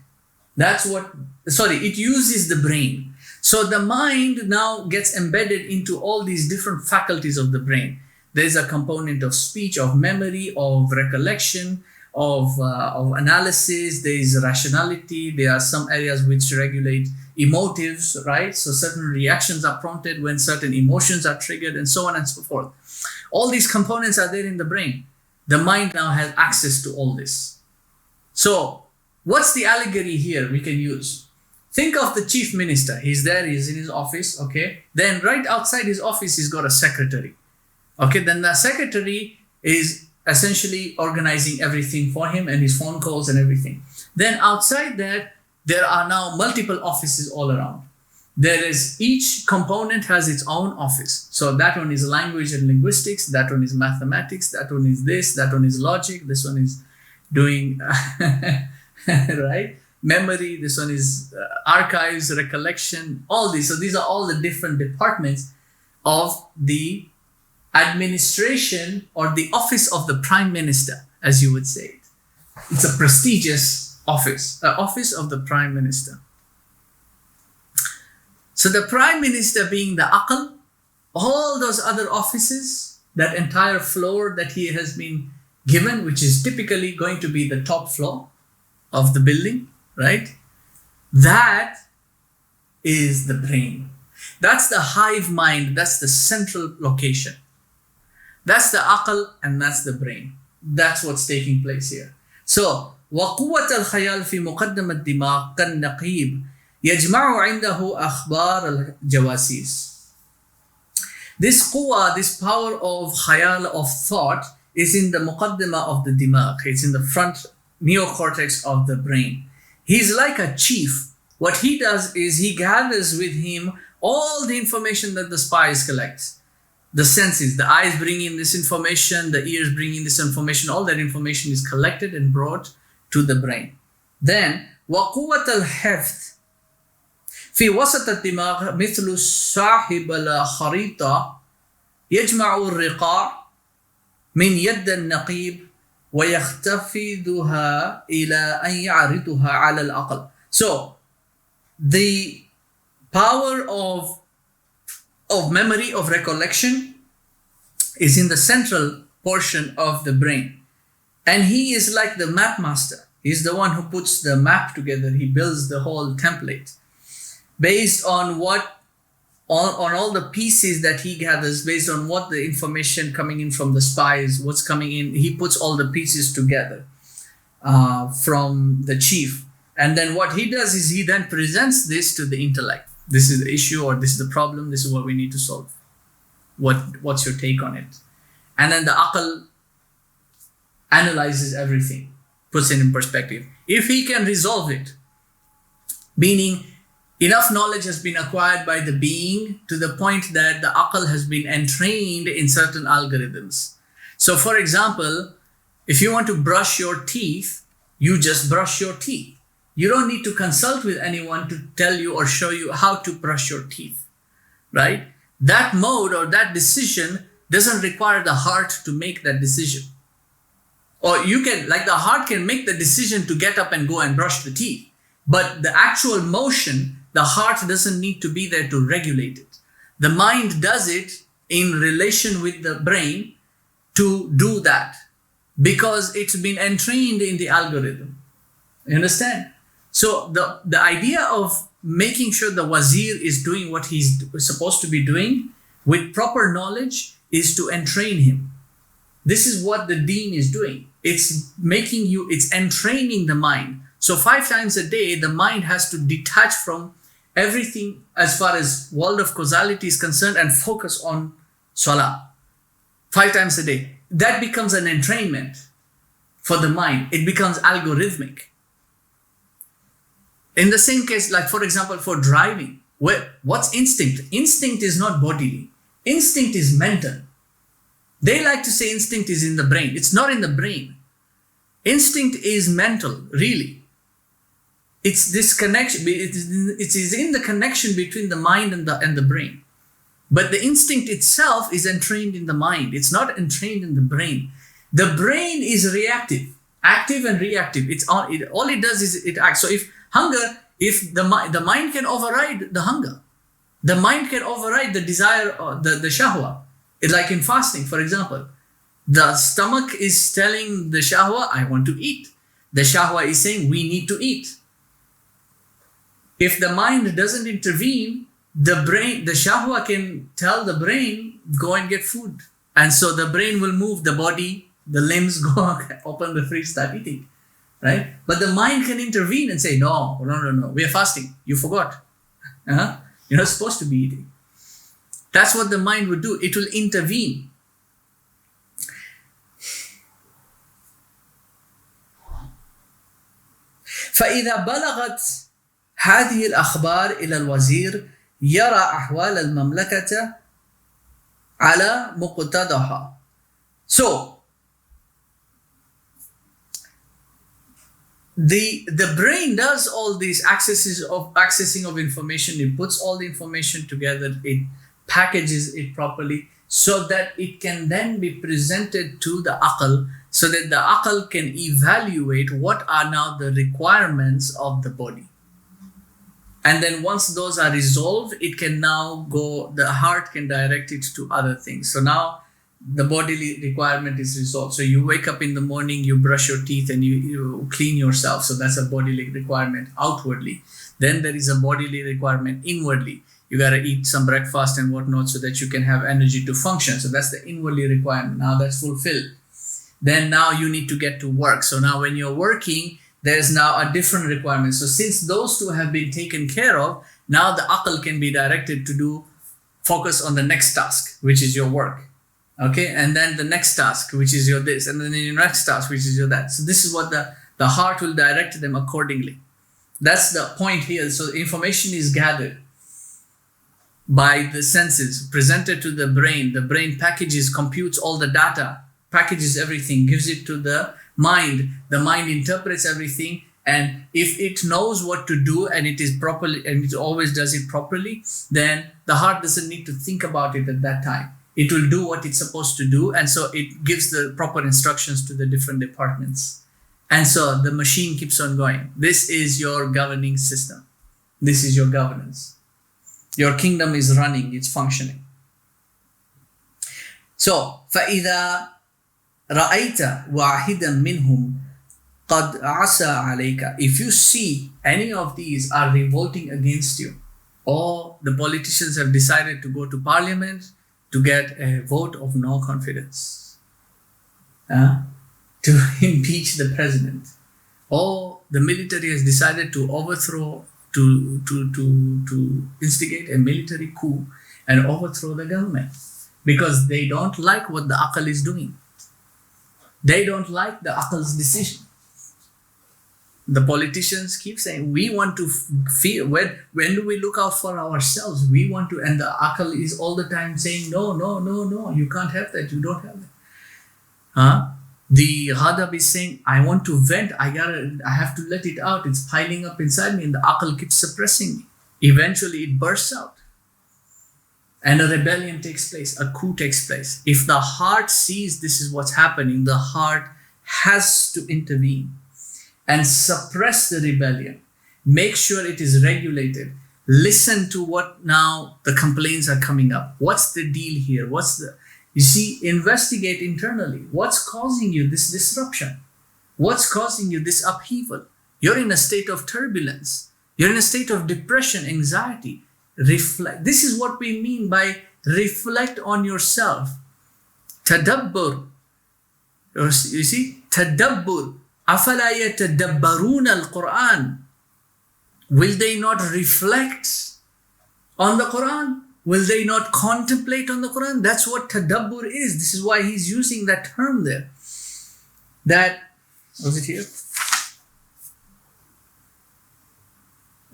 It uses the brain. So the mind now gets embedded into all these different faculties of the brain. There's a component of speech, of memory, of recollection, of analysis. There is rationality. There are some areas which regulate emotives, right? So certain reactions are prompted when certain emotions are triggered, and so on and so forth. All these components are there in the brain. The mind now has access to all this. So what's the allegory here we can use? Think of the chief minister. He's there, he's in his office, okay? Then right outside his office, he's got a secretary. Okay, then the secretary is essentially organizing everything for him and his phone calls and everything. Then outside that, there are now multiple offices all around. Each component has its own office. So that one is language and linguistics, that one is mathematics, that one is this, that one is logic, this one is doing, right? Memory, this one is archives, recollection, all these. So these are all the different departments of the administration or the office of the prime minister, as you would say it. It's a prestigious office, the office of the prime minister. So the prime minister being the aql, all those other offices, that entire floor that he has been given, which is typically going to be the top floor of the building, right? That is the brain. That's the hive mind. That's the central location. That's the aql and that's the brain. That's what's taking place here. So, وَقُوَّةَ الْخَيَالِ فِي مُقَدَّمَ الدِّمَاغ كَالنَّقِيبِ يَجْمَعُ عِنْدَهُ أَخْبَارَ الْجَوَاسِيسِ. This quwwah, this power of khayal, of thought, is in the muqaddimah of the dimag. It's in the front neocortex of the brain. He's like a chief. What he does is he gathers with him all the information that the spies collect. The senses, the eyes bring in this information, the ears bring in this information, all that information is collected and brought to the brain. Then, وَقُوَّةَ الْحِفْظِ في وسط الدماغ مثل صاحب الخريطة يجمع الرقاع من يد النقيب ويختفضها إلى أن يعرضها على العقل. So, the power of memory, of recollection, is in the central portion of the brain. And he is like the map master. He's the one who puts the map together. He builds the whole template based on on all the pieces that he gathers, based on what the information coming in from the spies, what's coming in. He puts all the pieces together from the chief. And then what he does is he then presents this to the intellect. This is the issue, or this is the problem, this is what we need to solve. What's your take on it? And then the aql analyzes everything, puts it in perspective. If he can resolve it, meaning enough knowledge has been acquired by the being to the point that the aql has been entrained in certain algorithms. So for example, if you want to brush your teeth, you just brush your teeth. You don't need to consult with anyone to tell you or show you how to brush your teeth, right? That mode or that decision doesn't require the heart to make that decision. Or you can, like the heart can make the decision to get up and go and brush the teeth. But the actual motion, the heart doesn't need to be there to regulate it. The mind does it in relation with the brain to do that because it's been entrained in the algorithm. You understand? So the idea of making sure the wazir is doing what he's supposed to be doing with proper knowledge is to entrain him. This is what the deen is doing. It's making you, it's entraining the mind. So 5 times a day, the mind has to detach from everything as far as world of causality is concerned and focus on salah. 5 times a day. That becomes an entrainment for the mind. It becomes algorithmic. In the same case, like for example, for driving, what's instinct? Instinct is not bodily. Instinct is mental. They like to say instinct is in the brain. It's not in the brain. Instinct is mental, really. It's this connection. It is in the connection between the mind and the brain. But the instinct itself is entrained in the mind. It's not entrained in the brain. The brain is reactive, active and reactive. All it does is it acts. So if the mind can override the hunger, the mind can override the desire or the shahwa. It's like in fasting, for example. The stomach is telling the shahwa, I want to eat. The shahwa is saying, we need to eat. If the mind doesn't intervene, the shahwa can tell the brain, go and get food. And so the brain will move the body, the limbs go open the fridge, start eating. Right? But the mind can intervene and say, no, we are fasting. You forgot. You're not supposed to be eating. That's what the mind would do. It will intervene. فإذا بلغت هذه الأخبار إلى الوزير يرى أحوال المملكة على مقتضاها. So the brain does all these accessing of information. It puts all the information together. It packages it properly so that it can then be presented to the aql, so that the aql can evaluate what are now the requirements of the body. And then once those are resolved, it can now go, the heart can direct it to other things. So now the bodily requirement is resolved. So you wake up in the morning, you brush your teeth and you clean yourself. So that's a bodily requirement outwardly. Then there is a bodily requirement inwardly. You got to eat some breakfast and whatnot so that you can have energy to function. So that's the inwardly requirement. Now that's fulfilled. Then now you need to get to work. So now when you're working, there's now a different requirement. So since those two have been taken care of, now the aql can be directed to focus on the next task, which is your work. Okay, and then the next task, which is your this, and then your next task, which is your that. So this is what the heart will direct them accordingly. That's the point here. So information is gathered by the senses, presented to the brain. The brain packages, computes all the data, packages everything, gives it to the mind. The mind interprets everything, and if it knows what to do and it is properly, and it always does it properly, then the heart doesn't need to think about it at that time. It will do what it's supposed to do, and so it gives the proper instructions to the different departments. And so the machine keeps on going. This is your governing system. This is your governance. Your kingdom is running, it's functioning. So, فَإِذَا رَأَيْتَ وَاحِدًا مِّنْهُمْ قَدْ عَسَى عَلَيْكَ. If you see any of these are revolting against you, or the politicians have decided to go to parliament to get a vote of no confidence, to impeach the president, or the military has decided to overthrow, to instigate a military coup and overthrow the government because they don't like what the aql is doing. They don't like the aql's decision. The politicians keep saying, we want to feel, when do we look out for ourselves? We want to, and the aql is all the time saying, no, you can't have that, you don't have that. The ghadab is saying, I want to vent, I have to let it out, it's piling up inside me, and the aql keeps suppressing me. Eventually it bursts out. And a rebellion takes place, a coup takes place. If the heart sees this is what's happening, the heart has to intervene and suppress the rebellion. Make sure it is regulated. Listen to what now the complaints are coming up. What's the deal here? You see, investigate internally. What's causing you this disruption? What's causing you this upheaval? You're in a state of turbulence. You're in a state of depression, anxiety. Reflect. This is what we mean by reflect on yourself. Tadabbur. You see, tadabbur. أَفَلَا يَتَدَبَّرُونَ الْقُرْآنَ. Will they not reflect on the Quran? Will they not contemplate on the Quran? That's what tadabbur is. This is why he's using that term there. Was it here?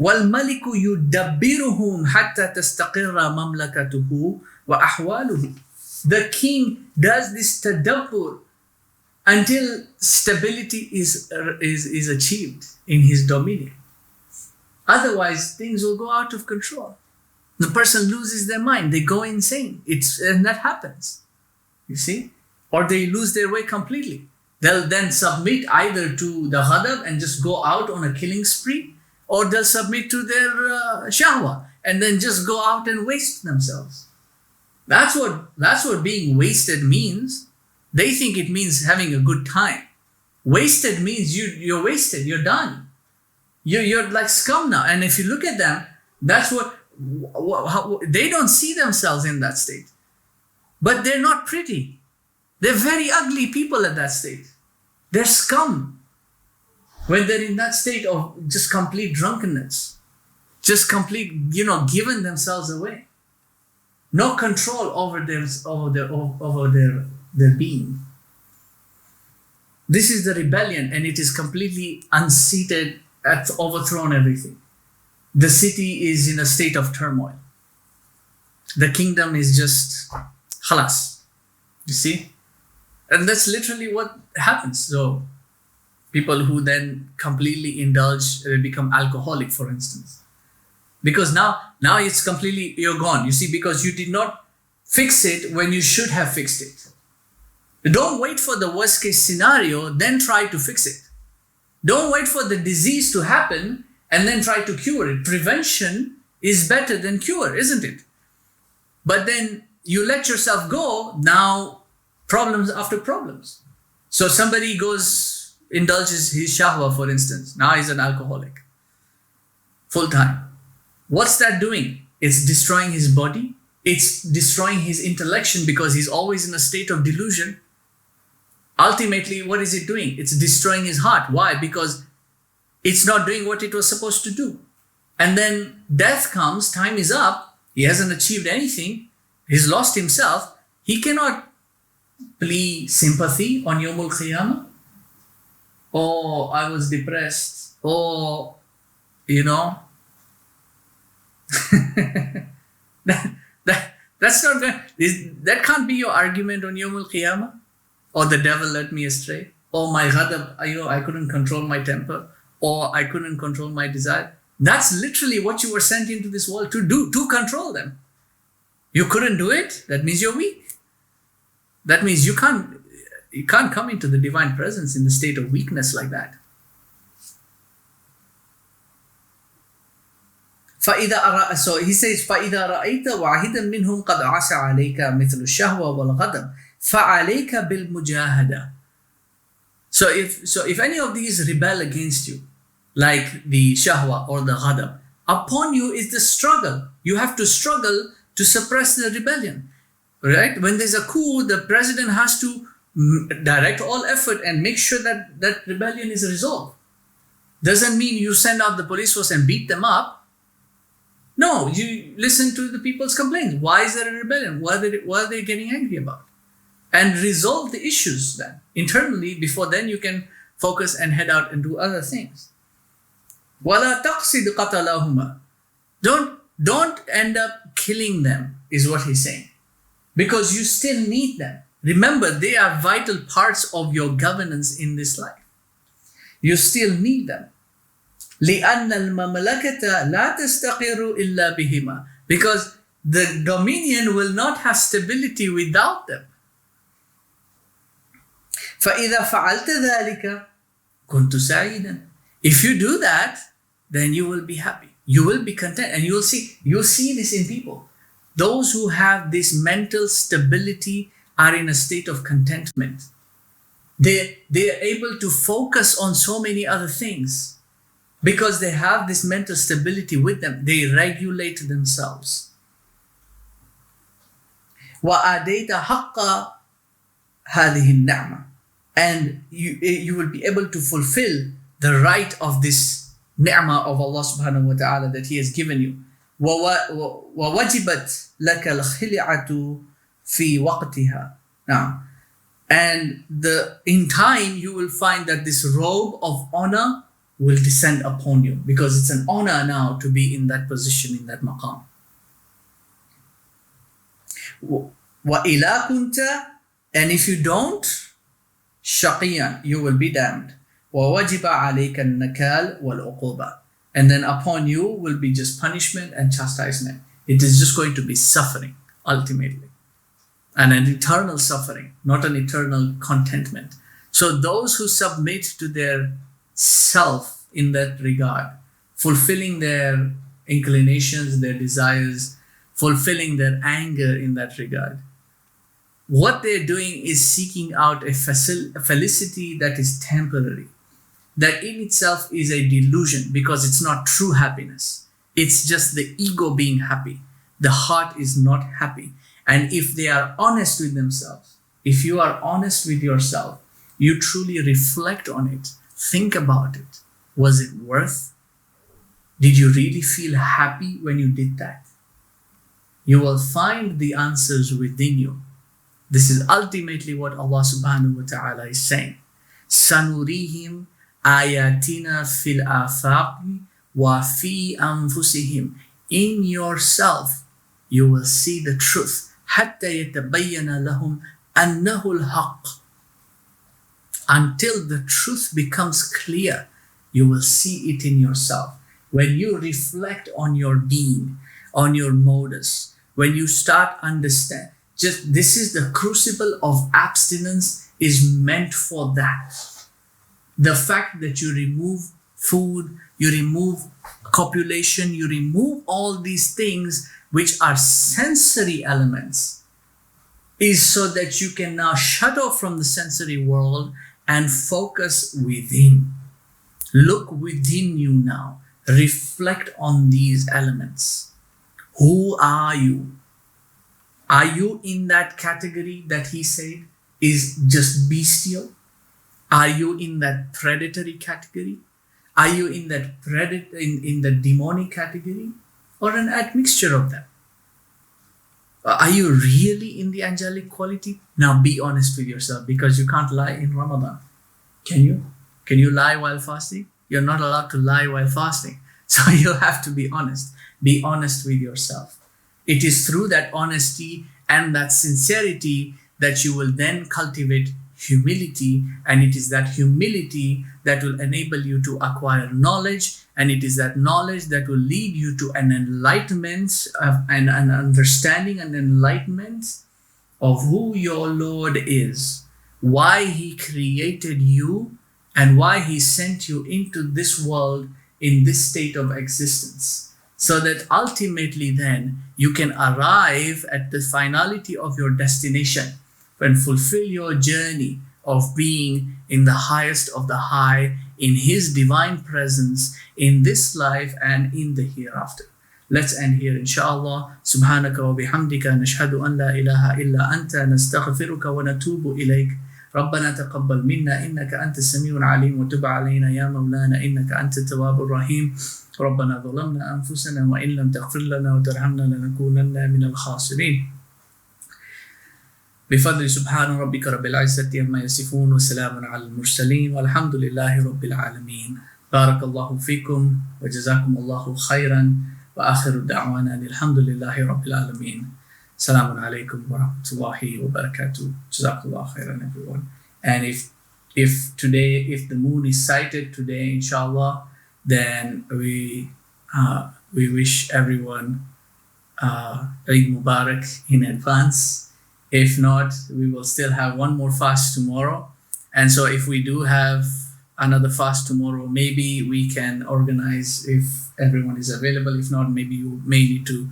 وَالْمَلِكُ يُدَبِّرُهُمْ حَتَّى تَسْتَقِرَّ مَمْلَكَتُهُ وَأَحْوَالُهُ. The king does this tadabbur until stability is achieved in his dominion. Otherwise, things will go out of control. The person loses their mind. They go insane. And that happens. You see? Or they lose their way completely. They'll then submit either to the ghadab and just go out on a killing spree, or they'll submit to their shahwa and then just go out and waste themselves. That's what being wasted means. They think it means having a good time. Wasted means you're wasted. You're done. You're like scum now. And if you look at them, that's how they don't see themselves in that state. But they're not pretty. They're very ugly people at that state. They're scum when they're in that state of just complete drunkenness, just complete, giving themselves away. No control over their being. This is the rebellion, and it is completely unseated, overthrown everything. The city is in a state of turmoil. The kingdom is just khalas. You see? And that's literally what happens. So people who then completely indulge, they become alcoholic, for instance. Because now it's completely, you're gone. You see, because you did not fix it when you should have fixed it. Don't wait for the worst case scenario, then try to fix it. Don't wait for the disease to happen and then try to cure it. Prevention is better than cure, isn't it? But then you let yourself go, now problems after problems. So somebody indulges his shahwa, for instance. Now he's an alcoholic. Full time. What's that doing? It's destroying his body. It's destroying his intellection because he's always in a state of delusion. Ultimately, what is it doing? It's destroying his heart. Why? Because it's not doing what it was supposed to do. And then death comes, time is up, he hasn't achieved anything, he's lost himself. He cannot plea sympathy on Yawmul Qiyamah. Oh, I was depressed. Oh, that's not good. That can't be your argument on Yawmul Qiyamah. Or the devil led me astray. Or my ghadab, I couldn't control my temper. Or I couldn't control my desire. That's literally what you were sent into this world to do, to control them. You couldn't do it, that means you're weak. That means you can't come into the divine presence in the state of weakness like that. So he says, فَإِذَا رَأَيْتَ وَاحِدًا مِّنْهُمْ قَدْ عَسَى عَلَيْكَ مِثْلُ الشَّهْوَةِ وَالْغَضَبِ فَعَلَيْكَ بِالْمُجَاهَدَةِ. So if any of these rebel against you, like the shahwa or the ghadab, upon you is the struggle. You have to struggle to suppress the rebellion. Right? When there's a coup, the president has to direct all effort and make sure that that rebellion is resolved. Doesn't mean you send out the police force and beat them up. No, you listen to the people's complaints. Why is there a rebellion? What are they getting angry about? And resolve the issues then internally. Before then you can focus and head out and do other things. وَلَا تَقْصِدْ قَتَلَهُمَا. Don't end up killing them, is what he's saying. Because you still need them. Remember, they are vital parts of your governance in this life. You still need them. لِأَنَّ الْمَمْلَكَةَ لَا تَسْتَقِرُ إِلَّا بِهِمَا. Because the dominion will not have stability without them. فَإِذَا فَعَلْتَ ذَلِكَ كُنْتُ سَعِيدًا. If you do that, then you will be happy. You will be content, and you'll see this in people. Those who have this mental stability are in a state of contentment. They are able to focus on so many other things because they have this mental stability with them. They regulate themselves. وَآدَيْتَ حَقَّ هَذِهِ النَّعْمَةِ. And you will be able to fulfill the right of this ni'mah of Allah subhanahu wa ta'ala that He has given you. وَوَجِبَتْ لَكَ الْخِلِعَةُ فِي وَقْتِهَا. Now, and in time you will find that this robe of honor will descend upon you, because it's an honor now to be in that position, in that maqam. وَإِلَا كُنْتَ. And if you don't, شَقِيًّا, you will be damned. وَوَجِبَ عَلَيْكَ النَّكَالِ وَالْعُقُوبَةِ. And then upon you will be just punishment and chastisement. It is just going to be suffering, ultimately. And an eternal suffering, not an eternal contentment. So those who submit to their self in that regard, fulfilling their inclinations, their desires, fulfilling their anger in that regard, what they're doing is seeking out a felicity that is temporary. That in itself is a delusion, because it's not true happiness. It's just the ego being happy. The heart is not happy. And if they are honest with themselves, if you are honest with yourself, you truly reflect on it, think about it. Was it worth? Did you really feel happy when you did that? You will find the answers within you. This is ultimately what Allah subhanahu wa ta'ala is saying. سَنُرِيهِمْ آيَاتِنَا فِي الْآفَاقِ وَفِي أَنفُسِهِمْ. In yourself, you will see the truth. حَتَّى يَتَبَيَّنَ لَهُمْ أَنَّهُ الْحَقِّ. Until the truth becomes clear, you will see it in yourself. When you reflect on your being, on your modus, when you start understand, this is the crucible of abstinence is meant for that. The fact that you remove food, you remove copulation, you remove all these things which are sensory elements, is so that you can now shut off from the sensory world and focus within. Look within you now. Reflect on these elements. Who are you? Are you in that category that he said is just bestial? Are you in that predatory category? Are you in that in the demonic category, or an admixture of them? Are you really in the angelic quality? Now be honest with yourself, because you can't lie in Ramadan. Can you? Can you lie while fasting? You're not allowed to lie while fasting. So you have to be honest. Be honest with yourself. It is through that honesty and that sincerity that you will then cultivate humility, and it is that humility that will enable you to acquire knowledge, and it is that knowledge that will lead you to an enlightenment and an understanding and enlightenment of who your Lord is, why He created you, and why He sent you into this world in this state of existence, so that ultimately then you can arrive at the finality of your destination and fulfill your journey of being in the highest of the high, in His divine presence, in this life and in the hereafter. Let's end here, inshallah. Subhanaka wa bihamdika nashhadu an la ilaha illa anta nastaghfiruka wa natubu ilayk. ربنا تقبل منا إنك أنت السميع العليم وتب علينا يا مولانا إنك أنت التواب الرحيم. ربنا ظلمنا أنفسنا وإن لم تغفر لنا وترحمنا لنكونن من الخاسرين. بفضل سبحان ربك رب العزة عما يصفون وسلام على المرسلين والحمد لله رب العالمين. بارك الله فيكم وجزاكم الله خيرا وآخر دعوانا الحمد لله رب العالمين. Assalamu alaikum wa rahmatullahi wa barakatuh. Jazakallah khairan, everyone. And if the moon is sighted today, inshallah, then we wish everyone Eid Mubarak in advance. If not, we will still have one more fast tomorrow, And so if we do have another fast tomorrow, maybe we can organize if everyone is available. If not, maybe you may need to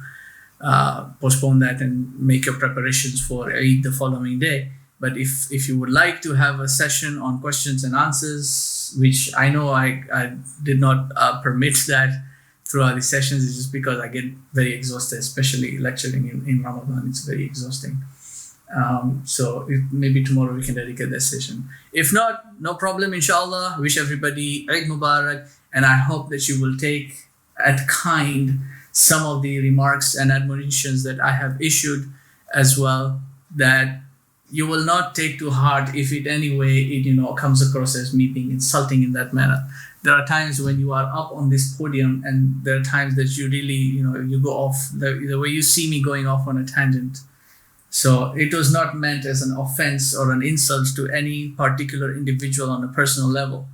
postpone that and make your preparations for Eid the following day. But if you would like to have a session on questions and answers, which I know I did not permit that throughout the sessions, it's just because I get very exhausted, especially lecturing in Ramadan. It's very exhausting. So maybe tomorrow we can dedicate that session. If not, no problem, inshallah. Wish everybody Eid Mubarak, and I hope that you will take at kind some of the remarks and admonitions that I have issued as well, that you will not take to heart if in any way it comes across as me being insulting in that manner. There are times when you are up on this podium, and there are times that you really you go off the way you see me going off on a tangent. So it was not meant as an offense or an insult to any particular individual on a personal level.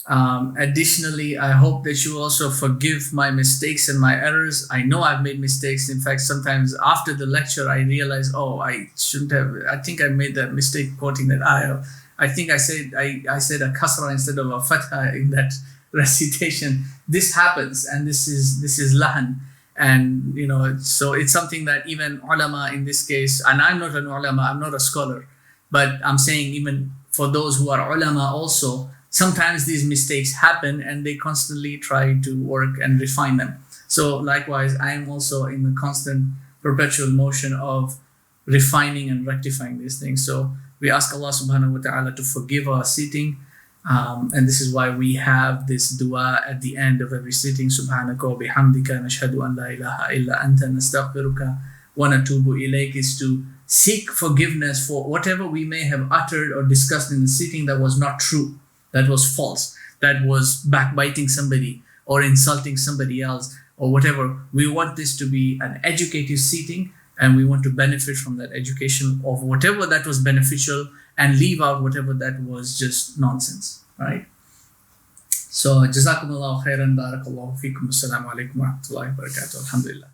Additionally, I hope that you also forgive my mistakes and my errors. I know I've made mistakes. In fact, sometimes after the lecture, I realize, I shouldn't have. I think I made that mistake quoting that ayah. I think I said a kasra instead of a fatha in that recitation. This happens, and this is lahan. And so it's something that even ulama in this case, and I'm not an ulama, I'm not a scholar, but I'm saying even for those who are ulama also, sometimes these mistakes happen and they constantly try to work and refine them. So likewise, I am also in the constant perpetual motion of refining and rectifying these things. So we ask Allah subhanahu wa ta'ala to forgive our sitting. And this is why we have this dua at the end of every sitting. Subhanaka wa bihamdika nashhadu an la ilaha illa anta nastaghfiruka wa natubu ilayk, is to seek forgiveness for whatever we may have uttered or discussed in the sitting that was not true, that was false, that was backbiting somebody or insulting somebody else or whatever. We want this to be an educative sitting, and we want to benefit from that education of whatever that was beneficial and leave out whatever that was just nonsense, right? So, Jazakumullahu khairan, barakallahu feekum, assalamu alaikum wa rahmatullahi wa barakatuh, alhamdulillah.